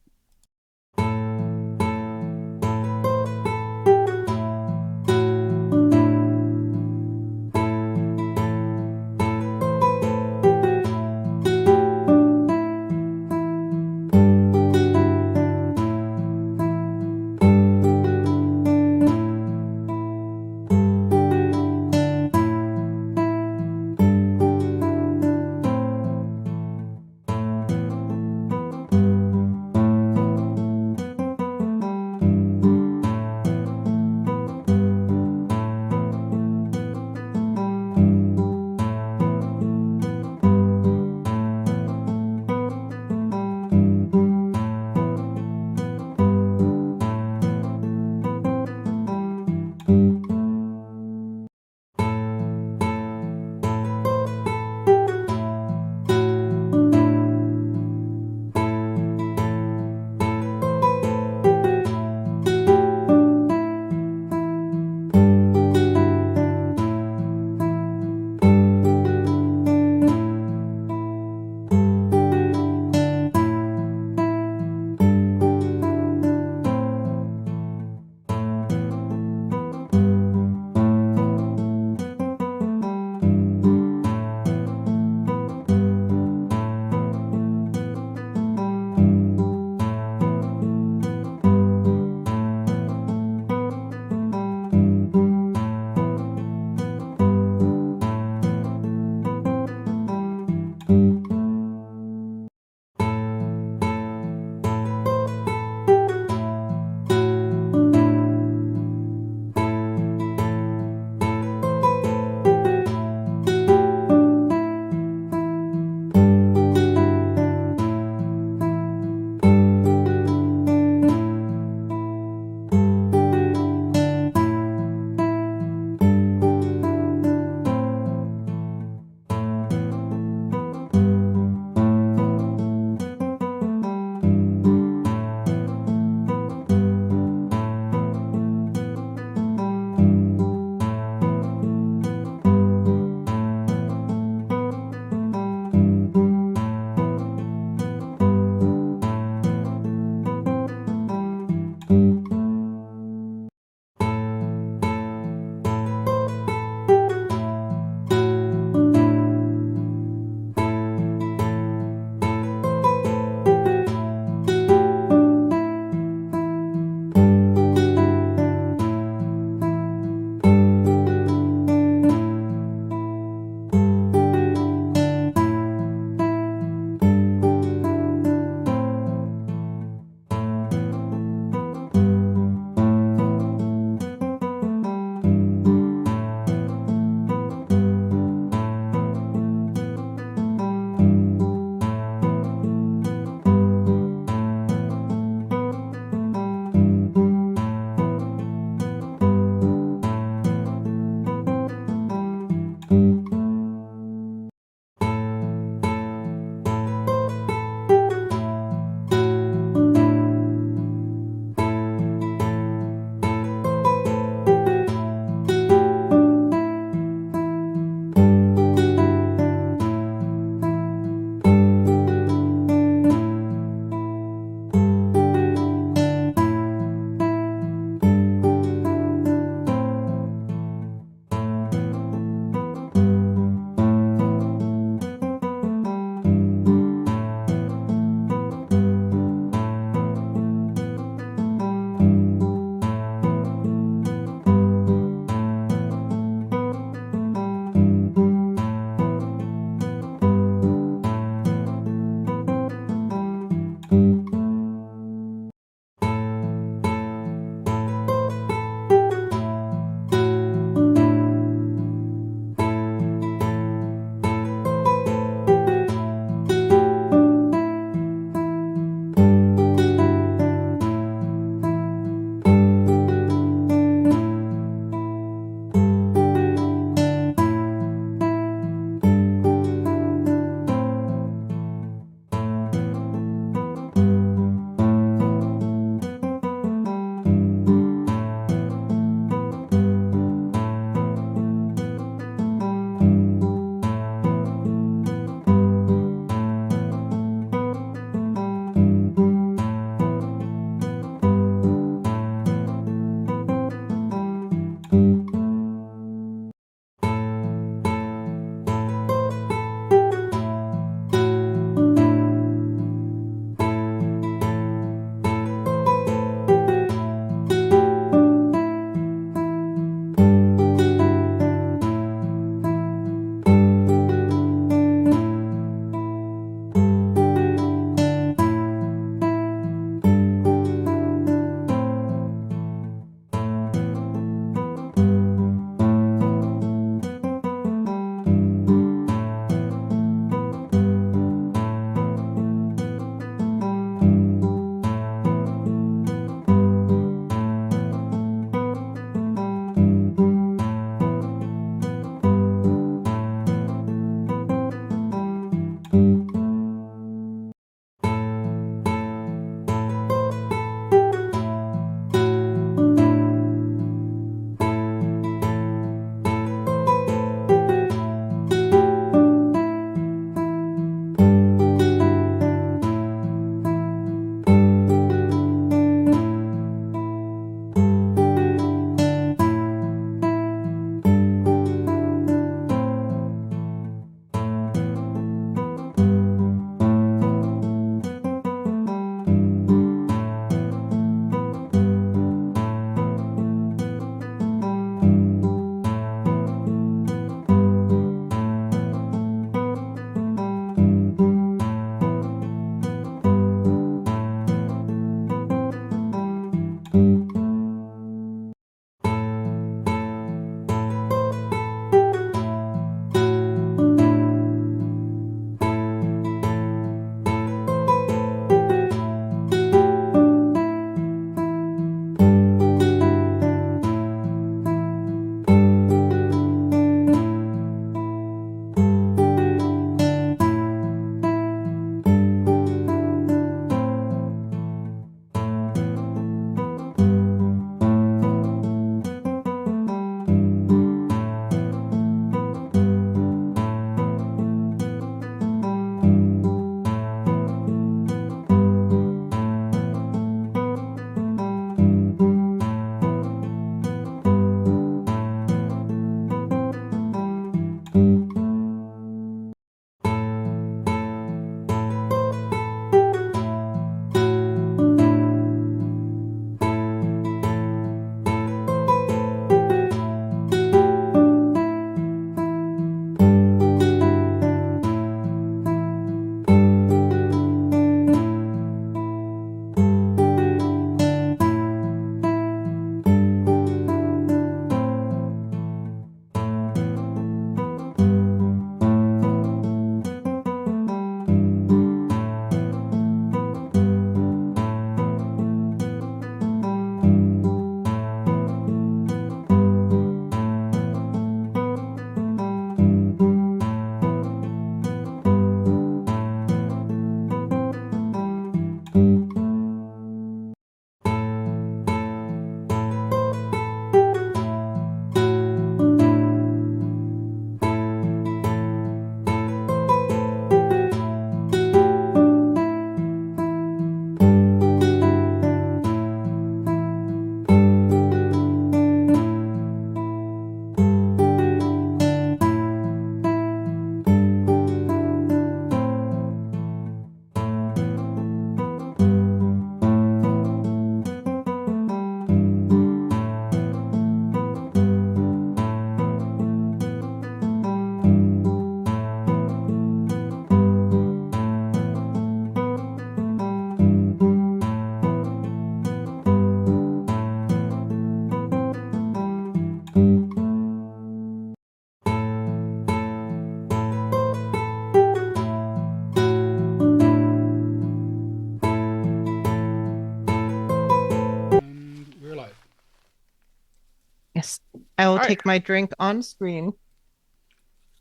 Speaker 2: I will
Speaker 1: All right.
Speaker 2: take my drink on screen.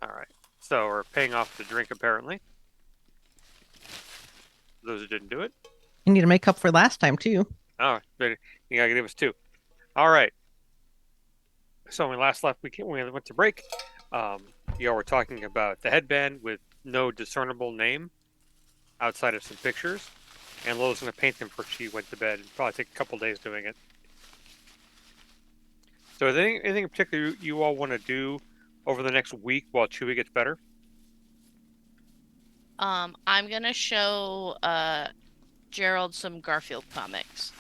Speaker 1: All right. So we're paying off the drink apparently. Those who didn't do it.
Speaker 2: I need to make up for last time too.
Speaker 1: Oh, you gotta give us 2. All right. So when we last left, we went to break. Y'all were talking about the headband with no discernible name outside of some pictures, and Lola's gonna paint them before she went to bed. It'd probably take a couple days doing it. So, is there anything in particular you all want to do over the next week while Chewie gets better?
Speaker 3: I'm gonna show Gerald some Garfield comics.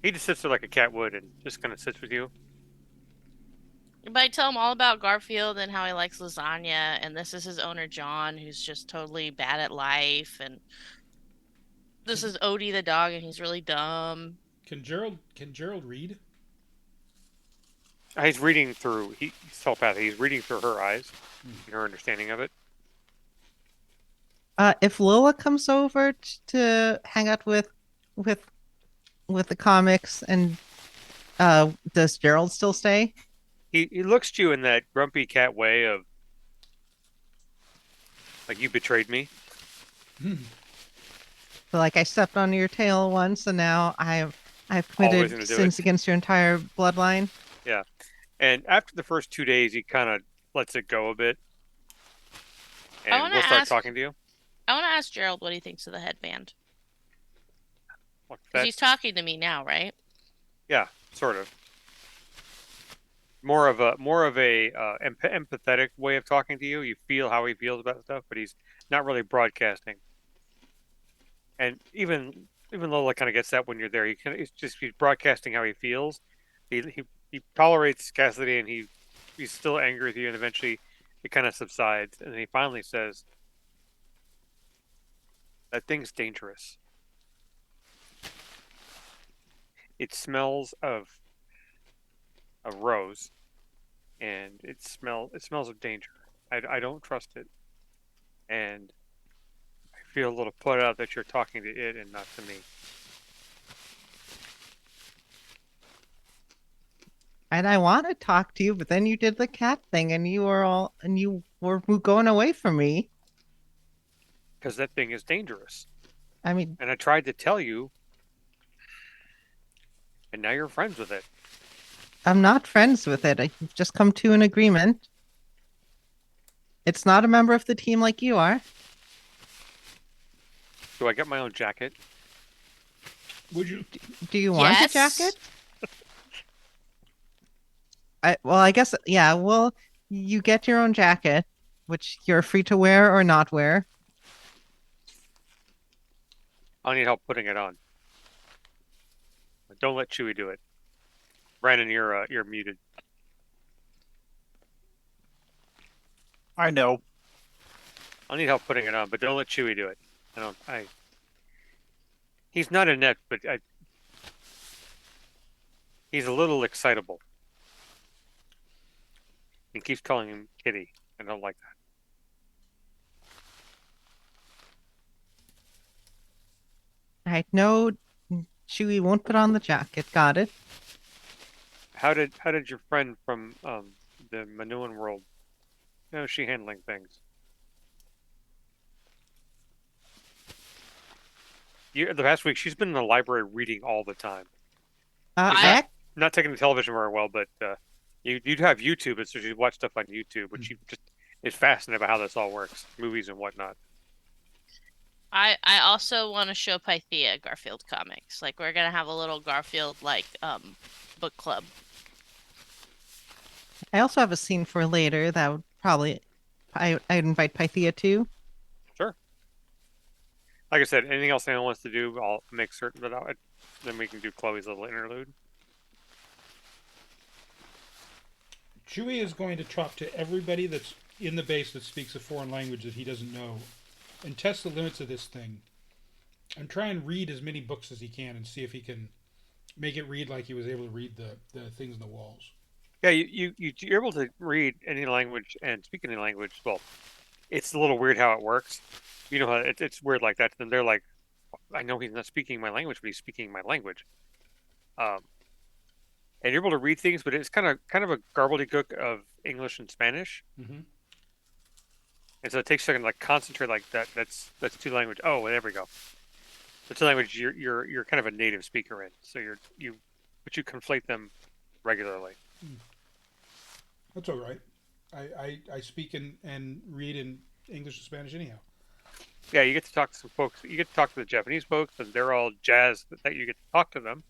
Speaker 1: He just sits there like a cat would and just kind of sits with you.
Speaker 3: But I tell him all about Garfield and how he likes lasagna, and this is his owner John, who's just totally bad at life, and this is Odie the dog, and he's really dumb.
Speaker 5: Can Gerald read?
Speaker 1: He's reading through. He's telepathic. He's reading through her eyes and her understanding of it.
Speaker 2: If Lola comes over to hang out with with the comics, and does Gerald still stay?
Speaker 1: He looks at you in that grumpy cat way of like you betrayed me.
Speaker 2: So, like, I stepped on your tail once, and now I've
Speaker 1: Always
Speaker 2: committed
Speaker 1: gonna do
Speaker 2: sins
Speaker 1: it.
Speaker 2: against your entire bloodline.
Speaker 1: Yeah. And after the first 2 days, he kind of lets it go a bit, and
Speaker 3: wanna
Speaker 1: we'll start
Speaker 3: ask-
Speaker 1: talking to you.
Speaker 3: I want to ask Gerald what he thinks of the headband.
Speaker 1: What's
Speaker 3: Because
Speaker 1: that?
Speaker 3: he's talking to me now, right?
Speaker 1: Yeah, sort of. More of a empathetic way of talking to you. You feel how he feels about stuff, but he's not really broadcasting. And even Lola kind of gets that when you're there. He's broadcasting how he feels. He tolerates Cassidy, and he's still angry with you, and eventually it kind of subsides, and then he finally says, "That thing's dangerous. It smells of a rose, and it smells of danger. I don't trust it, and I feel a little put out that you're talking to it and not to me."
Speaker 2: And I want to talk to you, but then you did the cat thing, and you were going away from me.
Speaker 1: Because that thing is dangerous.
Speaker 2: I mean,
Speaker 1: And I tried to tell you, and now you're friends with it.
Speaker 2: I'm not friends with it. I've just come to an agreement. It's not a member of the team like you are.
Speaker 1: Do I get my own jacket?
Speaker 5: Would you?
Speaker 2: Do you want a
Speaker 3: Yes.
Speaker 2: jacket? I guess, yeah. Well, you get your own jacket, which you're free to wear or not wear.
Speaker 1: I'll need help putting it on. But don't let Chewie do it. Brandon, you're muted.
Speaker 4: I know.
Speaker 1: I'll need help putting it on, but don't let Chewie do it. He's not inept, but he's a little excitable. He keeps calling him Kitty. I don't like that.
Speaker 2: I know Chewie won't put on the jacket. Got it.
Speaker 1: How did your friend from the Manuan world? How is she handling things? The past week she's been in the library reading all the time.
Speaker 2: I
Speaker 3: I-
Speaker 2: ac-
Speaker 1: Not taking the television very well, but you'd have YouTube, and so she'd watch stuff on YouTube, which she just is fascinated about how this all works, movies and whatnot.
Speaker 3: I also want to show Pythia Garfield comics. Like we're gonna have a little Garfield book club.
Speaker 2: I also have a scene for later that would probably I'd invite Pythia to.
Speaker 1: Sure. Like I said, anything else anyone wants to do, I'll make certain that then we can do Chloe's little interlude.
Speaker 5: Chewie is going to talk to everybody that's in the base that speaks a foreign language that he doesn't know, and test the limits of this thing, and try and read as many books as he can, and see if he can make it read like he was able to read the things in the walls.
Speaker 1: Yeah, you're able to read any language and speak any language. Well, it's a little weird how it works. You know how it's weird like that. Then they're like, I know he's not speaking my language, but he's speaking my language. and you're able to read things, but it's kind of a gobbledygook of English and Spanish.
Speaker 5: Mm-hmm.
Speaker 1: And so it takes a second to like concentrate like that. That's two language. Oh, there we go. That's a language you're kind of a native speaker in. So but you conflate them regularly.
Speaker 5: That's all right. I speak and read in English and Spanish anyhow.
Speaker 1: Yeah, you get to talk to some folks. You get to talk to the Japanese folks, and they're all jazzed that you get to talk to them,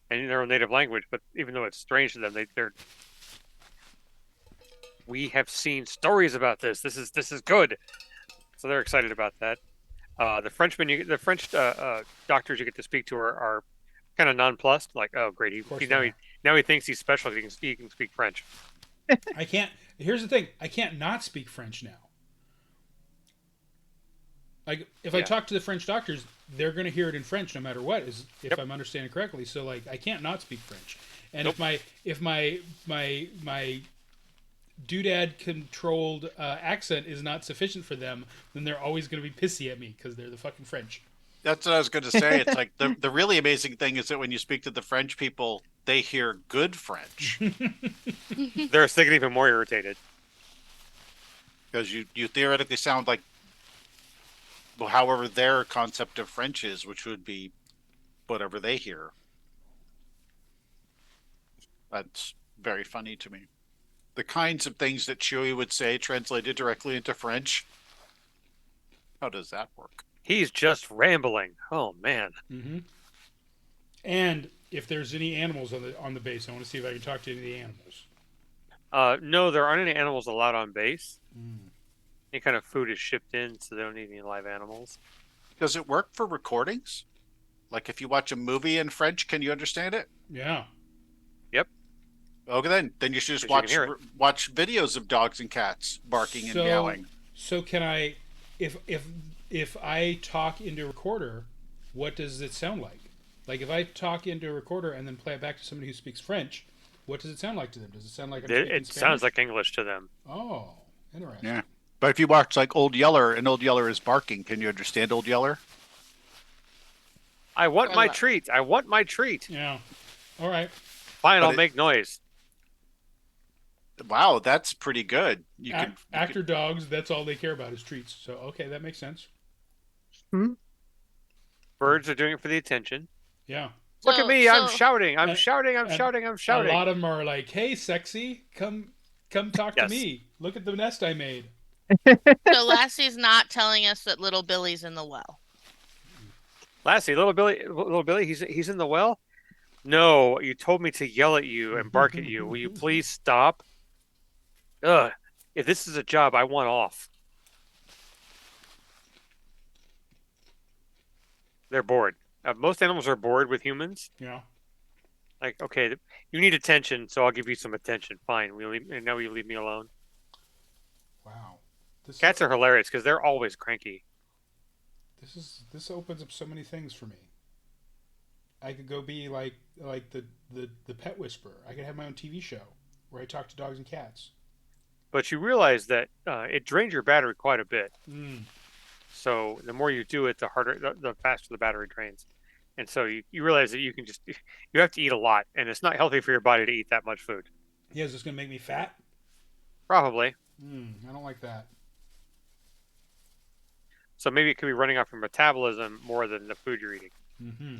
Speaker 1: and in their own native language. But even though it's strange to them, they're we have seen stories about this. This is good. So they're excited about that. The French doctors you get to speak to are kind of nonplussed. Like, oh, great, now he thinks he's special. He can speak French.
Speaker 5: I can't. Here's the thing. I can't not speak French now. Like, if I talk to the French doctors, they're going to hear it in French no matter what, if I'm understanding correctly. So, like, I can't not speak French. And if my doodad controlled accent is not sufficient for them, then they're always going to be pissy at me because they're the fucking French.
Speaker 4: That's what I was going to say. It's like the really amazing thing is that when you speak to the French people, they hear good French
Speaker 1: They're thinking even more irritated.
Speaker 4: because you theoretically sound like however their concept of French is, which would be whatever they hear. That's very funny to me. The kinds of things that Chewie would say translated directly into French. How does that work?
Speaker 1: He's just rambling. Oh man.
Speaker 5: Mm-hmm. And if there's any animals on the base, I want to see if I can talk to any of the animals.
Speaker 1: No, there aren't any animals allowed on base.
Speaker 5: Mm.
Speaker 1: Any kind of food is shipped in, so they don't need any live animals.
Speaker 4: Does it work for recordings? Like if you watch a movie in French, can you understand it?
Speaker 5: Yeah.
Speaker 1: Yep.
Speaker 4: Okay, then you should just
Speaker 1: 'Cause you can hear
Speaker 4: watch videos of dogs and cats barking and meowing.
Speaker 5: So can I, if I talk into a recorder, what does it sound like? Like if I talk into a recorder and then play it back to somebody who speaks French, what does it sound like to them? Does it sound like
Speaker 1: It sounds like English to them.
Speaker 5: Oh, interesting.
Speaker 4: Yeah. But if you watch like Old Yeller and Old Yeller is barking, can you understand Old Yeller?
Speaker 1: I want my treat. I want my treat.
Speaker 5: Yeah. All right.
Speaker 1: Fine, I'll make noise.
Speaker 4: Wow, that's pretty good.
Speaker 5: Actor dogs, that's all they care about is treats. So, okay, that makes sense.
Speaker 1: Birds are doing it for the attention.
Speaker 5: Yeah.
Speaker 1: Look at me, I'm shouting. I'm
Speaker 5: and-
Speaker 1: shouting. I'm
Speaker 5: and
Speaker 1: shouting. I'm
Speaker 5: A
Speaker 1: shouting.
Speaker 5: lot of them are like, "Hey, sexy, come talk to me. Look at the nest I made."
Speaker 3: So Lassie's not telling us that little Billy's in the well.
Speaker 1: Lassie, little Billy, he's in the well. No, you told me to yell at you and bark at you. Will you please stop? Ugh. If this is a job, I want off. They're bored. Most animals are bored with humans.
Speaker 5: Yeah.
Speaker 1: Like, okay, you need attention, so I'll give you some attention. Fine. Now will you leave me alone?
Speaker 5: Wow.
Speaker 1: Cats are hilarious because they're always cranky.
Speaker 5: This opens up so many things for me. I could go be like the pet whisperer. I could have my own TV show where I talk to dogs and cats.
Speaker 1: But you realize that it drains your battery quite a bit.
Speaker 5: Mm.
Speaker 1: So the more you do it, the faster the battery drains. And so you realize that you have to eat a lot, and it's not healthy for your body to eat that much food.
Speaker 5: Yeah, is this gonna make me fat?
Speaker 1: Probably.
Speaker 5: I don't like that.
Speaker 1: So maybe it could be running off your metabolism more than the food you're eating.
Speaker 5: Mm-hmm.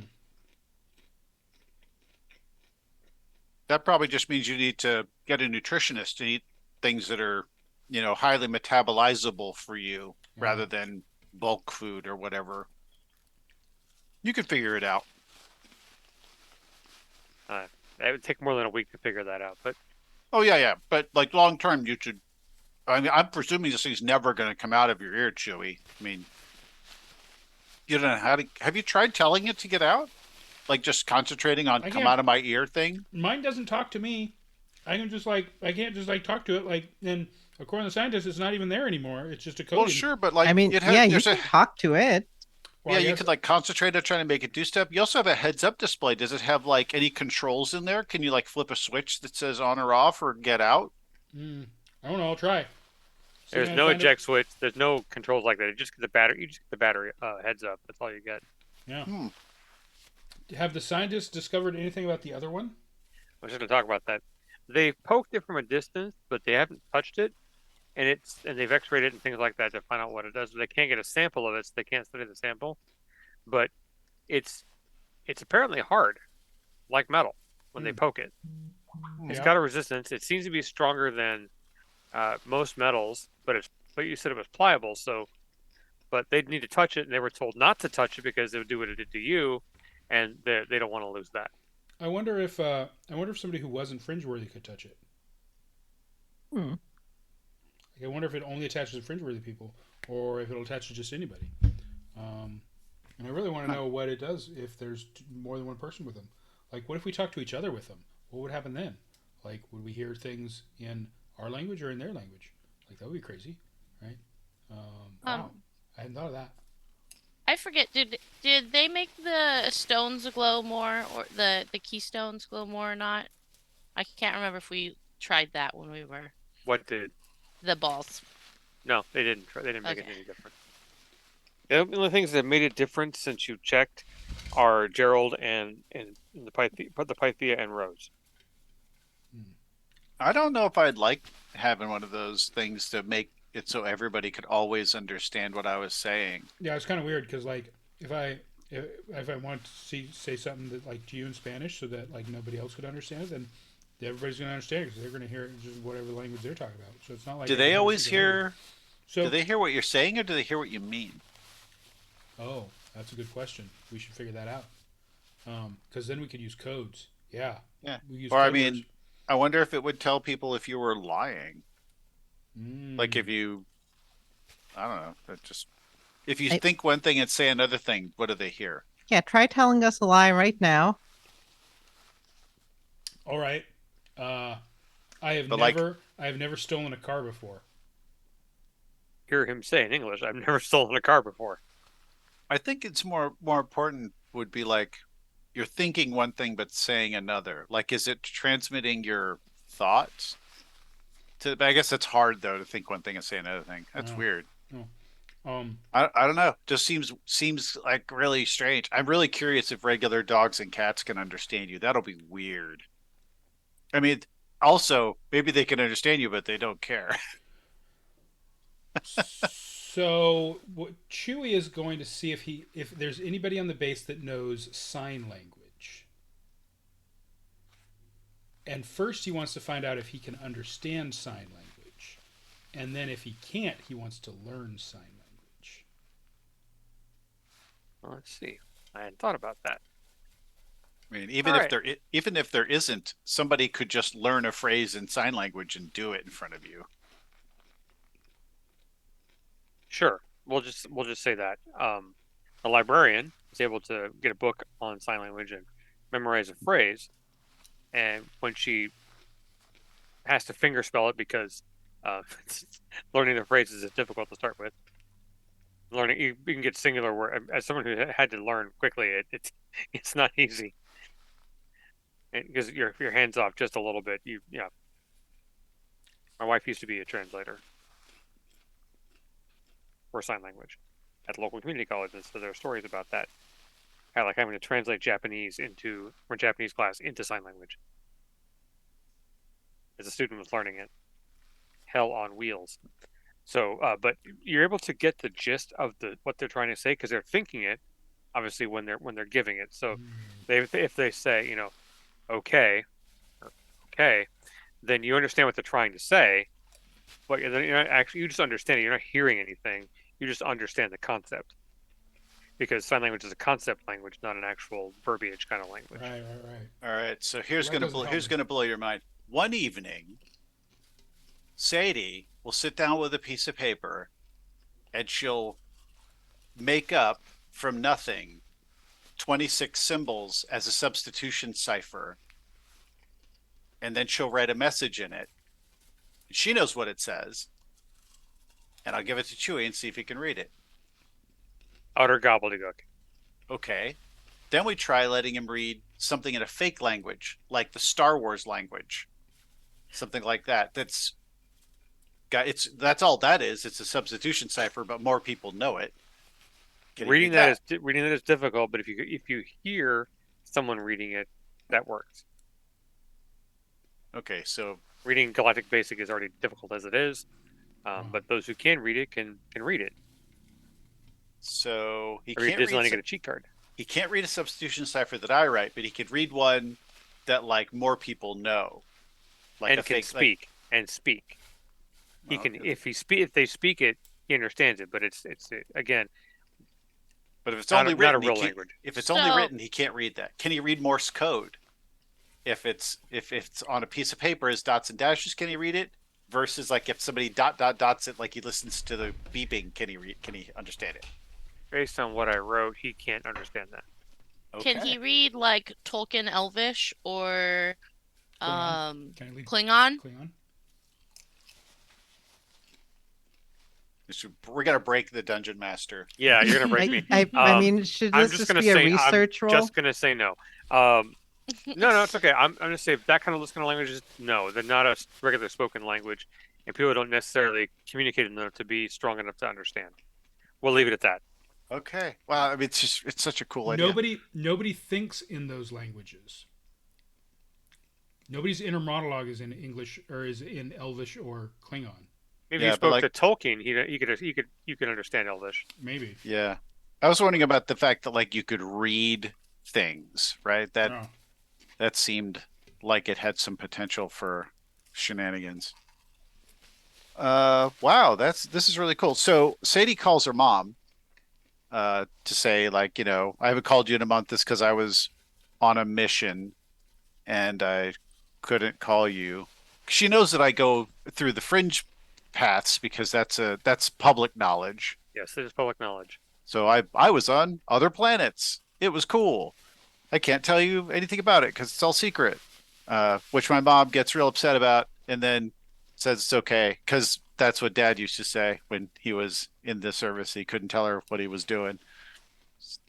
Speaker 4: That probably just means you need to get a nutritionist to eat things that are, highly metabolizable for you rather than bulk food or whatever. You could figure it out.
Speaker 1: It would take more than a week to figure that out. But
Speaker 4: Oh yeah. But like long term, you should. I mean, I'm presuming this thing's never going to come out of your ear, Chewie. I mean, you don't know how to. Have you tried telling it to get out? Like just concentrating on come out of my ear thing?
Speaker 5: Mine doesn't talk to me. I can't just talk to it and according to the scientists, it's not even there anymore. It's just a coding.
Speaker 4: Well, sure, but like
Speaker 2: I mean,
Speaker 4: it
Speaker 2: you can talk to it.
Speaker 5: Well,
Speaker 4: you could like concentrate on trying to make it do stuff. You also have a heads-up display. Does it have like any controls in there? Can you like flip a switch that says on or off or get out?
Speaker 5: I don't know. I'll try.
Speaker 1: there's no eject switch. There's no controls like that. You just get the battery heads up. That's all you get.
Speaker 5: Yeah. Have the scientists discovered anything about the other one?
Speaker 1: I was just going to talk about that. They poked it from a distance, but they haven't touched it, and they've X-rayed it and things like that to find out what it does. But they can't get a sample of it, so they can't study the sample. But it's apparently hard, like metal, when they
Speaker 5: Hmm.
Speaker 1: poke it. It's
Speaker 5: Yeah.
Speaker 1: got a resistance. It seems to be stronger than most metals, but you said it was pliable, so but they'd need to touch it, and they were told not to touch it because it would do what it did to you, and they don't want to lose that.
Speaker 5: I wonder if somebody who wasn't Fringeworthy could touch it.
Speaker 2: Hmm.
Speaker 5: Like, I wonder if it only attaches to Fringeworthy people, or if it'll attach to just anybody. And I really want to know what it does if there's more than one person with them. Like, what if we talk to each other with them? What would happen then? Like, would we hear things in our language or in their language? Like, that would be crazy, right? Wow, I hadn't thought of that.
Speaker 3: I forget. Did they make the stones glow more, or the keystones glow more or not? I can't remember if we tried that when we were
Speaker 1: What did?
Speaker 3: the balls.
Speaker 1: No, they didn't. They didn't make it
Speaker 3: Okay.
Speaker 1: any different. The only things that made it different since you checked are Gerald and the Pythia and Rose.
Speaker 4: I don't know if I'd like having one of those things to make it so everybody could always understand what I was saying.
Speaker 5: Yeah, it's kind of weird because like if I want to say something that like to you in Spanish so that like nobody else could understand it, then everybody's going to understand it because they're going to hear it just whatever language they're talking about. So it's not like
Speaker 4: Do
Speaker 5: I
Speaker 4: they
Speaker 5: can
Speaker 4: always
Speaker 5: speak another-
Speaker 4: hear?
Speaker 5: So
Speaker 4: Do they hear what you're saying, or do they hear what you mean?
Speaker 5: oh, that's a good question. We should figure that out. Because then we could use codes. Yeah.
Speaker 4: Yeah.
Speaker 5: We use
Speaker 4: Or I
Speaker 5: code words.
Speaker 4: mean, I wonder if it would tell people if you were lying. Like if
Speaker 5: Mm.
Speaker 4: you, I don't know, that just if you
Speaker 2: I-
Speaker 4: think one thing and say another thing, what do they hear?
Speaker 2: Yeah, try telling us a lie right now.
Speaker 5: All right. I have
Speaker 4: But, like-
Speaker 5: never stolen a car before.
Speaker 1: Hear him say in English, "I've never stolen a car before."
Speaker 4: I think it's more important would be like you're thinking one thing but saying another. Like, is it transmitting your thoughts? But I guess it's hard though to think one thing and say another thing. That's
Speaker 5: Oh.
Speaker 4: weird.
Speaker 5: Um,
Speaker 4: I don't know. Just seems like really strange. I'm really curious if regular dogs and cats can understand you. That'll be weird. I mean, also maybe they can understand you, but they don't care.
Speaker 5: so what Chewy is going to see if there's anybody on the base that knows sign language. And first he wants to find out if he can understand sign language. And then if he can't, he wants to learn sign language.
Speaker 1: Well, let's see. I hadn't thought about that.
Speaker 4: I mean, even if there isn't, somebody could just learn a phrase in sign language and do it in front of you.
Speaker 1: Sure, we'll just say that. A librarian is able to get a book on sign language and memorize a phrase, and when she has to finger spell it because learning the phrases is difficult to start with. Learning you can get singular word as someone who had to learn quickly. It's not easy because your hands off just a little bit. Yeah. My wife used to be a translator for sign language at the local community colleges, so there are stories about that. How like having to translate Japanese from Japanese class into sign language as a student was learning it. Hell on wheels. So, but you're able to get the gist of what they're trying to say because they're thinking it, obviously when they're giving it. So, if they say okay, or okay, then you understand what they're trying to say, but you're not actually you just understand it. You're not hearing anything. You just understand the concept because sign language is a concept language, not an actual verbiage kind of language.
Speaker 5: Right.
Speaker 4: All right, so
Speaker 5: Well, that doesn't help
Speaker 4: here's
Speaker 5: me.
Speaker 4: gonna blow your mind. One evening, Sadie will sit down with a piece of paper, and she'll make up from nothing 26 symbols as a substitution cipher, and then she'll write a message in it. She knows what it says, and I'll give it to Chewy and see if he can read it.
Speaker 1: Utter gobbledygook.
Speaker 4: Okay. Then we try letting him read something in a fake language, like the Star Wars language, something like that. That's all that is. It's a substitution cipher, but more people know it. Can he
Speaker 1: Reading
Speaker 4: read
Speaker 1: that is difficult, but if you hear someone reading it, that works.
Speaker 4: Okay, so
Speaker 1: Reading Galactic Basic is already difficult as it is, but those who can read it can read it.
Speaker 4: he
Speaker 1: Or you
Speaker 4: can't read.
Speaker 1: Disneyland, get a cheat card.
Speaker 4: He can't read a substitution cipher that I write, but he could read one that like more people know, like
Speaker 1: And
Speaker 4: a
Speaker 1: can
Speaker 4: fake
Speaker 1: speak and speak. He can if they speak it, he understands it. But it's again
Speaker 4: But if it's
Speaker 1: not
Speaker 4: only
Speaker 1: not a
Speaker 4: written,
Speaker 1: real language.
Speaker 4: if it's only
Speaker 3: So-
Speaker 4: written, he can't read that. Can he read Morse code? If it's on a piece of paper as dots and dashes, can he read it? Versus like if somebody dots it, like he listens to the beeping, can he understand it?
Speaker 1: Based on what I wrote, he can't understand that.
Speaker 3: Can he read like Tolkien Elvish or
Speaker 5: Klingon. Can I read
Speaker 3: Klingon?
Speaker 5: Klingon?
Speaker 4: We're gonna break the dungeon master.
Speaker 1: Yeah, you're gonna break me.
Speaker 2: I mean, should
Speaker 1: I'm
Speaker 2: this
Speaker 1: just
Speaker 2: just
Speaker 1: gonna
Speaker 2: be a
Speaker 1: say
Speaker 2: research
Speaker 1: I'm
Speaker 2: roll?
Speaker 1: just gonna say no. No, it's okay. I'm gonna say that kind of languages, no, they're not a regular spoken language, and people don't necessarily communicate enough to be strong enough to understand. We'll leave it at that.
Speaker 4: Okay. Well, I mean, it's such a cool idea.
Speaker 5: Nobody thinks in those languages. Nobody's inner monologue is in English or is in Elvish or Klingon.
Speaker 1: If
Speaker 4: Yeah,
Speaker 1: you
Speaker 4: but
Speaker 1: spoke
Speaker 4: like-
Speaker 1: to Tolkien, you could understand Elvish.
Speaker 5: Maybe.
Speaker 4: Yeah. I was wondering about the fact that like you could read things, right?
Speaker 5: No.
Speaker 4: That seemed like it had some potential for shenanigans. Wow, this is really cool. So Sadie calls her mom to say like, I haven't called you in a month. This because I was on a mission and I couldn't call you. She knows that I go through the fringe paths because that's public knowledge.
Speaker 1: Yes, it is public knowledge.
Speaker 4: So I was on other planets. It was cool. I can't tell you anything about it because it's all secret. Which my mom gets real upset about and then says it's okay because that's what Dad used to say when he was in the service. He couldn't tell her what he was doing.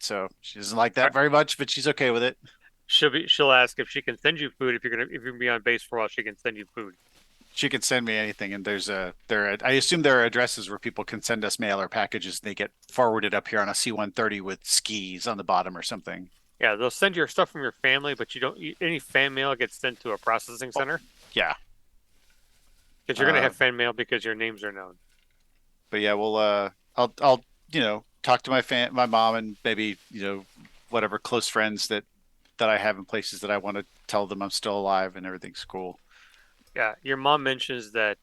Speaker 4: So she doesn't like that very much, but she's okay with it.
Speaker 1: She'll ask if she can send you food if you're gonna be on base for a while. She can send you food.
Speaker 4: She can send me anything, and I assume there are addresses where people can send us mail or packages, and they get forwarded up here on a C-130 with skis on the bottom or something.
Speaker 1: Yeah, they'll send your stuff from your family, but any fan mail gets sent to a processing center.
Speaker 4: Yeah,
Speaker 1: Because you're gonna have fan mail because your names are known.
Speaker 4: but yeah, I'll talk to my mom, and maybe whatever close friends that I have in places that I want to tell them I'm still alive and everything's cool.
Speaker 1: Yeah, your mom mentions that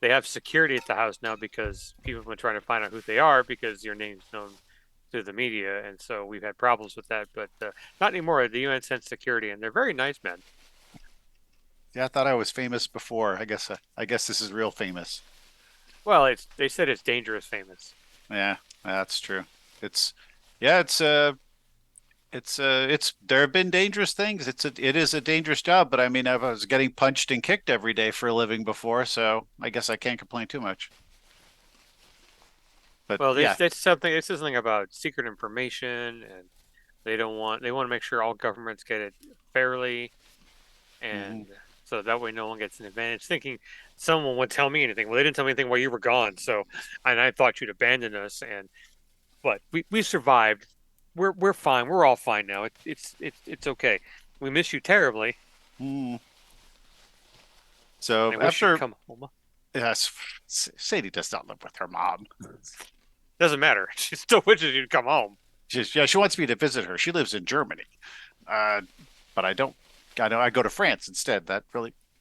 Speaker 1: they have security at the house now because people have been trying to find out who they are because your name's known through the media, and so we've had problems with that. But not anymore. The UN sends security, and they're very nice men.
Speaker 4: Yeah, I thought I was famous before. I guess this is real famous.
Speaker 1: Well, they said it's dangerous famous.
Speaker 4: Yeah, that's true. It's there have been dangerous things. It is a dangerous job, but I mean, I was getting punched and kicked every day for a living before, so I guess I can't complain too much. But
Speaker 1: Well,
Speaker 4: yeah,
Speaker 1: it's something about secret information, and they want to make sure all governments get it fairly, and so that way no one gets an advantage. Thinking someone would tell me anything. Well, they didn't tell me anything while you were gone, so and I thought you'd abandon us, but we survived. We're fine. We're all fine now. It's okay. We miss you terribly.
Speaker 4: So
Speaker 1: And I wish you'd
Speaker 4: after
Speaker 1: come home.
Speaker 4: yes, Sadie does not live with her mom.
Speaker 1: Doesn't matter. She still wishes you'd come home.
Speaker 4: She wants me to visit her. She lives in Germany, but I don't. I go to France instead. That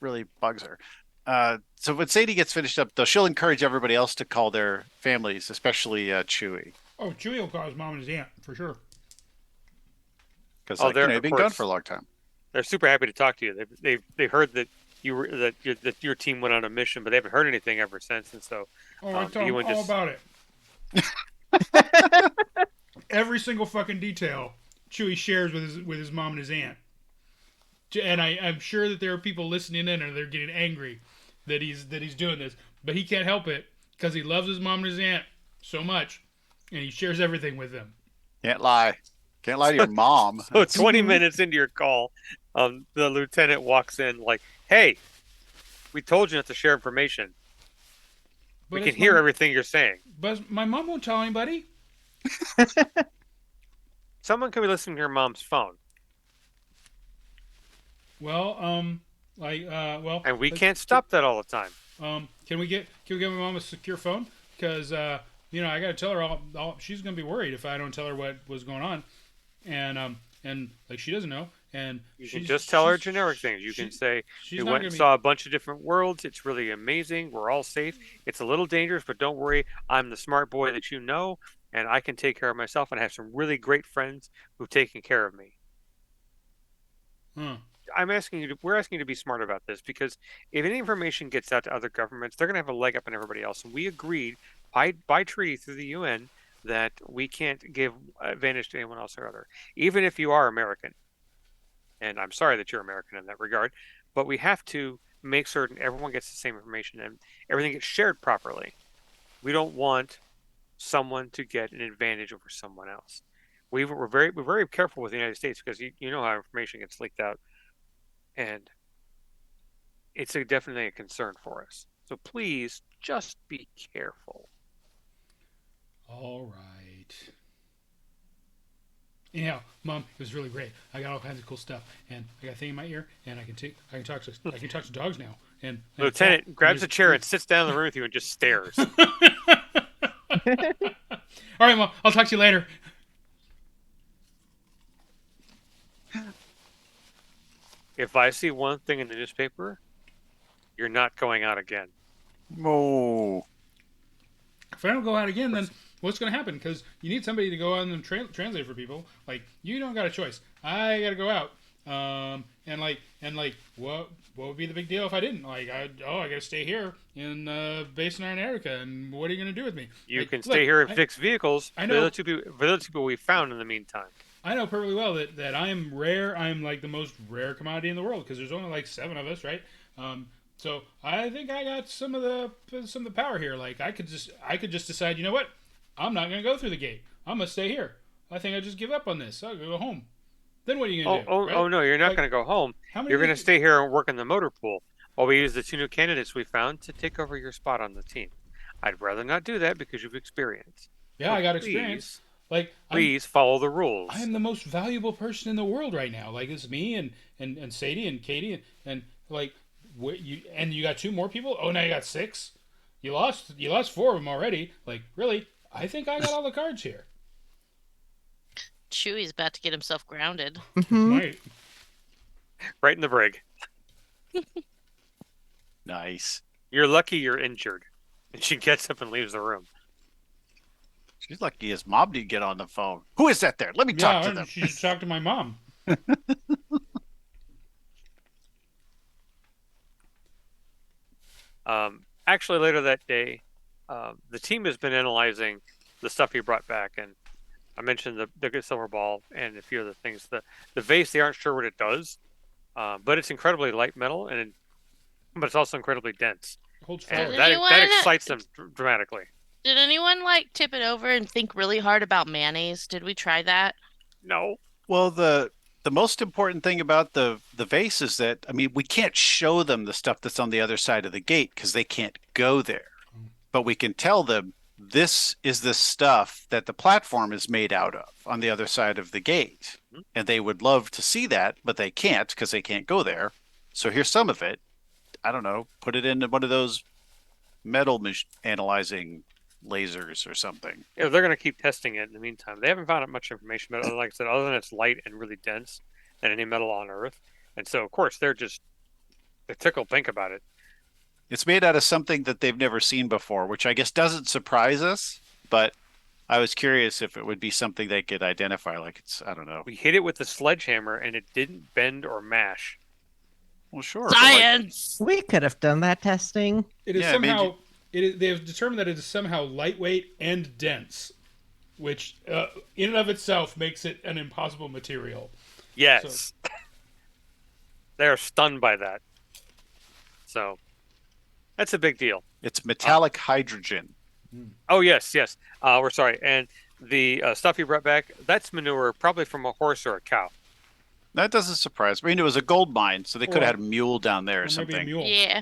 Speaker 4: really bugs her. So when Sadie gets finished up, though, she'll encourage everybody else to call their families, especially Chewie.
Speaker 5: Oh, Chewie will call his mom and his aunt for sure.
Speaker 4: Because
Speaker 1: of
Speaker 4: you've been gone
Speaker 1: course.
Speaker 4: for a long time.
Speaker 1: They're super happy to talk to you. They heard that that your team went on a mission, but they haven't heard anything ever since. And so,
Speaker 5: I tell
Speaker 1: you
Speaker 5: him
Speaker 1: would
Speaker 5: all
Speaker 1: just-
Speaker 5: about it. Every single fucking detail Chewie shares with his mom and his aunt. And I'm sure that there are people listening in and they're getting angry that he's doing this, but he can't help it because he loves his mom and his aunt so much, and he shares everything with them.
Speaker 4: Can't lie to your mom.
Speaker 1: So 20 minutes into your call, the lieutenant walks in like, "Hey, we told you not to share information.
Speaker 5: But
Speaker 1: We can
Speaker 5: it's
Speaker 1: hear
Speaker 5: my-
Speaker 1: everything you're saying.
Speaker 5: But my mom won't tell anybody.
Speaker 1: Someone could be listening to your mom's phone."
Speaker 5: Well, Like, well,
Speaker 1: And we can't stop that all the time.
Speaker 5: Can we get my mom a secure phone? Because I got to tell her all. She's gonna be worried if I don't tell her what was going on, and like she doesn't know, and
Speaker 1: You can just tell her generic things. You can say,
Speaker 5: she's
Speaker 1: we
Speaker 5: not
Speaker 1: went
Speaker 5: gonna
Speaker 1: and
Speaker 5: be.
Speaker 1: saw a bunch of different worlds. It's really amazing. We're all safe. It's a little dangerous, but don't worry. I'm the smart boy that you know, and I can take care of myself, and I have some really great friends who've taken care of me.
Speaker 5: Huh.
Speaker 1: We're asking you to be smart about this because if any information gets out to other governments, they're going to have a leg up on everybody else. And we agreed by treaty through the UN that we can't give advantage to anyone else or other, even if you are American. And I'm sorry that you're American in that regard, but we have to make certain everyone gets the same information and everything gets shared properly. We don't want someone to get an advantage over someone else. We're very careful with the United States because you know how information gets leaked out, and it's definitely a concern for us. So please just be careful.
Speaker 5: All right. Anyhow, Mom, it was really great. I got all kinds of cool stuff, and I got a thing in my ear, and I can talk to dogs now. And
Speaker 1: Lieutenant grabs a chair and sits down in the room with you and just stares.
Speaker 5: All right, Mom. I'll talk to you later.
Speaker 1: If I see one thing in the newspaper, you're not going out again.
Speaker 4: Oh.
Speaker 5: If I don't go out again, then what's going to happen? Because you need somebody to go out and translate for people. Like, you don't got a choice. I got to go out. What would be the big deal if I didn't? Like, I got to stay here in base in Antarctica, and what are you going to do with me?
Speaker 1: You
Speaker 5: like,
Speaker 1: can stay here and fix vehicles.
Speaker 5: I know.
Speaker 1: For the two people we found in the meantime.
Speaker 5: I know perfectly well that I am rare. I'm like the most rare commodity in the world because there's only like 7 of us, right? So I think I got some of the power here. Like I could just decide, you know what? I'm not gonna go through the gate. I'm gonna stay here. I think I just give up on this. I'll go home. Then what are you gonna do? Right?
Speaker 1: Oh no, you're not
Speaker 5: Like,
Speaker 1: going to go home.
Speaker 5: How many
Speaker 1: You're going to stay here and work in the motor pool while we use the 2 new candidates we found to take over your spot on the team. I'd rather not do that because you've experience.
Speaker 5: Yeah,
Speaker 1: So
Speaker 5: I got experience. Like
Speaker 1: please follow the rules.
Speaker 5: I am the most valuable person in the world right now. Like it's me and Sadie and Katie and like you got 2 more people. Oh, now you got 6. You lost 4 of them already. Like really, I think I got all the cards here.
Speaker 3: Chewie's about to get himself grounded.
Speaker 5: Right.
Speaker 1: Right in the brig.
Speaker 4: Nice.
Speaker 1: You're lucky you're injured. And she gets up and leaves the room.
Speaker 4: She's lucky his mom didn't get on the phone. Who is that there? Let me talk to them.
Speaker 5: She should talk to my mom.
Speaker 1: Actually, later that day, the team has been analyzing the stuff you brought back, and I mentioned the good silver ball and a few other things. The vase, they aren't sure what it does, but it's incredibly light metal, but it's also incredibly dense,
Speaker 5: Holds
Speaker 1: and
Speaker 5: forward.
Speaker 1: that excites them dramatically.
Speaker 3: Did anyone like tip it over and think really hard about mayonnaise? Did we try that?
Speaker 1: No,
Speaker 4: Well, the most important thing about the vase is that we can't show them the stuff that's on the other side of the gate because they can't go there. But we can tell them this is the stuff that the platform is made out of on the other side of the gate. And they would love to see that, but they can't because they can't go there. So here's some of it. I don't know, put it into one of those metal analyzing lasers or something.
Speaker 1: Yeah, they're going to keep testing it in the meantime. They haven't found out much information, but like I said, other than it's light and really dense than any metal on Earth. And so, of course, they're tickled pink about it.
Speaker 4: It's made out of something that they've never seen before, which I guess doesn't surprise us, but I was curious if it would be something they could identify. Like I don't know.
Speaker 1: We hit it with the sledgehammer and it didn't bend or mash.
Speaker 4: Well, sure.
Speaker 3: Science!
Speaker 2: We could have done that testing.
Speaker 5: It is
Speaker 4: Yeah,
Speaker 5: somehow. They have determined that it is somehow lightweight and dense, which in and of itself makes it an impossible material.
Speaker 1: Yes. They are stunned by that. So, that's a big deal.
Speaker 4: It's metallic hydrogen.
Speaker 1: Oh, yes. We're sorry. And the stuff you brought back, that's manure probably from a horse or a cow.
Speaker 4: That doesn't surprise me. It was a gold mine, so they could have had a mule down there or
Speaker 5: Maybe a
Speaker 4: something.
Speaker 5: mule.
Speaker 3: Yeah.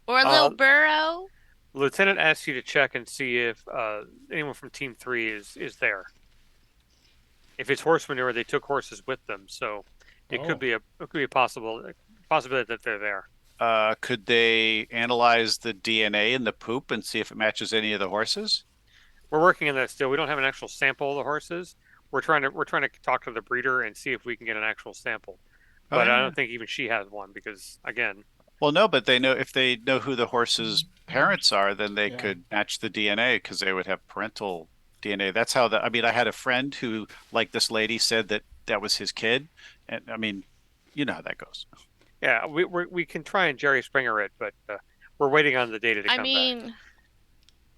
Speaker 3: Or a little burrow.
Speaker 1: Lieutenant asked you to check and see if anyone from Team 3 is there. If it's horse manure, they took horses with them. So It
Speaker 5: Oh.
Speaker 1: could be a possibility that they're there.
Speaker 4: Could they analyze the DNA in the poop and see if it matches any of the horses?
Speaker 1: We're working on that still. We don't have an actual sample of the horses. We're trying to talk to the breeder and see if we can get an actual sample.
Speaker 4: Oh
Speaker 1: But I
Speaker 4: yeah.
Speaker 1: don't think even she has one because again,
Speaker 4: Well, no, but they know if they know who the horse's parents are, then they
Speaker 5: Yeah.
Speaker 4: could match the DNA because they would have parental DNA. That's how I mean, I had a friend who, like this lady, said that that was his kid, and I mean, you know how that goes.
Speaker 1: yeah, we can try and Jerry Springer it, but we're waiting on the data to
Speaker 3: I
Speaker 1: come back.
Speaker 3: mean,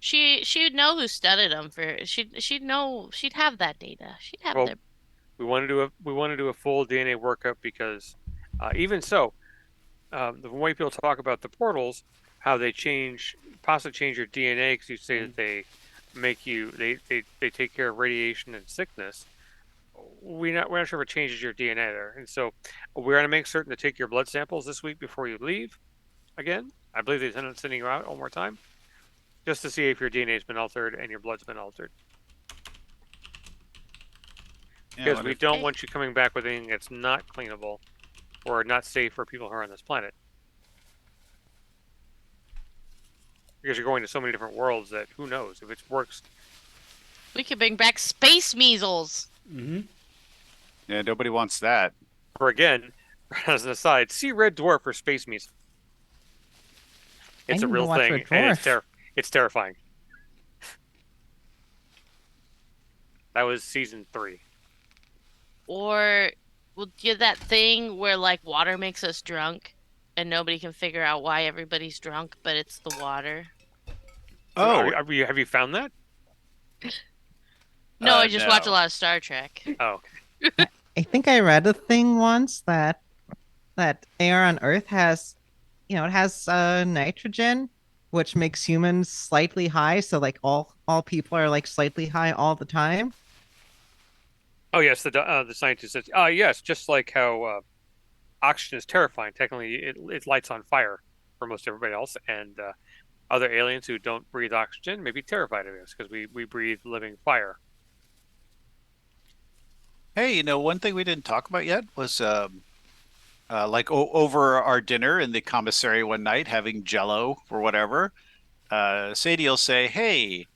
Speaker 3: she'd know who studied them for. She'd know. She'd have that data. She'd have
Speaker 1: Well,
Speaker 3: their.
Speaker 1: we want to do a full DNA workup because even so, the way people talk about the portals, how they possibly change your DNA because you say that they make you they take care of radiation and sickness. We're not sure if it changes your DNA there, and so we're going to make certain to take your blood samples this week before you leave. Again, I believe they send sending you out one more time just to see if your DNA has been altered and your blood's been altered.
Speaker 4: Yeah,
Speaker 1: Because
Speaker 4: what
Speaker 1: we
Speaker 4: if,
Speaker 1: don't
Speaker 3: Okay.
Speaker 1: want you coming back with anything that's not cleanable or not safe for people who are on this planet. Because you're going to so many different worlds that who knows if it works.
Speaker 3: We could bring back space measles.
Speaker 5: Mm-hmm.
Speaker 4: yeah, nobody wants that.
Speaker 1: Or again, as an aside, see Red Dwarf for space measles.
Speaker 2: I
Speaker 1: It's a
Speaker 2: need to
Speaker 1: real
Speaker 2: watch
Speaker 1: thing,
Speaker 2: Red
Speaker 1: and
Speaker 2: Dwarf.
Speaker 1: it's terrifying. That was season 3.
Speaker 3: Or we'll do that thing where like water makes us drunk and nobody can figure out why everybody's drunk, but it's the water.
Speaker 4: Oh,
Speaker 1: Have you found that?
Speaker 3: No, I just watch a
Speaker 4: no.
Speaker 3: lot of Star Trek.
Speaker 1: Oh,
Speaker 2: I think I read a thing once that air on Earth has, it has nitrogen, which makes humans slightly high. So like all people are like slightly high all the time.
Speaker 1: oh yes, the scientist says, yes, just like how oxygen is terrifying. Technically, it lights on fire for most everybody else, and other aliens who don't breathe oxygen may be terrified of us because we breathe living fire.
Speaker 4: Hey, one thing we didn't talk about yet was like over our dinner in the commissary one night, having Jello or whatever. Sadie will say, "Hey,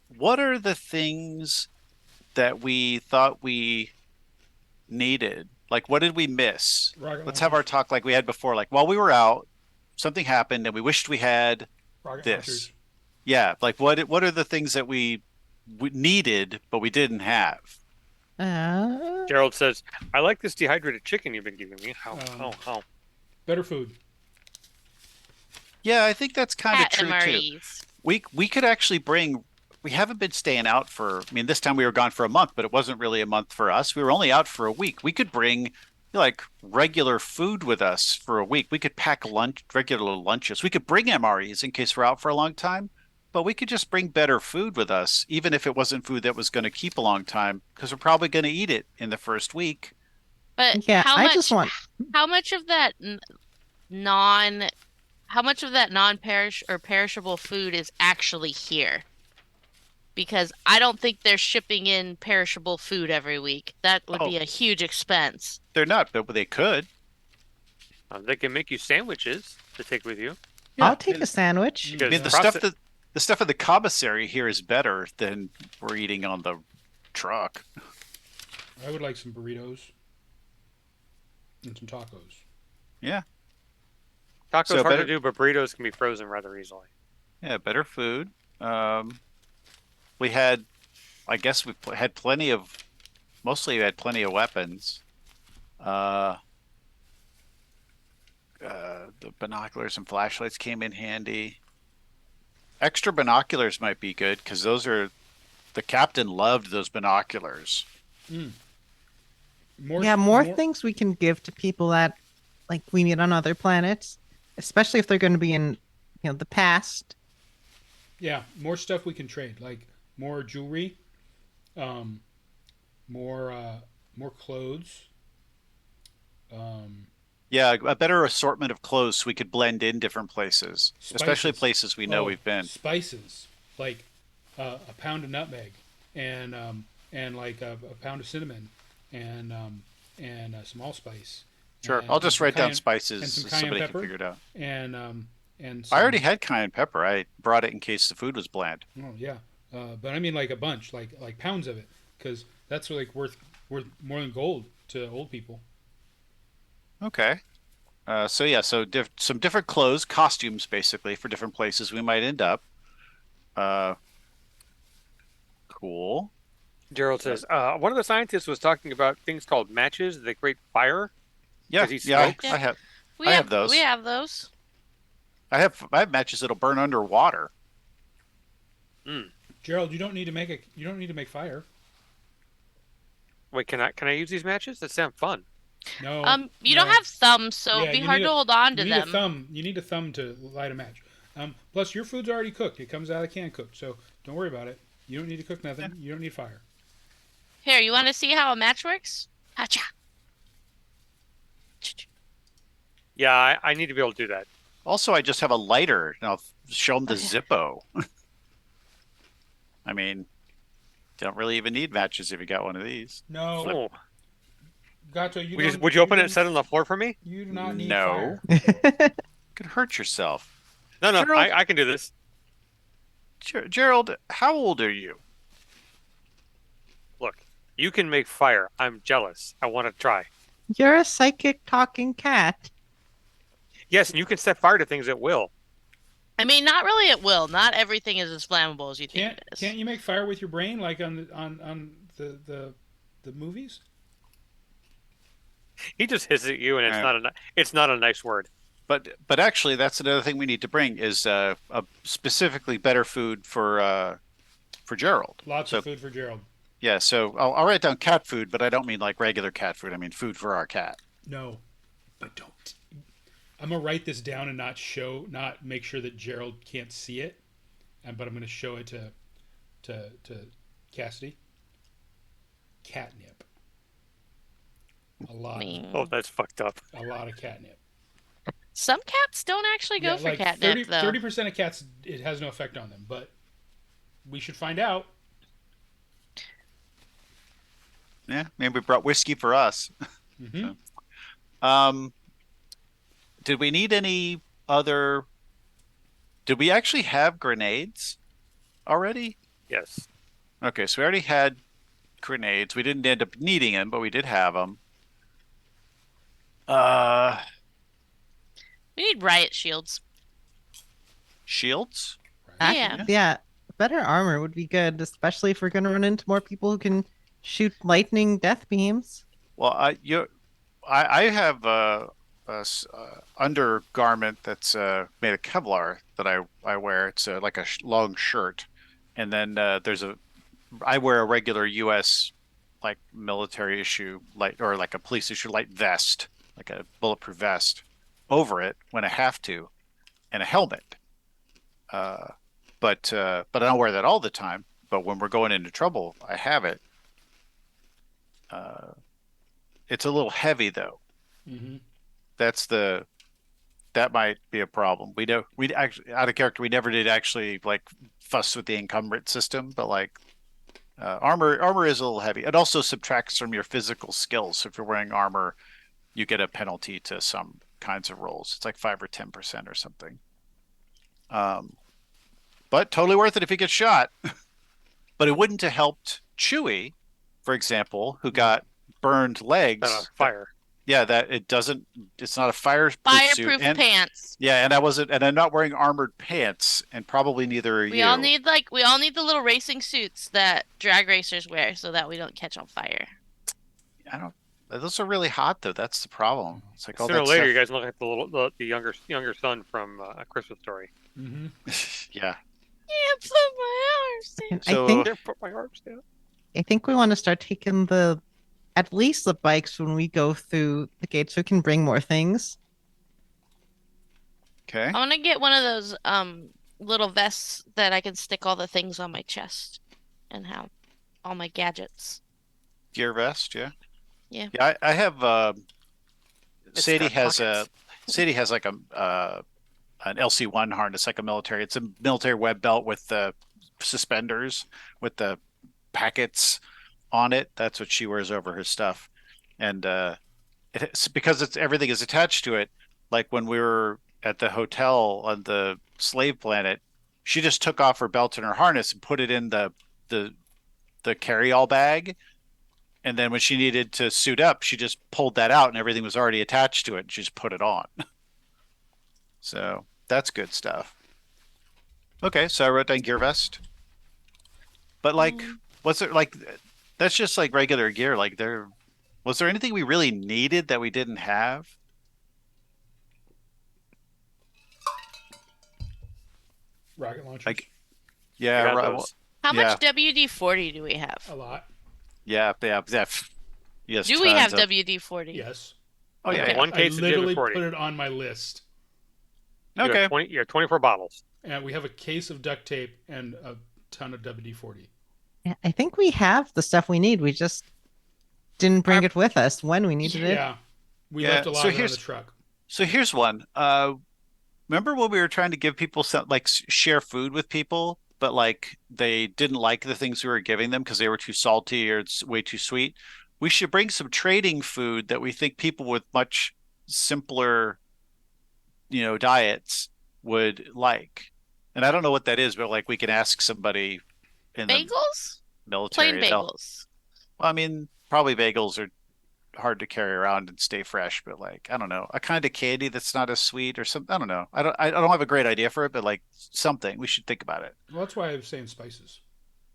Speaker 4: what are the things that we thought we needed? Like, what did we miss?
Speaker 5: Rocket
Speaker 4: Let's have our
Speaker 5: launchers.
Speaker 4: talk like we had before. Like, while we were out, something happened and we wished we had
Speaker 5: Rocket
Speaker 4: this.
Speaker 5: launchers.
Speaker 4: Yeah, like what are the things that we needed but we didn't have?
Speaker 2: Uh,
Speaker 1: Gerald says, "I like this dehydrated chicken you've been giving me. How?"
Speaker 5: Better food.
Speaker 4: Yeah, I think that's kind of
Speaker 3: Cat
Speaker 4: true too.
Speaker 3: MREs.
Speaker 4: We could actually bring. We haven't been staying out for. I mean, this time we were gone for a month, but it wasn't really a month for us. We were only out for a week. We could bring like regular food with us for a week. We could pack regular lunches. We could bring MREs in case we're out for a long time, but we could just bring better food with us, even if it wasn't food that was going to keep a long time, because we're probably going to eat it in the first week.
Speaker 3: But
Speaker 2: yeah, I just want.
Speaker 3: how much of that non, how much of that non-perish or perishable food is actually here? Because I don't think they're shipping in perishable food every week. That would
Speaker 4: Oh,
Speaker 3: be a huge expense.
Speaker 4: they're not, but they could.
Speaker 1: They can make you sandwiches to take with you.
Speaker 4: Yeah,
Speaker 2: I'll take a sandwich.
Speaker 4: I
Speaker 1: Because
Speaker 4: mean, the stuff in the commissary here is better than we're eating on the truck.
Speaker 5: I would like some burritos and some tacos.
Speaker 4: Yeah,
Speaker 1: Tacos
Speaker 4: so
Speaker 1: hard
Speaker 4: better,
Speaker 1: to do, but burritos can be frozen rather easily.
Speaker 4: yeah, better food. We had, I guess had plenty of, mostly we had plenty of weapons. Uh, the binoculars and flashlights came in handy. Extra binoculars might be good because the captain loved those binoculars.
Speaker 5: Mm.
Speaker 2: Yeah, more things we can give to people that like we meet on other planets, especially if they're going to be in, the past.
Speaker 5: Yeah, more stuff we can trade, like more jewelry, um, more clothes.
Speaker 4: Yeah, a better assortment of clothes so we could blend in different places, especially
Speaker 5: Spices.
Speaker 4: places we know
Speaker 5: Oh,
Speaker 4: we've been.
Speaker 5: spices like a pound of nutmeg and like a pound of cinnamon and and some allspice.
Speaker 1: Sure.
Speaker 5: and,
Speaker 4: I'll
Speaker 5: and
Speaker 4: just
Speaker 5: some
Speaker 4: write down
Speaker 5: cayenne,
Speaker 4: spices
Speaker 5: and some
Speaker 4: so
Speaker 5: cayenne
Speaker 4: somebody can
Speaker 5: pepper,
Speaker 4: figure it out.
Speaker 5: and
Speaker 4: I already
Speaker 5: some.
Speaker 4: had cayenne pepper. I brought it in case the food was bland.
Speaker 5: Oh yeah, but I mean like a bunch, like pounds of it, because that's like worth more than gold to old people.
Speaker 4: Okay. So yeah, so some different clothes, costumes basically for different places we might end up. Uh, cool.
Speaker 1: Gerald
Speaker 4: Uh,
Speaker 1: says, one of the scientists was talking about things called matches that create fire
Speaker 4: yeah,
Speaker 1: because he
Speaker 4: yeah,
Speaker 3: Yeah,
Speaker 1: smokes.
Speaker 4: I have
Speaker 3: we
Speaker 4: those.
Speaker 3: have those.
Speaker 4: I have matches that'll burn underwater.
Speaker 1: Mm.
Speaker 5: Gerald, you don't need to make fire.
Speaker 1: Wait, can I use these matches? That sound fun.
Speaker 5: No,
Speaker 3: You don't
Speaker 5: no.
Speaker 3: have thumbs, so it'd
Speaker 5: Yeah,
Speaker 3: be hard to hold on
Speaker 5: you
Speaker 3: to
Speaker 5: need a
Speaker 3: them.
Speaker 5: thumb. You need a thumb to light a match. Plus, your food's already cooked. It comes out of can cooked, so don't worry about it. You don't need to cook
Speaker 4: Yeah.
Speaker 5: nothing. You don't need fire.
Speaker 3: Here, you want to see how a match works? Hacha.
Speaker 1: Yeah, I need to be able to do that.
Speaker 4: Also, I just have a lighter, and I'll show them the
Speaker 3: Oh, yeah.
Speaker 4: Zippo. I mean, don't really even need matches if you got one of these.
Speaker 5: No,
Speaker 1: Oh,
Speaker 5: Gato, you
Speaker 1: would you,
Speaker 5: don't.
Speaker 1: would you open it and
Speaker 5: don't-
Speaker 1: set it on the floor for me?
Speaker 5: You do not need
Speaker 4: No.
Speaker 5: fire.
Speaker 4: Could hurt yourself.
Speaker 1: No, no,
Speaker 4: Gerald,
Speaker 1: I can do this.
Speaker 4: Gerald, how old are you?
Speaker 1: Look, you can make fire. I'm jealous. I want to try.
Speaker 2: You're a psychic talking cat.
Speaker 1: Yes, and you can set fire to things at will.
Speaker 3: I mean, not really at will. Not everything is as flammable as you think
Speaker 5: Can't
Speaker 3: it is.
Speaker 5: can't you make fire with your brain like on the movies?
Speaker 1: He just hisses at you, and
Speaker 4: Yeah.
Speaker 1: it's not a nice word.
Speaker 4: But actually, that's another thing we need to bring is a specifically better food for Gerald.
Speaker 5: Lots
Speaker 4: So
Speaker 5: of food for Gerald.
Speaker 4: yeah, so I'll write down cat food, but I don't mean like regular cat food. I mean food for our cat.
Speaker 5: No, but don't. I'm gonna write this down and not make sure that Gerald can't see it, but I'm gonna show it to Cassidy. Catnip. A lot,
Speaker 1: Oh, that's fucked up.
Speaker 5: a lot of catnip.
Speaker 3: Some cats don't actually go for
Speaker 5: like
Speaker 3: catnip, though.
Speaker 5: 30% of cats, it has no effect on them, but we should find out.
Speaker 4: Yeah, maybe we brought whiskey for us.
Speaker 5: Hmm.
Speaker 4: Um, did we need any other? Did we actually have grenades already?
Speaker 1: Yes.
Speaker 4: Okay, so we already had grenades. We didn't end up needing them, but we did have them. Uh,
Speaker 3: We need riot shields.
Speaker 4: shields?
Speaker 3: Yeah.
Speaker 2: Yeah, better armor would be good, especially if we're going to run into more people who can shoot lightning death beams.
Speaker 4: Well, I have undergarment that's made of Kevlar that I wear. It's like a long shirt, and then I wear a regular U.S. like military issue light or like a police issue light vest, like a bulletproof vest over it when I have to, and a helmet. Uh, but I don't wear that all the time. But when we're going into trouble, I have it. Uh, it's a little heavy though.
Speaker 5: Hmm.
Speaker 4: That might be a problem. We actually out of character. We never did actually like fuss with the encumbrance system, but like armor is a little heavy. It also subtracts from your physical skills. So if you're wearing armor, you get a penalty to some kinds of rolls. It's like 5 or 10% or something. But totally worth it if he gets shot. But it wouldn't have helped Chewie, for example, who got burned legs.
Speaker 1: On fire.
Speaker 4: Yeah, that it doesn't. It's not a fireproof suit,
Speaker 3: Fireproof
Speaker 4: and
Speaker 3: pants.
Speaker 4: yeah, and I'm not wearing armored pants, and probably neither are
Speaker 3: We
Speaker 4: you.
Speaker 3: all need the little racing suits that drag racers wear so that we don't catch on fire.
Speaker 4: I don't. Those are really hot though. That's the problem. It's like all
Speaker 1: Sooner or
Speaker 4: that
Speaker 1: later,
Speaker 4: stuff.
Speaker 1: you guys look like the younger son from A Christmas Story.
Speaker 5: Hmm.
Speaker 4: Yeah.
Speaker 3: Can't put my arms down.
Speaker 2: And
Speaker 4: So-
Speaker 1: Can't put my arms down.
Speaker 2: I think we want to start taking at least the bikes when we go through the gate so we can bring more things.
Speaker 4: Okay.
Speaker 3: I want to get one of those little vests that I can stick all the things on my chest and have all my gadgets.
Speaker 4: Gear vest. Yeah.
Speaker 3: Yeah.
Speaker 4: Yeah. I have.
Speaker 1: It's
Speaker 4: Sadie
Speaker 1: got
Speaker 4: has
Speaker 1: pockets.
Speaker 4: Sadie has like an LC1 harness, like a military. It's a military web belt with the suspenders with the packets on it. That's what she wears over her stuff. and it's because it's everything is attached to it. Like when we were at the hotel on the slave planet, she just took off her belt and her harness and put it in the the carry-all bag. And then when she needed to suit up, she just pulled that out and everything was already attached to it. And she just put it on. So that's good stuff. Okay, so I wrote down gear vest. But like, was there like that's just like regular gear? Like there was there anything we really needed that we didn't have?
Speaker 5: Rocket launchers.
Speaker 4: Like,
Speaker 1: We
Speaker 4: yeah,
Speaker 1: got
Speaker 4: right.
Speaker 1: those.
Speaker 3: How
Speaker 4: Yeah.
Speaker 3: much WD-40 do we have?
Speaker 5: A lot.
Speaker 4: Yeah, yeah, yeah. Yes,
Speaker 3: Do we have
Speaker 4: tons of.
Speaker 3: WD-40?
Speaker 5: Yes.
Speaker 4: Oh yeah,
Speaker 3: Okay.
Speaker 4: yeah.
Speaker 1: One
Speaker 5: I
Speaker 1: case of
Speaker 5: literally
Speaker 1: WD-40.
Speaker 5: put it on my list.
Speaker 4: Okay.
Speaker 1: You have 24 bottles.
Speaker 5: And we have a case of duct tape and a ton of WD-40.
Speaker 2: Yeah, I think we have the stuff we need. We just didn't bring it with us when we needed it.
Speaker 5: Yeah. We
Speaker 4: Yeah,
Speaker 5: left a lot
Speaker 4: so
Speaker 5: of it on the
Speaker 4: here's-
Speaker 5: truck.
Speaker 4: So here's one. Remember when we were trying to give people some like share food with people, but like they didn't like the things we were giving them because they were too salty or it's way too sweet? We should bring some trading food that we think people with much simpler, diets would like. And I don't know what that is, but like we can ask somebody in the
Speaker 3: Bagels?
Speaker 4: military.
Speaker 3: Plain bagels.
Speaker 4: I mean, probably bagels are hard to carry around and stay fresh, but like I don't know, a kind of candy that's not as sweet or something. I don't know. I don't have a great idea for it, but like something we should think about it.
Speaker 5: Well, that's why I was saying spices.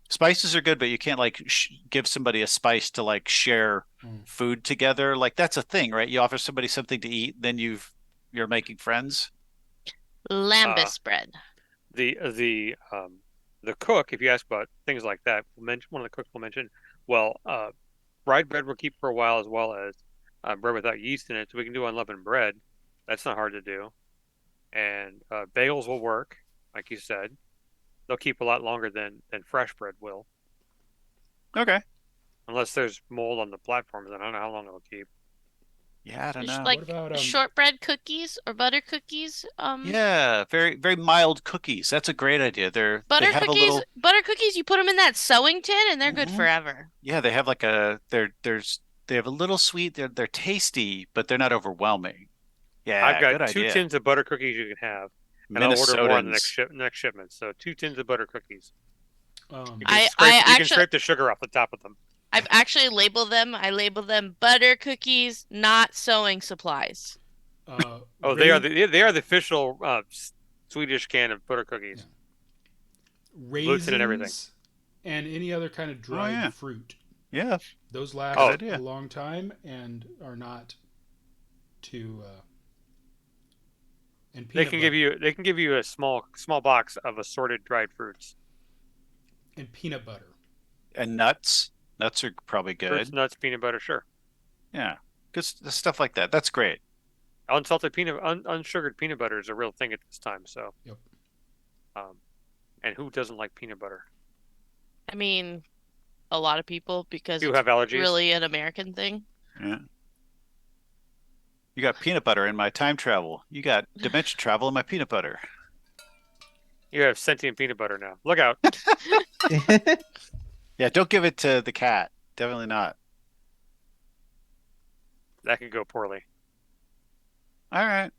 Speaker 4: Spices are good, but you can't like give somebody a spice to like share
Speaker 5: Mm.
Speaker 4: food together. Like that's a thing, right? You offer somebody something to eat, then you're making friends.
Speaker 3: Lambus bread.
Speaker 1: The cook, if you ask about things like that, one of the cooks will mention, well, fried bread will keep for a while, as well as bread without yeast in it. So we can do unleavened bread. That's not hard to do. And bagels will work, like you said. They'll keep a lot longer than fresh bread will,
Speaker 4: Okay.
Speaker 1: unless there's mold on the platforms. And I don't know how long it'll keep.
Speaker 4: Yeah, I don't
Speaker 3: Just
Speaker 4: know.
Speaker 3: like
Speaker 5: What about
Speaker 3: shortbread cookies or butter cookies.
Speaker 4: Yeah, very very mild cookies. That's a great idea. They
Speaker 3: Butter
Speaker 4: have a
Speaker 3: cookies,
Speaker 4: little.
Speaker 3: butter cookies, you put them in that sewing tin and they're good
Speaker 4: Mhm.
Speaker 3: forever.
Speaker 4: Yeah, they have like they have a little sweet. They're tasty, but they're not overwhelming.
Speaker 1: I've
Speaker 4: Yeah,
Speaker 1: got
Speaker 4: good
Speaker 1: two
Speaker 4: idea.
Speaker 1: tins of butter cookies you can have, and I'll order more on the
Speaker 4: Minnesotans.
Speaker 1: next shipment. So 2 tins of butter cookies.
Speaker 5: um,
Speaker 1: You can scrape the sugar off the top of them.
Speaker 3: I've actually labeled them. I label them butter cookies, not sewing supplies.
Speaker 1: Oh, they are the official Swedish can of butter cookies. Gluten and everything.
Speaker 5: raisins and any other kind of dried
Speaker 4: yeah.
Speaker 5: fruit.
Speaker 4: Yeah.
Speaker 5: Those last
Speaker 1: Oh.
Speaker 4: Good idea.
Speaker 5: a long time and are not too. And
Speaker 1: They
Speaker 5: peanut
Speaker 1: can
Speaker 5: butter.
Speaker 1: give you a small box of assorted dried fruits.
Speaker 5: And peanut butter.
Speaker 4: And nuts. Nuts are probably
Speaker 1: Fruits,
Speaker 4: good.
Speaker 1: nuts, peanut butter, sure.
Speaker 4: Yeah. Good stuff like that. That's great.
Speaker 1: Unsugared peanut butter is a real thing at this time. So,
Speaker 5: Yep.
Speaker 1: And who doesn't like peanut butter?
Speaker 3: I mean, a lot of people because
Speaker 1: You
Speaker 3: it's
Speaker 1: have allergies.
Speaker 3: really an American thing.
Speaker 4: Yeah. You got peanut butter in my time travel. You got dimension travel in my peanut butter.
Speaker 1: You have sentient peanut butter now. Look out!
Speaker 4: Yeah, don't give it to the cat. Definitely not.
Speaker 1: That could go poorly.
Speaker 4: All right.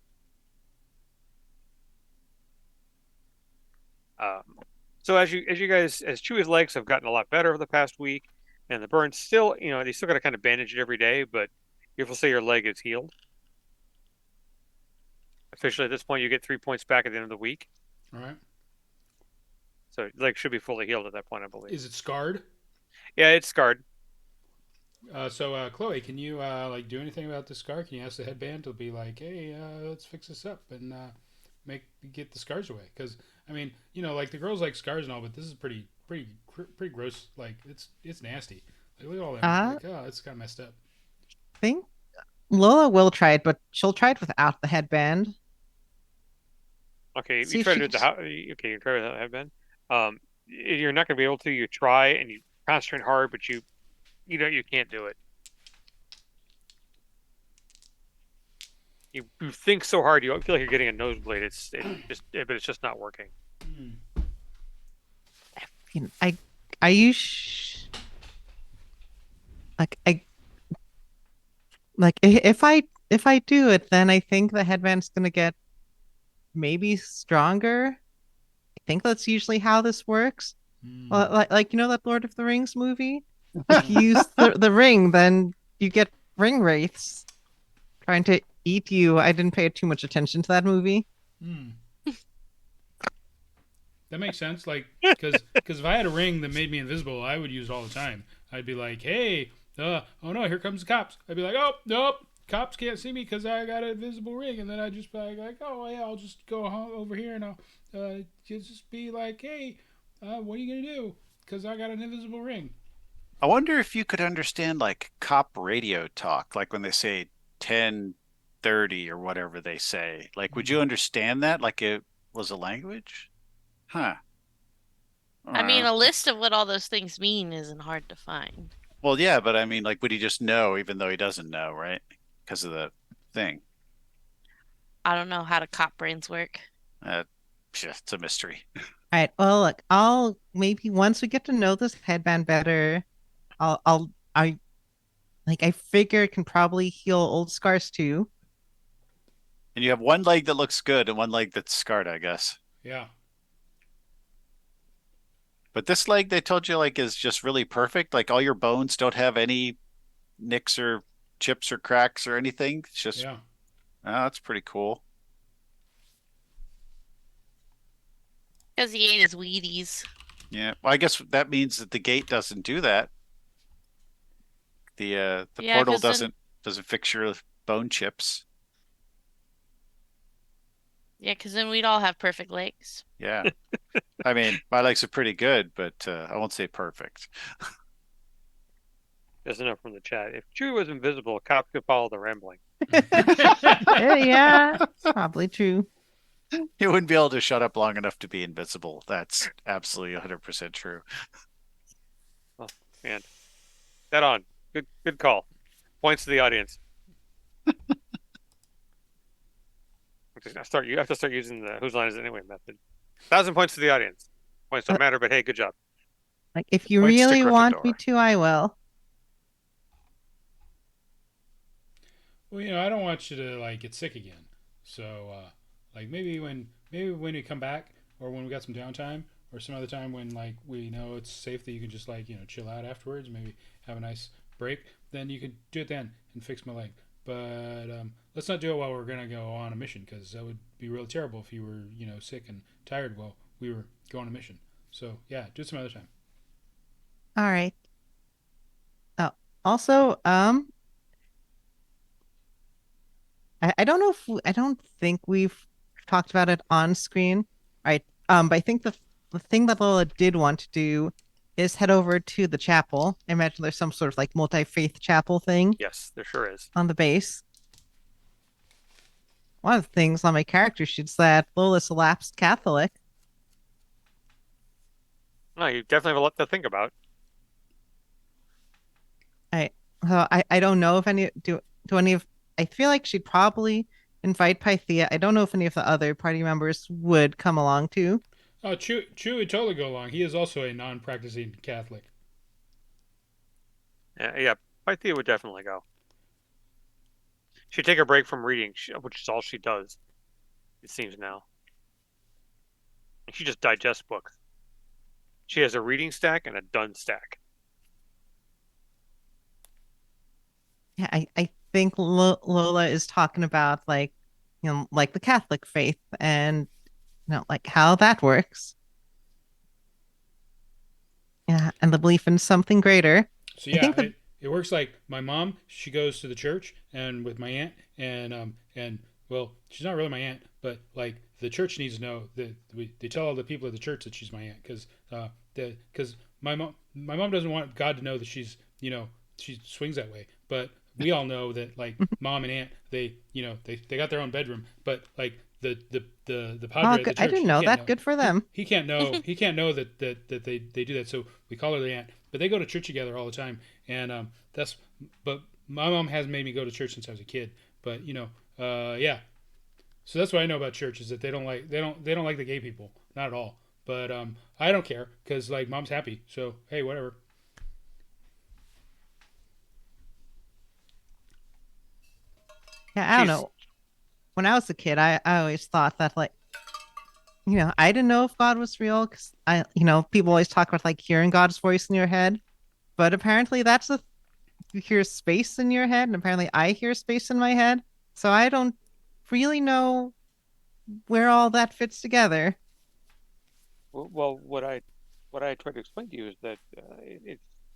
Speaker 1: So as Chewie's legs have gotten a lot better over the past week, and the burn still, they still got to kind of bandage it every day, but you will say your leg is healed. Officially, at this point, you get 3 points back at the end of the week.
Speaker 5: All right.
Speaker 1: So your leg should be fully healed at that point, I believe.
Speaker 5: Is it scarred?
Speaker 1: Yeah, it's scarred.
Speaker 5: So Chloe, can you like do anything about the scar? Can you ask the headband to be like, hey, let's fix this up and get the scars away? Because I mean, like the girls like scars and all, but this is pretty gross. Like it's nasty. Like, look at all that. Like, oh, it's kind of messed up.
Speaker 2: I think Lola will try it, but she'll try it without the headband.
Speaker 1: Okay,
Speaker 2: See
Speaker 1: you
Speaker 2: if
Speaker 1: try
Speaker 2: she
Speaker 1: to do
Speaker 2: can-
Speaker 1: you try with that headband. You're not going to be able to. You try and you concentrate hard, but you can't do it. You think so hard, you feel like you're getting a nosebleed. But it's just not working.
Speaker 2: Are you like like if I do it, then I think the headband's gonna get maybe stronger. I think that's usually how this works.
Speaker 5: Hmm.
Speaker 2: Well, like you know that Lord of the Rings movie? If
Speaker 5: Uh,
Speaker 2: you use the ring, then you get ring wraiths trying to eat you. I didn't pay too much attention to that movie.
Speaker 5: hmm. That makes sense. Like, because if I had a ring that made me invisible, I would use it all the time. I'd be like, hey, oh no, here comes the cops. I'd be like, oh nope, cops can't see me because I got an invisible ring, and then I'd just be like, oh yeah, I'll just go over here and I'll just be like, hey, what are you gonna do? Because I got an invisible ring.
Speaker 4: I wonder if you could understand like cop radio talk, like when they say 10:30 or whatever they say. Like, would
Speaker 5: Hmm.
Speaker 4: you understand that? Like it was a language? Huh.
Speaker 3: I mean,
Speaker 4: Uh,
Speaker 3: a list of what all those things mean isn't hard to find.
Speaker 4: well, yeah, but I mean, like, would he just know even though he doesn't know, right? Because of the thing.
Speaker 3: I don't know how to cop brains work.
Speaker 4: Uh, it's a mystery.
Speaker 2: All right. Well, look, I'll maybe once we get to know this headband better, I like I figure it can probably heal old scars too.
Speaker 4: And you have one leg that looks good and one leg that's scarred, I guess.
Speaker 5: Yeah.
Speaker 4: But this leg they told you like is just really perfect. Like all your bones don't have any nicks or chips or cracks or anything. It's just,
Speaker 5: Yeah.
Speaker 4: oh, that's pretty cool.
Speaker 3: Because he ate his Wheaties.
Speaker 4: Yeah. Well, I guess that means that the gate doesn't do that. The
Speaker 3: Yeah,
Speaker 4: portal
Speaker 3: because then,
Speaker 4: doesn't fix your bone chips.
Speaker 3: yeah, because then we'd all have perfect legs.
Speaker 4: Yeah. I mean, my legs are pretty good, but I won't say perfect.
Speaker 1: There's enough from the chat. If Chewie was invisible, cops could follow the rambling.
Speaker 2: Yeah, probably true.
Speaker 4: You wouldn't be able to shut up long enough to be invisible. That's absolutely 100% true.
Speaker 1: Oh man, that on. Good call. Points to the audience. You have to start using the whose line is it anyway method. 1,000 points to the audience. Points don't
Speaker 2: Uh,
Speaker 1: matter, but hey, good job.
Speaker 2: Like if you
Speaker 4: Points to
Speaker 2: really want me
Speaker 4: Gryffindor.
Speaker 2: to, I will.
Speaker 5: Well, I don't want you to like get sick again. So, like maybe when you come back, or when we got some downtime, or some other time when like we know it's safe that you can just like chill out afterwards, maybe have a nice break. Then you could do it then and fix my leg. But let's not do it while we're gonna go on a mission because that would be really terrible if you were sick and tired while we were going on a mission. So yeah, do it some other time.
Speaker 2: All right. Oh, also, I don't know if I don't think we've talked about it on screen, right? But I think the thing that Lola did want to do is head over to the chapel. I imagine there's some sort of like multi-faith chapel thing
Speaker 1: Yes, there sure is.
Speaker 2: on the base. One of the things on my character sheet's that Lola's a lapsed Catholic.
Speaker 1: No, you definitely have a lot to think about.
Speaker 2: I I don't know if any do any of I feel like she'd probably invite Pythia. I don't know if any of the other party members would come along too.
Speaker 5: Oh, Chew would totally go along. He is also a non-practicing Catholic.
Speaker 1: Yeah, Pythia would definitely go. She'd take a break from reading, which is all she does, it seems now. She just digests books. She has a reading stack and a done stack.
Speaker 2: Yeah, I think Lola is talking about like like the Catholic faith and like how that works. Yeah, and the belief in something greater.
Speaker 5: So
Speaker 2: I
Speaker 5: yeah,
Speaker 2: think the
Speaker 5: it works like my mom. She goes to the church and with my aunt, and well, she's not really my aunt, but like the church needs to know that they tell all the people at the church that she's my aunt because my mom doesn't want God to know that she swings that way, but we all know that like mom and aunt they got their own bedroom, but like the
Speaker 2: oh,
Speaker 5: padre at the
Speaker 2: I
Speaker 5: church
Speaker 2: didn't
Speaker 5: he
Speaker 2: know
Speaker 5: can't
Speaker 2: that.
Speaker 5: know
Speaker 2: Good for them.
Speaker 5: he can't know that they do that, so we call her the aunt, but they go to church together all the time, and that's but my mom hasn't made me go to church since I was a kid, but yeah, so that's what I know about church is that they don't like the gay people, not at all, but I don't care because like mom's happy, so hey, whatever.
Speaker 2: Yeah, I don't
Speaker 1: She's
Speaker 2: know. When I was a kid, I always thought that like, I didn't know if God was real because people always talk about like hearing God's voice in your head, but apparently that's a you hear space in your head, and apparently I hear space in my head. So I don't really know where all that fits together.
Speaker 1: well, what I tried to explain to you is that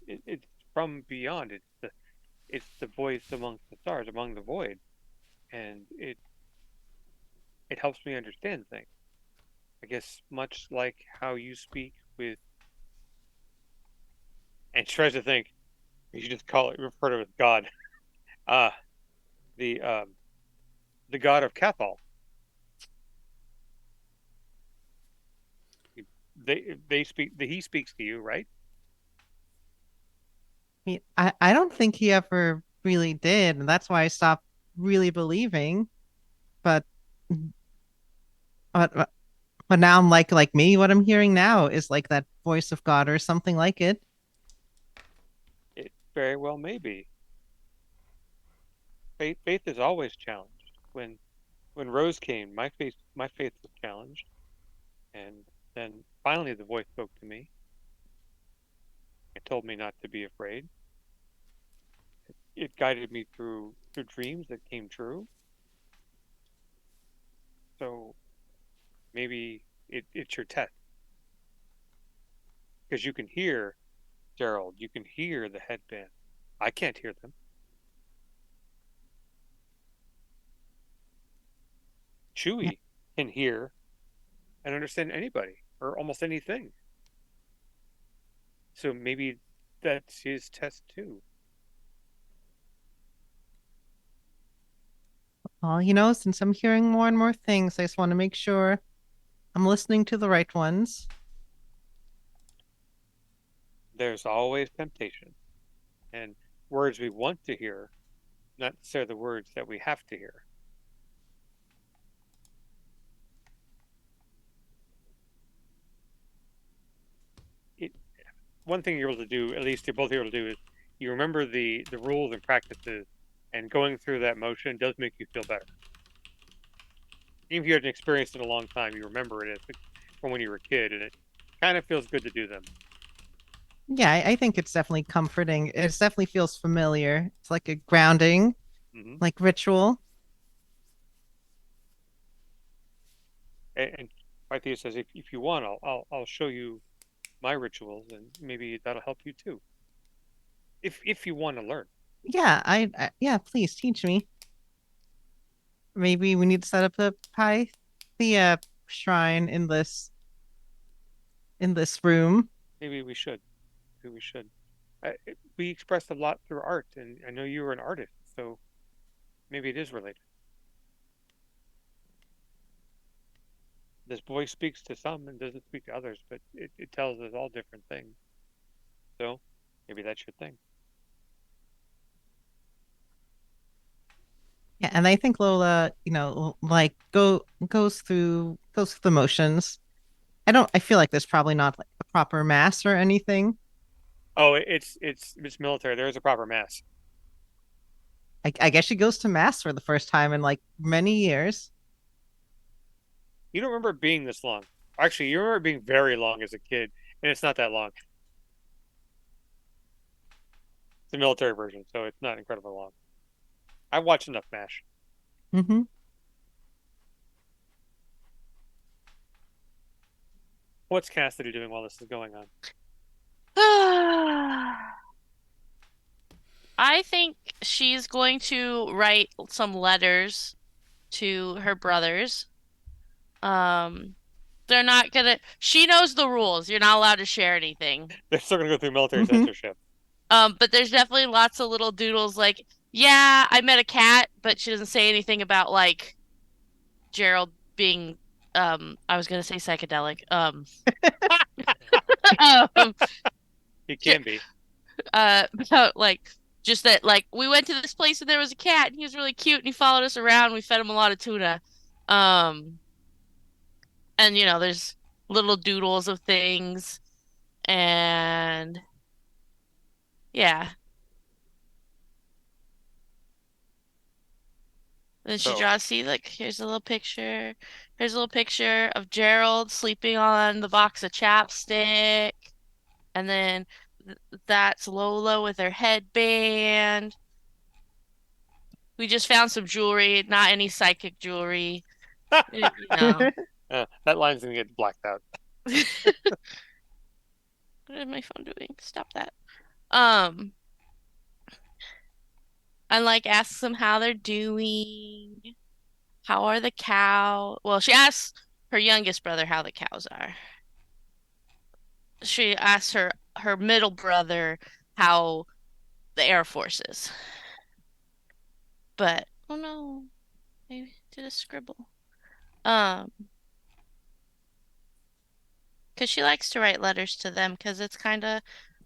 Speaker 1: it's from beyond. It's the voice amongst the stars, among the void, and it helps me understand things. I guess much like how you speak with, and tries to think. You should just call it, refer to it as God. Uh the the God of Cathal. They speak. He speaks to you, right?
Speaker 2: I mean, I don't think he ever really did, and that's why I stopped really believing. But but but now I'm like me, what I'm hearing now is like that voice of God or something like it.
Speaker 1: It very well may be. Faith is always challenged. When Rose came, my faith was challenged, and then finally the voice spoke to me. It told me not to be afraid. It guided me through dreams that came true. So maybe it's your test because you can hear Gerald. You can hear the headband. I can't hear them.
Speaker 2: Yeah,
Speaker 1: Chewie can hear and understand anybody or almost anything. So maybe that's his test too.
Speaker 2: well, since I'm hearing more and more things, I just want to make sure I'm listening to the right ones.
Speaker 1: There's always temptation and words we want to hear, not necessarily the words that we have to hear. It, one thing you're able to do, at least you're both able to do, is you remember the rules and practices, and going through that motion does make you feel better. Even if you hadn't experienced it in a long time, you remember it from when you were a kid, and it kind of feels good to do them.
Speaker 2: Yeah, I think it's definitely comforting. It definitely feels familiar. It's like a grounding,
Speaker 1: Hmm.
Speaker 2: like ritual.
Speaker 1: And Pythia says, if you want, I'll show you my rituals, and maybe that'll help you too, if you want to learn.
Speaker 2: Yeah, yeah, please teach me. Maybe we need to set up a Pythia shrine in this room.
Speaker 1: Maybe we should. Maybe we should. We express a lot through art, and I know you were an artist, so maybe it is related. This voice speaks to some and doesn't speak to others, but it tells us all different things. So maybe that's your thing.
Speaker 2: Yeah, and I think Lola, like goes through the motions. I feel like there's probably not like a proper mass or anything.
Speaker 1: Oh, it's military. There is a proper mass.
Speaker 2: I guess she goes to mass for the first time in like many years.
Speaker 1: You don't remember it being this long. Actually, you remember it being very long as a kid, and it's not that long. It's the military version, so it's not incredibly long. I watched enough MASH.
Speaker 2: Hmm.
Speaker 1: What's Cassidy doing while this is going on?
Speaker 3: I think she's going to write some letters to her brothers. Um, they're not gonna. She knows the rules. You're not allowed to share anything.
Speaker 1: They're still gonna go through military
Speaker 2: Hmm.
Speaker 1: censorship.
Speaker 3: But there's definitely lots of little doodles like, yeah, I met a cat, but she doesn't say anything about like Gerald being I was gonna say psychedelic. Um
Speaker 1: He
Speaker 3: j-
Speaker 1: can be.
Speaker 3: about like just that like we went to this place and there was a cat and he was really cute and he followed us around. We fed him a lot of tuna. Um and there's little doodles of things and yeah. Then she
Speaker 1: So
Speaker 3: draws, see, like, here's a little picture. Here's a little picture of Gerald sleeping on the box of chapstick. And then that's Lola with her headband. We just found some jewelry, not any psychic jewelry. You know.
Speaker 1: that line's gonna get blacked out.
Speaker 3: What is my phone doing? Stop that. Um, and like asks them how they're doing. How are the cow? Well, she asks her youngest brother how the cows are. She asks her middle brother how the Air Force is. But oh no, I did a scribble. Um, because she likes to write letters to them because it's kind of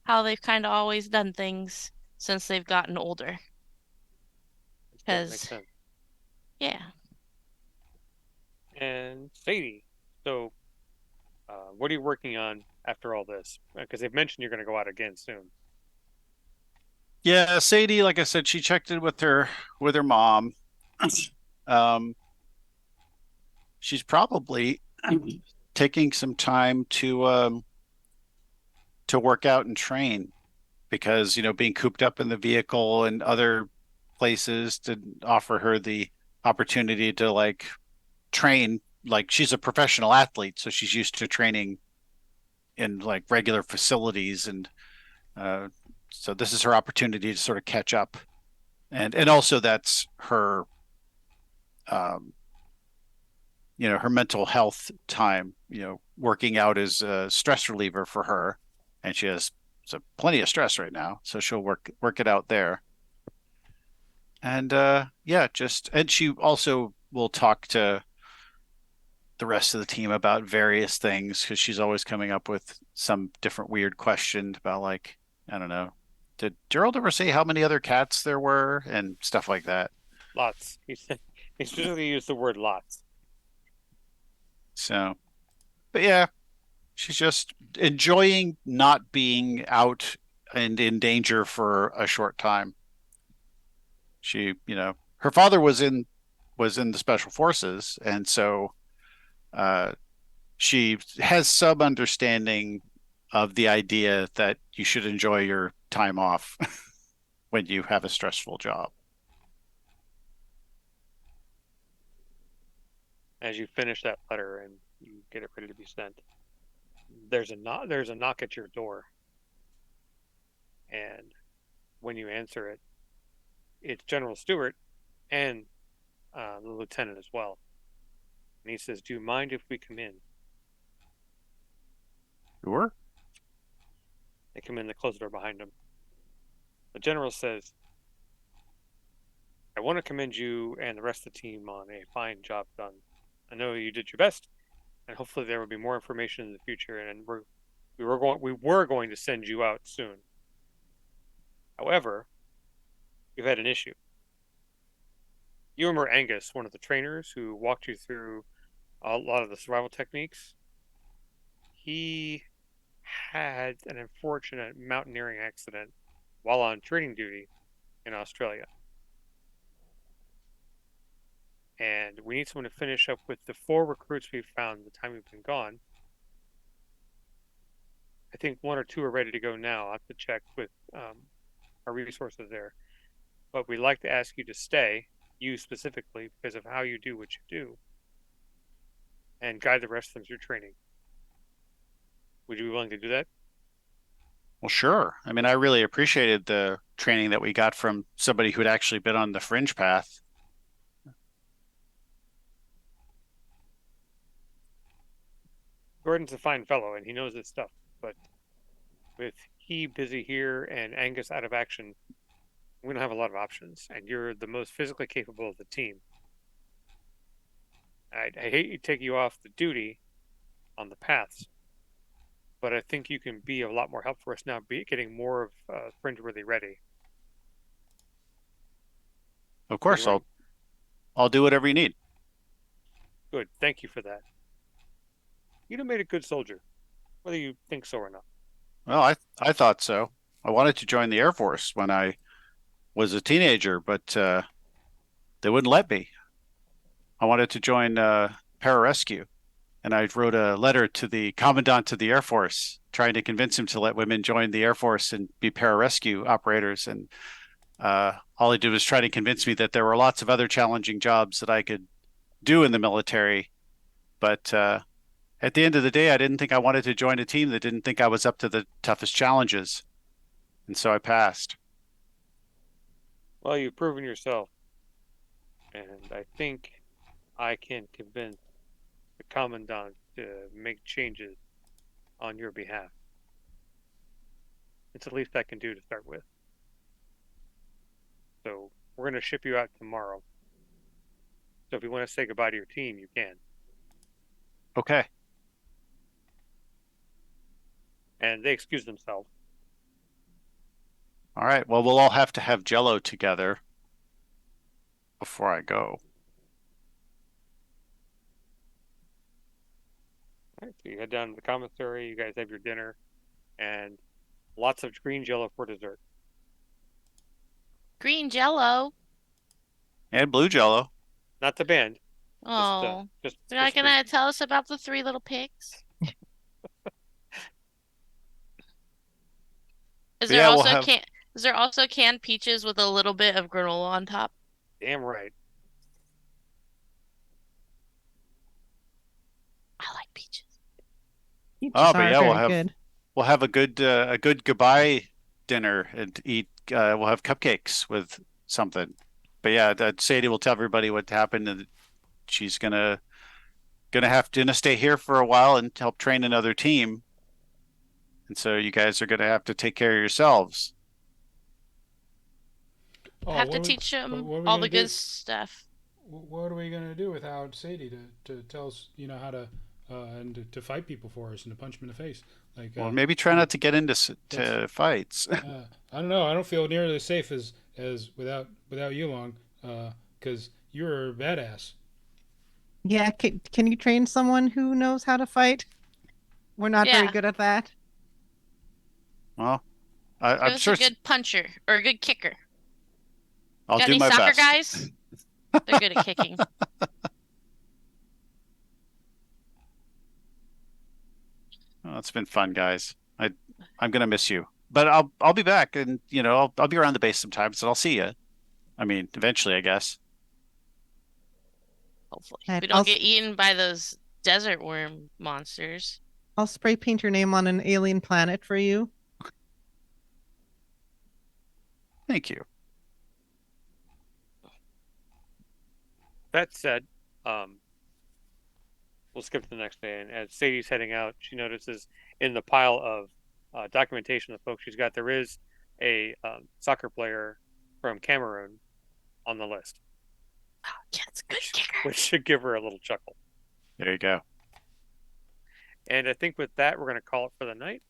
Speaker 3: how they've kind of always done things since they've gotten older.
Speaker 1: That makes
Speaker 3: Because
Speaker 1: sense.
Speaker 3: yeah,
Speaker 1: And Sadie, so what are you working on after all this? Because they've mentioned you're gonna go out again soon.
Speaker 4: Yeah, Sadie, like I said, she checked in with her mom. Um, she's probably taking some time to work out and train because, being cooped up in the vehicle and other places to offer her the opportunity to like train. Like she's a professional athlete, so she's used to training in like regular facilities and uh so this is her opportunity to sort of catch up. And also that's her um her mental health time. Working out is a stress reliever for her, and she has plenty of stress right now, so she'll work it out there. And yeah, and she also will talk to the rest of the team about various things because she's always coming up with some different weird question about, like, I don't know, did Gerald ever say how many other cats there were and stuff like that?
Speaker 1: Lots. He said he specifically used the word lots.
Speaker 4: So, but yeah, she's just enjoying not being out and in danger for a short time. Her father was in the special forces, and so uh, she has some understanding of the idea that you should enjoy your time off when you have a stressful job.
Speaker 1: As you finish that letter and you get it ready to be sent, there's a knock. There's a knock at your door, and when you answer it, it's General Stewart and the lieutenant as well. And he says, "Do you mind if we come in?"
Speaker 4: Sure.
Speaker 1: They come in. They close the door behind them. The general says, "I want to commend you and the rest of the team on a fine job done. I know you did your best, and hopefully there will be more information in the future. And we were going to send you out soon. However, we've had an issue. You remember Angus, one of the trainers who walked you through a lot of the survival techniques? He had an unfortunate mountaineering accident while on training duty in Australia. And we need someone to finish up with the 4 recruits we've found the time we've been gone. I think 1 or 2 are ready to go now. I'll have to check with our resources there. But we'd like to ask you to stay, you specifically, because of how you do what you do, and guide the rest of them through training. Would you be willing to do that?
Speaker 4: Well, sure. I mean, I really appreciated the training that we got from somebody who'd actually been on the fringe path.
Speaker 1: Gordon's a fine fellow, and he knows his stuff. But with he busy here and Angus out of action, we don't have a lot of options. And you're the most physically capable of the team. I hate to take you off the duty on the paths, but I think you can be a lot more help for us now, getting more of Fringeworthy ready.
Speaker 4: Of course,
Speaker 1: Right.
Speaker 4: I'll do whatever you need.
Speaker 1: Good. Thank you for that. You'd have made a good soldier, whether you think so or not.
Speaker 4: Well, I thought so. I wanted to join the Air Force when I was a teenager, but they wouldn't let me. I wanted to join pararescue, and I wrote a letter to the commandant of the Air Force, trying to convince him to let women join the Air Force and be pararescue operators. And all he did was try to convince me that there were lots of other challenging jobs that I could do in the military. But at the end of the day, I didn't think I wanted to join a team that didn't think I was up to the toughest challenges. And so I passed.
Speaker 1: Well, you've proven yourself, and I think I can convince the commandant to make changes on your behalf. It's the least I can do to start with. So we're going to ship you out tomorrow. So if you want to say goodbye to your team, you can.
Speaker 4: Okay.
Speaker 1: And they excuse themselves.
Speaker 4: All right. Well, we'll all have to have Jello together before I go.
Speaker 1: All right, so you head down to the commissary. You guys have your dinner, and lots of green jello for dessert.
Speaker 3: Green Jello.
Speaker 4: And blue Jello.
Speaker 1: Not the band.
Speaker 3: Oh,
Speaker 1: just
Speaker 3: you're not
Speaker 1: green.
Speaker 3: gonna tell us about the three little pigs? Is
Speaker 4: But
Speaker 3: there
Speaker 4: yeah, we'll
Speaker 3: also
Speaker 4: have.
Speaker 3: can is there also canned peaches with a little bit of granola on top?
Speaker 1: Damn right.
Speaker 3: I like peaches.
Speaker 2: Peaches
Speaker 4: Oh, but
Speaker 2: are
Speaker 4: yeah,
Speaker 2: very good.
Speaker 4: we'll have a good goodbye dinner and eat. We'll have cupcakes with something. But yeah, that Sadie will tell everybody what happened, and she's gonna stay here for a while and help train another team. And so you guys are gonna have to take care of yourselves.
Speaker 5: Oh,
Speaker 3: Have
Speaker 5: what
Speaker 3: to
Speaker 5: are we,
Speaker 3: teach them
Speaker 5: what are we
Speaker 3: all
Speaker 5: gonna
Speaker 3: the
Speaker 5: do?
Speaker 3: good stuff.
Speaker 5: What are we gonna do without Sadie to tell us, how to and to fight people for us and to punch them in the face? Like,
Speaker 4: Well, maybe try not to get into
Speaker 5: that's
Speaker 4: to fights.
Speaker 5: I don't know. I don't feel nearly as safe as without you along, because you're a badass.
Speaker 2: Yeah, can you train someone who knows how to fight? We're not very
Speaker 3: Yeah,
Speaker 2: good at that.
Speaker 4: Well,
Speaker 3: give
Speaker 4: I'm
Speaker 3: us a
Speaker 4: sure
Speaker 3: good puncher or a good kicker.
Speaker 4: I'll
Speaker 3: Got
Speaker 4: do
Speaker 3: any
Speaker 4: my
Speaker 3: soccer
Speaker 4: best.
Speaker 3: guys? They're good at kicking.
Speaker 4: Oh, it's been fun, guys. I'm gonna miss you, but I'll be back, and I'll be around the base sometimes, and I'll see you. I mean, eventually, I guess.
Speaker 3: Hopefully,
Speaker 2: And
Speaker 3: we don't get eaten by those desert worm monsters.
Speaker 2: I'll spray paint your name on an alien planet for you.
Speaker 4: Thank you.
Speaker 1: That said, um, we'll skip to the next day. And as Sadie's heading out, she notices in the pile of documentation of folks she's got, there is a soccer player from Cameroon on the list,
Speaker 3: Oh, yeah, it's a good kicker.
Speaker 1: which should give her a little chuckle.
Speaker 4: There you go.
Speaker 1: And I think with that, we're going to call it for the night.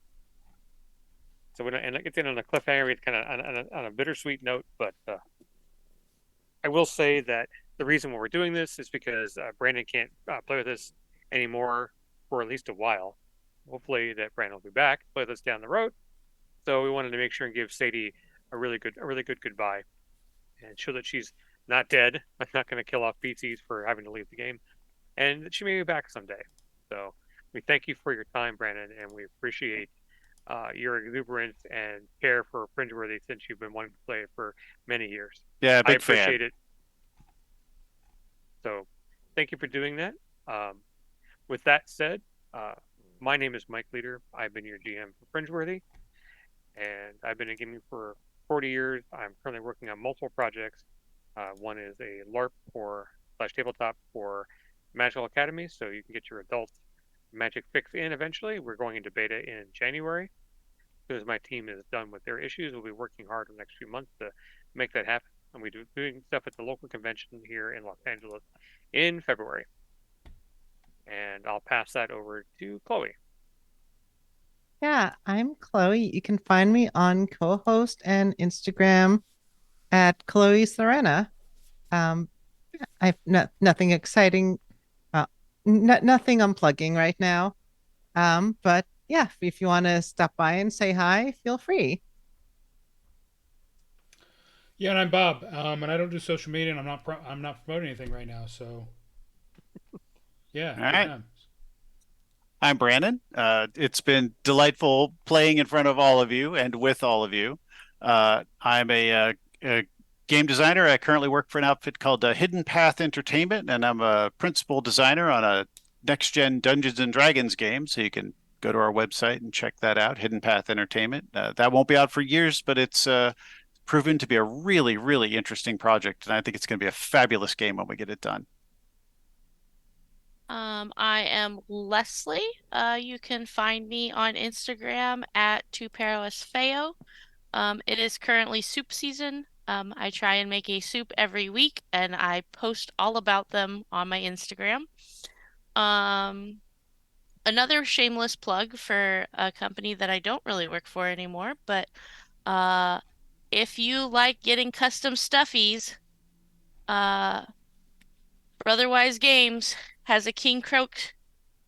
Speaker 1: So we don't, and it gets in on a cliffhanger. It's kind of on a bittersweet note, but I will say that the reason why we're doing this is because Brandon can't play with us anymore for at least a while. Hopefully that Brandon will be back, play with us down the road. So we wanted to make sure and give Sadie a really good goodbye and show that she's not dead. I'm not going to kill off PCs for having to leave the game, and that she may be back someday. So we thank you for your time, Brandon, and we appreciate your exuberance and care for Fringeworthy since you've been wanting to play it for many years.
Speaker 4: Yeah,
Speaker 1: I
Speaker 4: big fan.
Speaker 1: appreciate it. So thank you for doing that. With that said, my name is Mike Leader. I've been your GM for Fringeworthy, and I've been in gaming for 40 years. I'm currently working on multiple projects. One is a LARP for slash tabletop for Magical Academy, so you can get your adult magic fix in eventually. We're going into beta in January. As soon as my team is done with their issues, we'll be working hard in the next few months to make that happen. And we do doing stuff at the local convention here in Los Angeles in February. And I'll pass that over to Chloe.
Speaker 2: Yeah, I'm Chloe. You can find me on co-host and Instagram at Chloe Serena. Um, I've nothing exciting, uh, nothing I'm plugging right now. But yeah, if you want to stop by and say hi, feel free.
Speaker 5: Yeah, and I'm Bob, and I don't do social media, and I'm not promoting anything right now. So Yeah,
Speaker 4: All
Speaker 5: good
Speaker 4: right.
Speaker 5: time.
Speaker 4: I'm Brandon. It's been delightful playing in front of all of you and with all of you. I'm a game designer. I currently work for an outfit called Hidden Path Entertainment, and I'm a principal designer on a next-gen Dungeons and Dragons game. So you can go to our website and check that out, Hidden Path Entertainment. That won't be out for years, but it's proven to be a really, really interesting project, and I think it's going to be a fabulous game when we get it done.
Speaker 3: I am Leslie. You can find me on Instagram at Two Perilous Feo. It is currently soup season. I try and make a soup every week, and I post all about them on my Instagram. Um, Another shameless plug for a company that I don't really work for anymore, but uh, if you like getting custom stuffies, uh, Brotherwise Games has a King Croak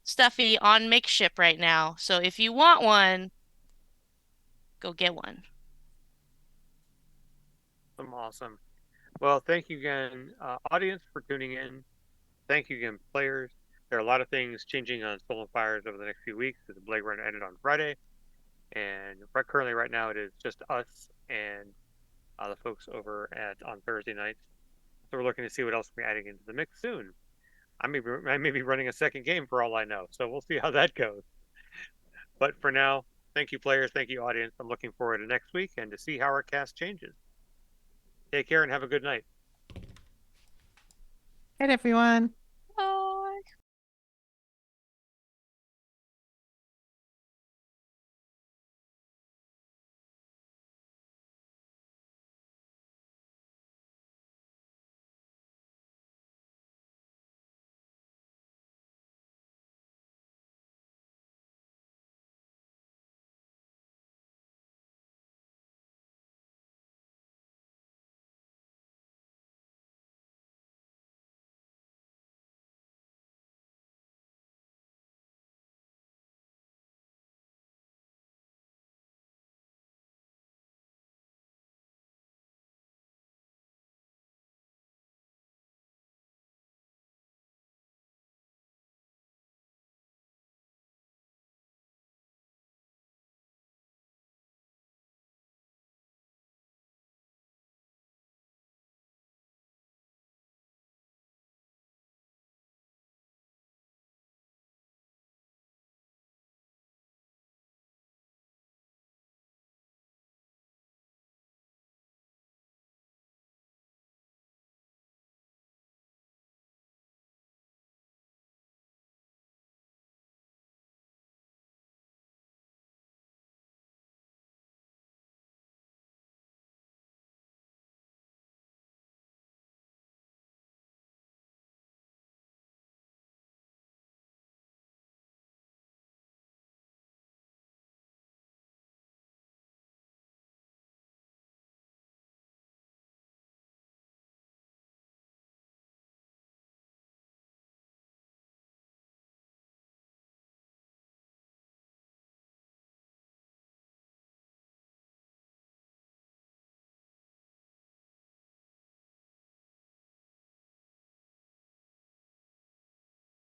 Speaker 3: stuffy on makeship right now. So if you want one, go get one.
Speaker 1: Awesome. Well, thank you again, audience, for tuning in. Thank you again, players. There are a lot of things changing on Stolen Fires over the next few weeks. The Blade Runner ended on Friday, and currently, right now, it is just us and the folks over at on Thursday nights. So we're looking to see what else we're adding into the mix soon. I may be running a second game for all I know, so we'll see how that goes. But for now, thank you, players. Thank you, audience. I'm looking forward to next week and to see how our cast changes. Take care and have a good night.
Speaker 2: Good, everyone.